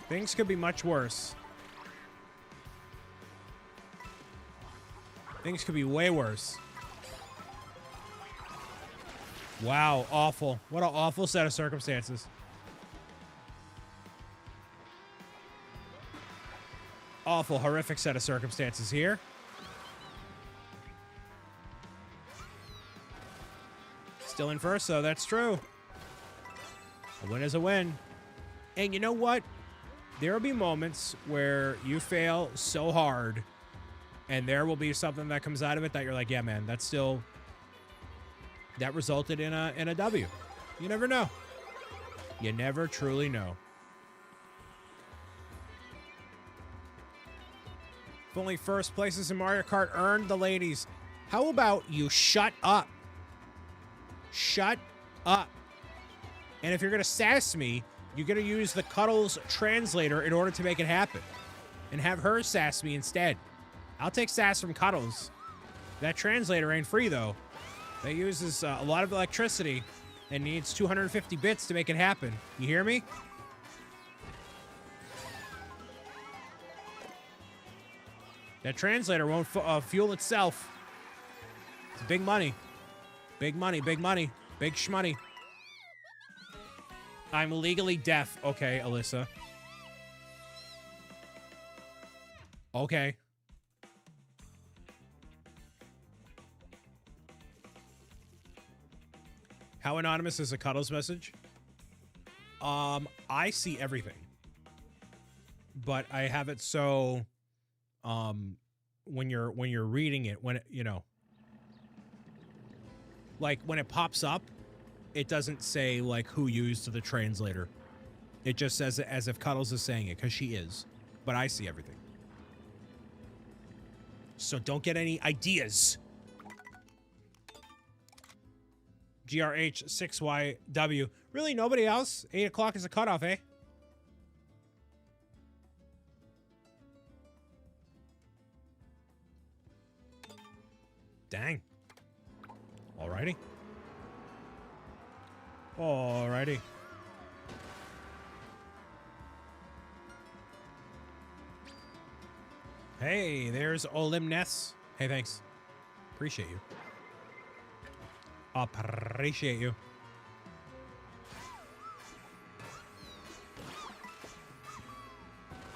Things could be much worse. Things could be way worse. Wow, awful. What an awful set of circumstances. Awful, horrific set of circumstances here. Still in first, though. That's true. A win is a win. And you know what? There will be moments where you fail so hard, and there will be something that comes out of it that you're like, yeah, man, that's still... That resulted in a W. You never know. You never truly know. If only first places in Mario Kart earned the ladies. How about you shut up? Shut up. And if you're going to sass me, you're going to use the Cuddles translator in order to make it happen. And have her sass me instead. I'll take sass from Cuddles. That translator ain't free, though. That uses a lot of electricity and needs 250 bits to make it happen. You hear me? That translator won't fuel itself. It's big money. Big money, big money. Big shmoney. I'm legally deaf. Okay, Alyssa. Okay. How anonymous is a Cuddles message? I see everything. But I have it so when you're reading it, when it, you know, like when it pops up, it doesn't say like who used the translator. It just says it as if Cuddles is saying it, because she is. But I see everything. So don't get any ideas. GRH6YW. Really, nobody else? 8 o'clock is a cutoff, eh? Dang. Alrighty. Alrighty. Hey, there's Olimness. Hey, thanks. Appreciate you. Appreciate you.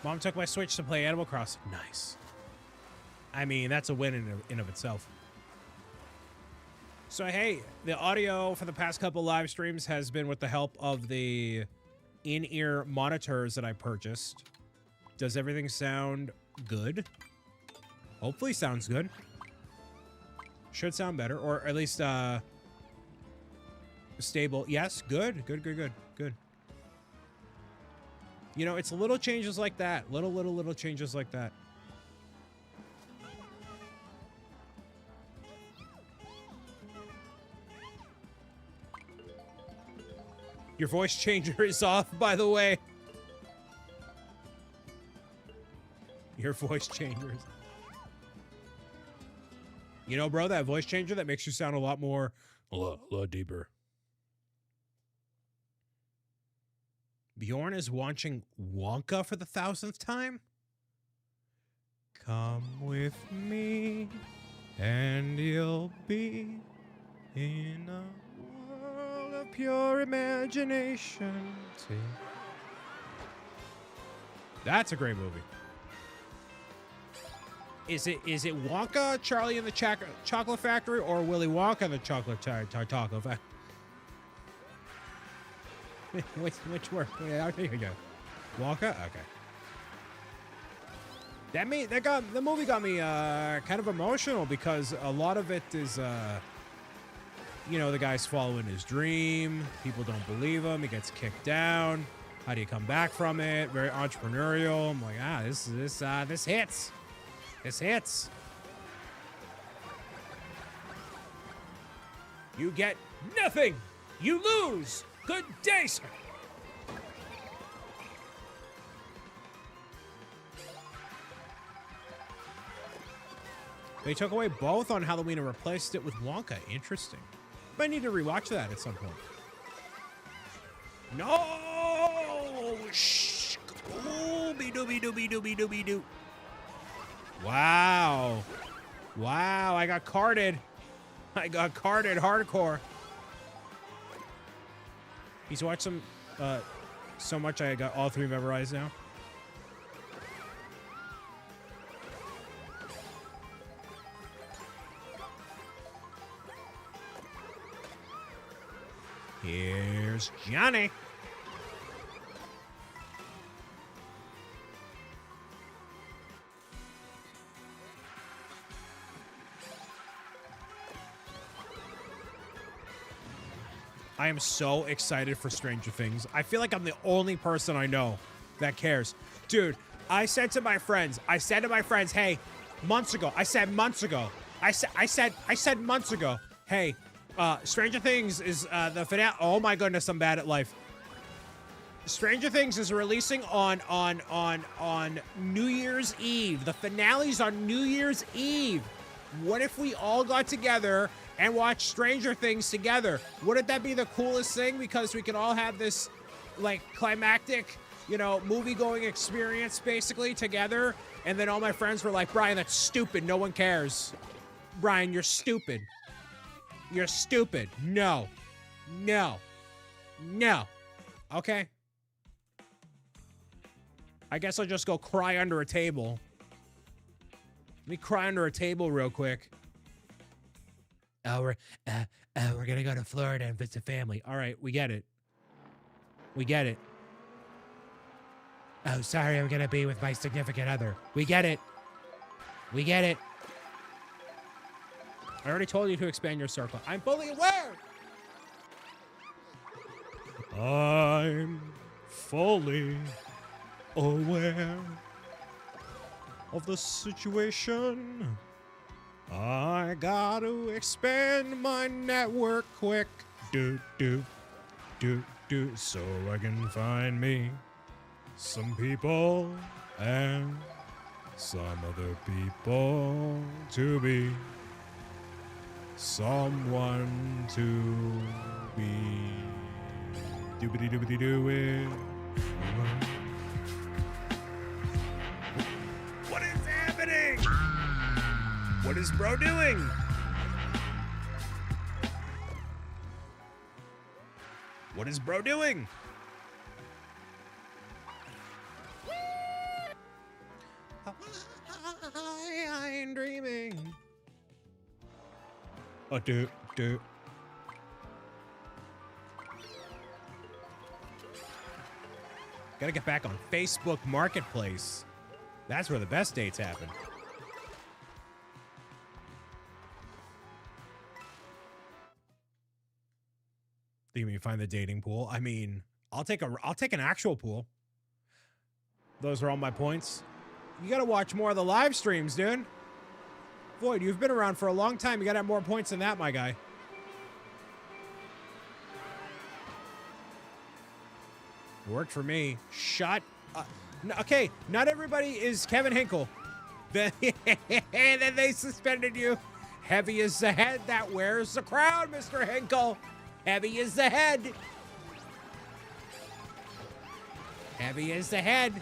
Mom took my Switch to play Animal Crossing. Nice. I mean, that's a win in of itself. So, hey, the audio for the past couple live streams has been with the help of the in-ear monitors that I purchased. Does everything sound good? Hopefully sounds good. Should sound better, or at least stable. Yes, good. Good. You know, it's little changes like that. Little changes like that. Your voice changer is off, by the way. Your voice changer is... You know, bro, that voice changer, that makes you sound a lot more... A lot deeper. Bjorn is watching Wonka for the 1,000th time? Come with me, and you'll be in a world of pure imagination. See? That's a great movie. Is it Wonka, Charlie and the Chocolate Factory, or Willy Wonka and the Chocolate Taco Factory? Which work? Yeah, there you go. Wonka? Okay. The movie got me kind of emotional because a lot of it is you know, the guy's following his dream. People don't believe him. He gets kicked down. How do you come back from it? Very entrepreneurial. I'm like, this hits. This hits. You get nothing. You lose. Good day, sir. They took away both on Halloween and replaced it with Wonka. Interesting. Might need to rewatch that at some point. No! Shh! Ooby-dooby-dooby-dooby-dooby-doo. Wow. Wow, I got carded. I got carded hardcore. He's watched some, so much I got all three memorized now. Here's Johnny. I am so excited for Stranger Things. I feel like I'm the only person I know that cares. Dude, I said to my friends, hey, months ago, I said months ago, hey, Stranger Things is the finale. Oh my goodness, I'm bad at life. Stranger Things is releasing on New Year's Eve. The finale's on New Year's Eve. What if we all got together and watched Stranger Things together? Wouldn't that be the coolest thing? Because we can all have this, like, climactic, you know, movie-going experience, basically, together. And then all my friends were like, Brian, that's stupid. No one cares. Brian, you're stupid. You're stupid. No. No. No. Okay. I guess I'll just go cry under a table. Let me cry under a table real quick. Oh, we're gonna go to Florida and visit family. All right, we get it. We get it. Oh, sorry, I'm gonna be with my significant other. We get it. We get it. I already told you to expand your circle. I'm fully aware. I'm fully aware of the situation. I got to expand my network quick. Do, so I can find me some people and some other people to be someone to be. Doobity doobity doo it. What is happening? What is bro doing? What is bro doing? I ain't dreaming. Oh, do. Gotta get back on Facebook Marketplace. That's where the best dates happen. Think you mean find the dating pool? I mean, I'll take an actual pool. Those are all my points. You gotta watch more of the live streams, dude. Void, you've been around for a long time. You gotta have more points than that, my guy. It worked for me. Shut up. Okay, not everybody is Kevin Hinkle. Then they suspended you. Heavy is the head that wears the crown, Mr. Hinkle. Heavy is the head. Heavy is the head.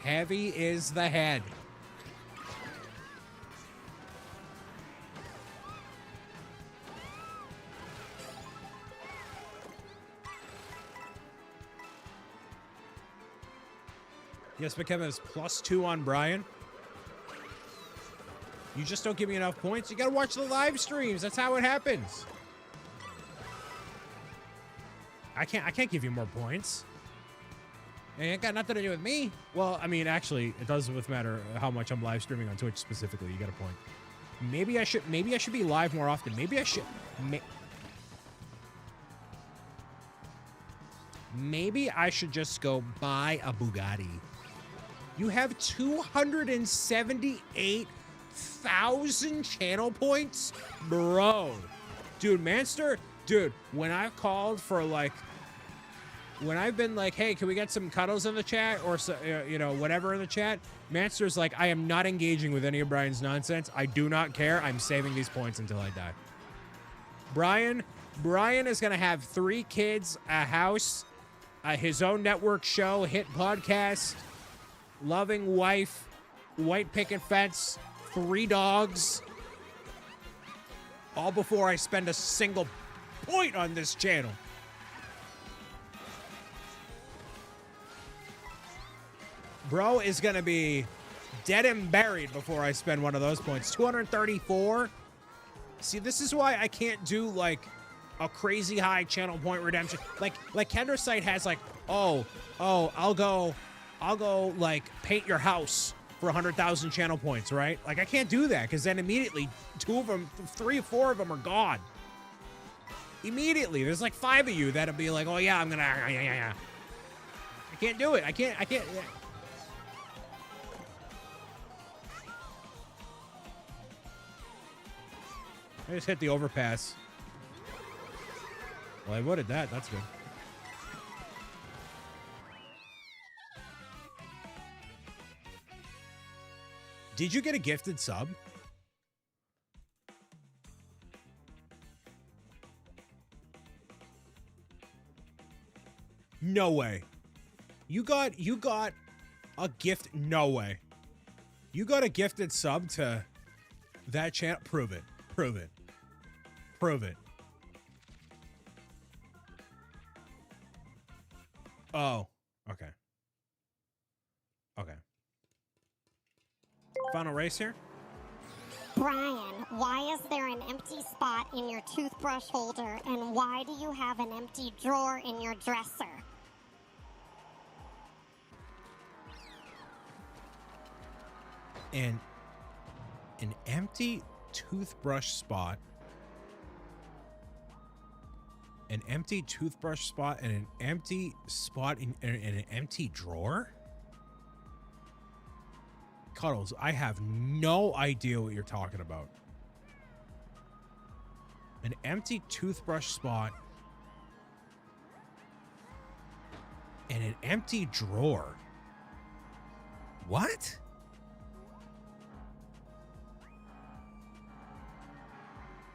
Heavy is the head. Yes, but Kevin is +2 on Brian. You just don't give me enough points. You gotta watch the live streams. That's how it happens. I can't give you more points. It ain't got nothing to do with me. Well, I mean, actually, it doesn't matter how much I'm live streaming on Twitch specifically. You got a point. Maybe I should be live more often. Maybe I should. Maybe I should just go buy a Bugatti. You have 278,000 channel points? Bro. Dude, Manster, dude, when I've called for, like, when I've been like, hey, can we get some cuddles in the chat or, you know, whatever in the chat, Manster's like, I am not engaging with any of Brian's nonsense. I do not care. I'm saving these points until I die. Brian is going to have 3 kids, a house, his own network show, hit podcast, loving wife, white picket fence, 3 dogs, all before I spend a single point on this channel. Bro is going to be dead and buried before I spend one of those points. 234. See, this is why I can't do, like, a crazy high channel point redemption. Like Kendra's site has, like, oh, I'll go, like, paint your house for 100,000 channel points, right? Like, I can't do that because then immediately 3 or 4 of them are gone. Immediately. There's, like, 5 of you that'll be like, oh, yeah, I'm going to, yeah. I can't do it. I can't. I just hit the overpass. Well, I voted that. That's good. Did you get a gifted sub? No way. You got a gift. No way. You got a gifted sub to that channel. Prove it. Prove it. Prove it. Oh, okay. Okay. Final race here.
Brian, why is there an empty spot in your toothbrush holder, and why do you have an empty drawer in your dresser?
And an empty toothbrush spot. An empty toothbrush spot and an empty spot in an empty drawer? Cuddles, I have no idea what you're talking about. An empty toothbrush spot and an empty drawer. What?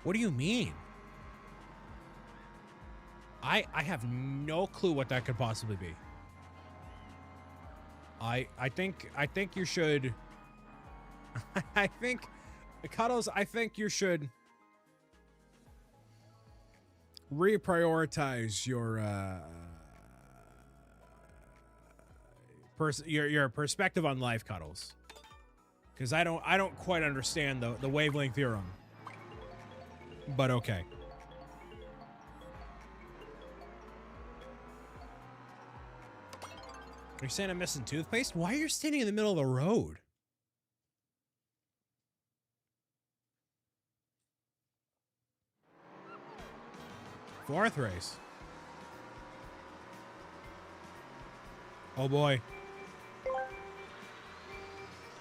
What do you mean? I have no clue what that could possibly be. I think you should I think Cuddles, I think you should reprioritize your your perspective on life, Cuddles. Cuz I don't quite understand the wavelength theorem. But okay. You're saying I'm missing toothpaste? Why are you standing in the middle of the road? Fourth race. Oh boy.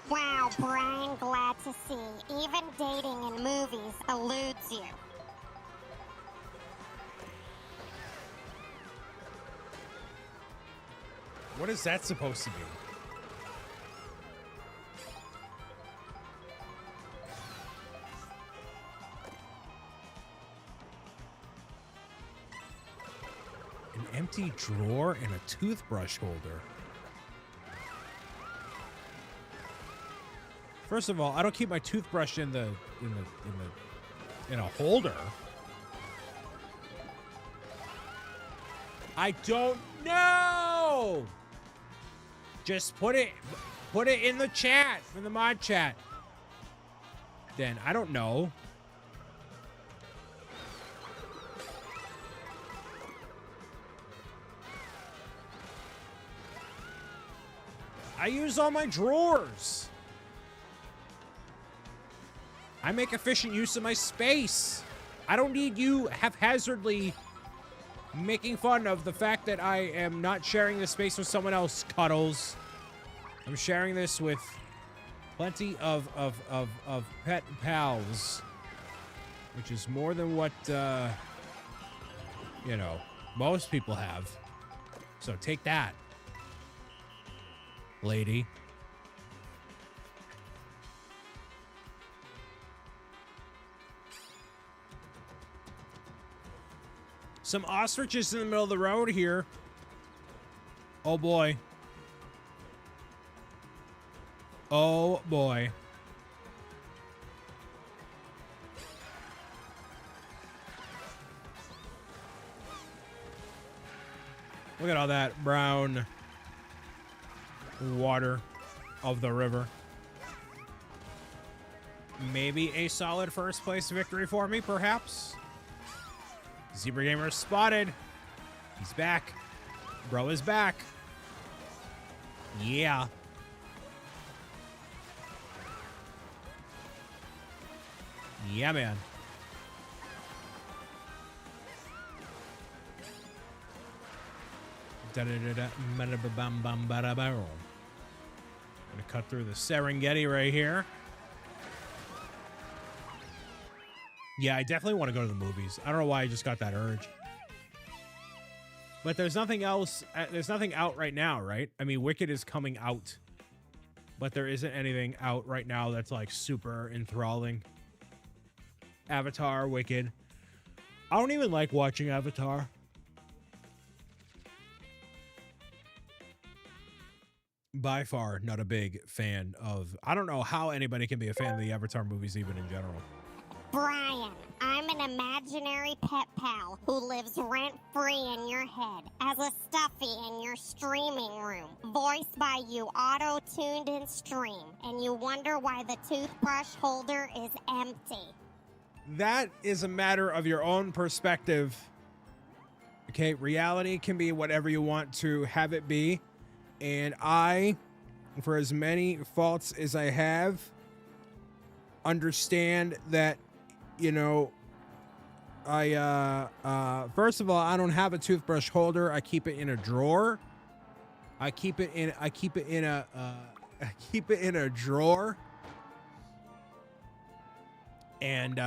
Wow, Brian, glad to see. Even dating in movies eludes you.
What is that supposed to be? An empty drawer and a toothbrush holder. First of all, I don't keep my toothbrush in a holder. I don't know. Just put it in the chat, in the mod chat. Then I don't know. I use all my drawers. I make efficient use of my space. I don't need you haphazardly making fun of the fact that I am not sharing this space with someone else, Cuddles. I'm sharing this with plenty of pet pals, which is more than what, you know, most people have. So take that, lady. Some ostriches in the middle of the road here. Oh boy. Oh boy. Look at all that brown water of the river. Maybe a solid first place victory for me, perhaps. Zebra Gamer spotted. He's back. Bro is back. Yeah. Yeah, man. Gonna cut through the Serengeti right here. Yeah, I definitely want to go to the movies. I don't know why I just got that urge. But there's nothing else. There's nothing out right now, right? I mean, Wicked is coming out, but there isn't anything out right now that's like super enthralling. Avatar, Wicked. I don't even like watching Avatar. By far, not a big fan of. I don't know how anybody can be a fan of the Avatar movies, even in general.
Brian, I'm an imaginary pet pal who lives rent-free in your head as a stuffy in your streaming room, voiced by you, auto-tuned in stream, and you wonder why the toothbrush holder is empty.
That is a matter of your own perspective. Okay, reality can be whatever you want to have it be, and I, for as many faults as I have, understand that. You know, first of all, I don't have a toothbrush holder. I keep it in a drawer. I keep it in a drawer. And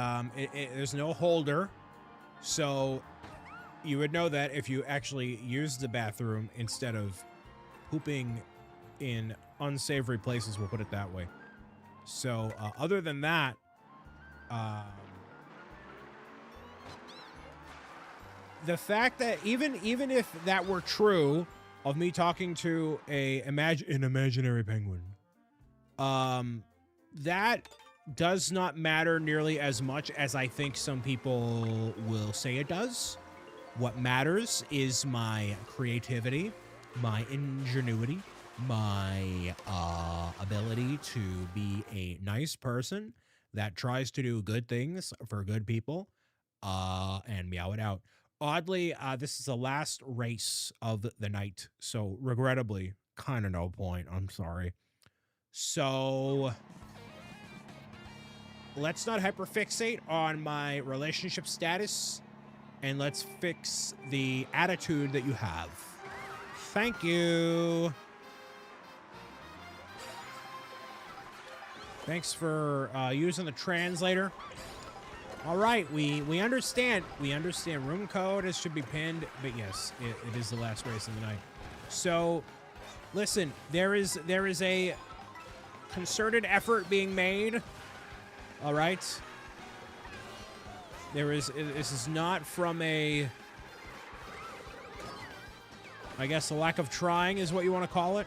there's no holder. So you would know that if you actually use the bathroom instead of pooping in unsavory places, we'll put it that way. So other than that, the fact that even if that were true of me talking to an imaginary penguin, that does not matter nearly as much as I think some people will say it does. What matters is my creativity, my ingenuity, my ability to be a nice person that tries to do good things for good people, and meow it out. Oddly, this is the last race of the night, so regrettably, kind of no point. I'm sorry. So let's not hyperfixate on my relationship status, and let's fix the attitude that you have. Thank you. Thanks for using the translator. All right, we understand. We understand room code. It should be pinned, but yes, it is the last race of the night. So, listen, there is a concerted effort being made. All right. This is not from I guess a lack of trying is what you want to call it.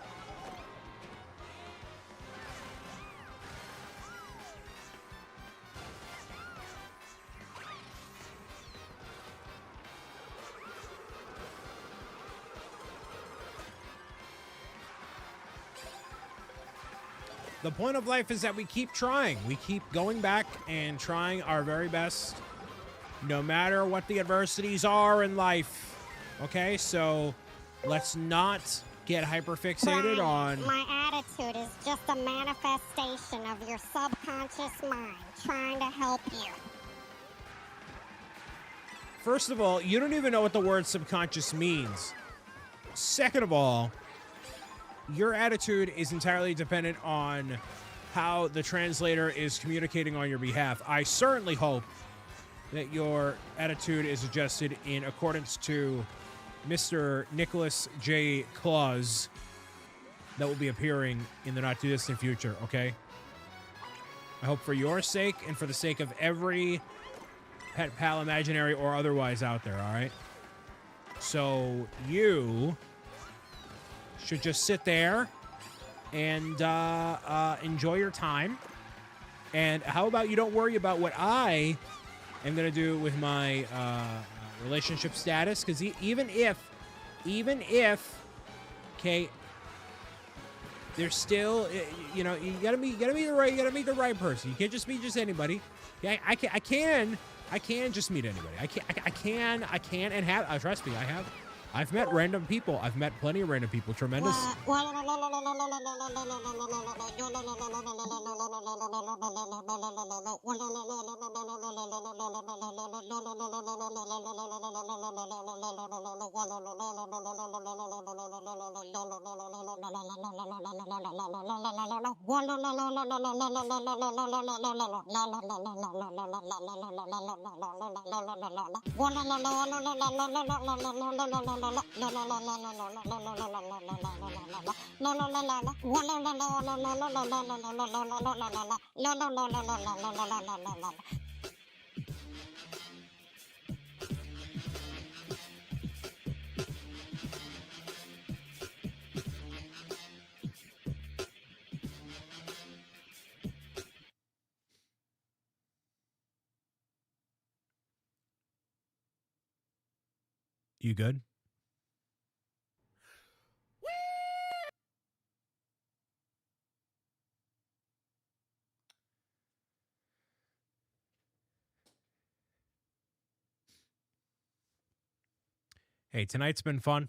The point of life is that we keep trying. We keep going back and trying our very best, no matter what the adversities are in life. Okay, so let's not get hyperfixated on...
My attitude is just a manifestation of your subconscious mind trying to help you.
First of all, you don't even know what the word subconscious means. Second of all, your attitude is entirely dependent on how the translator is communicating on your behalf. I certainly hope that your attitude is adjusted in accordance to Mr. Nicholas J. Claus that will be appearing in the not-too-distant future, okay? I hope for your sake and for the sake of every pet pal, imaginary or otherwise out there, all right? So you should just sit there and enjoy your time. And how about you don't worry about what I am going to do with my relationship status? Because even if, okay, there's still, you know, you gotta meet the right person. You can't just meet just anybody. Yeah, I can just meet anybody. I can and have. Trust me, I have. I've met random people. I've met plenty of random people. Tremendous. You good? Hey, tonight's been fun.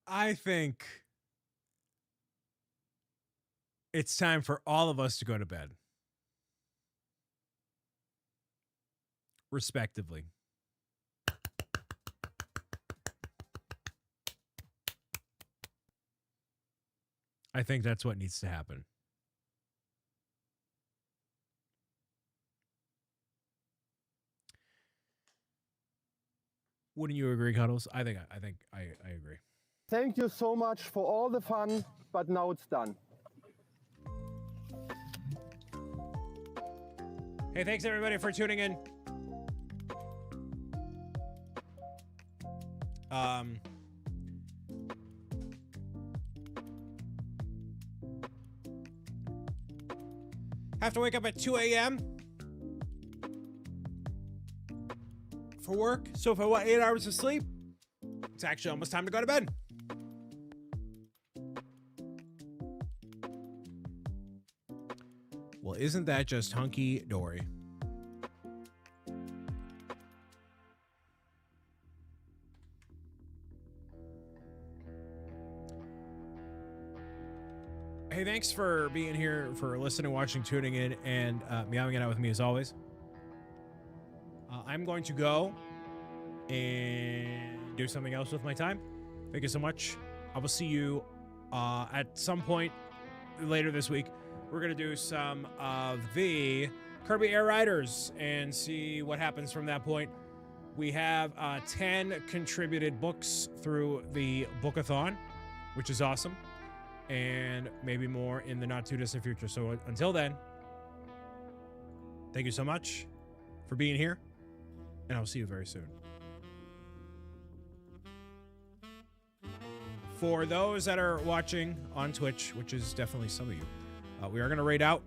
I think it's time for all of us to go to bed. Respectively. I think that's what needs to happen. Wouldn't you agree, Cuddles? I think I agree.
Thank you so much for all the fun, but now it's done.
Hey, thanks everybody for tuning in. Have to wake up at 2 a.m. for work. So if I want 8 hours of sleep, it's actually almost time to go to bed. Well, isn't that just hunky-dory? Hey, thanks for being here, for listening, watching, tuning in, and meowing it out with me as always. I'm going to go and do something else with my time. Thank you so much. I will see you at some point later this week. We're going to do some of the Kirby Air Riders and see what happens from that point. We have 10 contributed books through the Bookathon, which is awesome. And maybe more in the not too distant future. So until then, thank you so much for being here, and I'll see you very soon. For those that are watching on Twitch, which is definitely some of you, we are going to raid out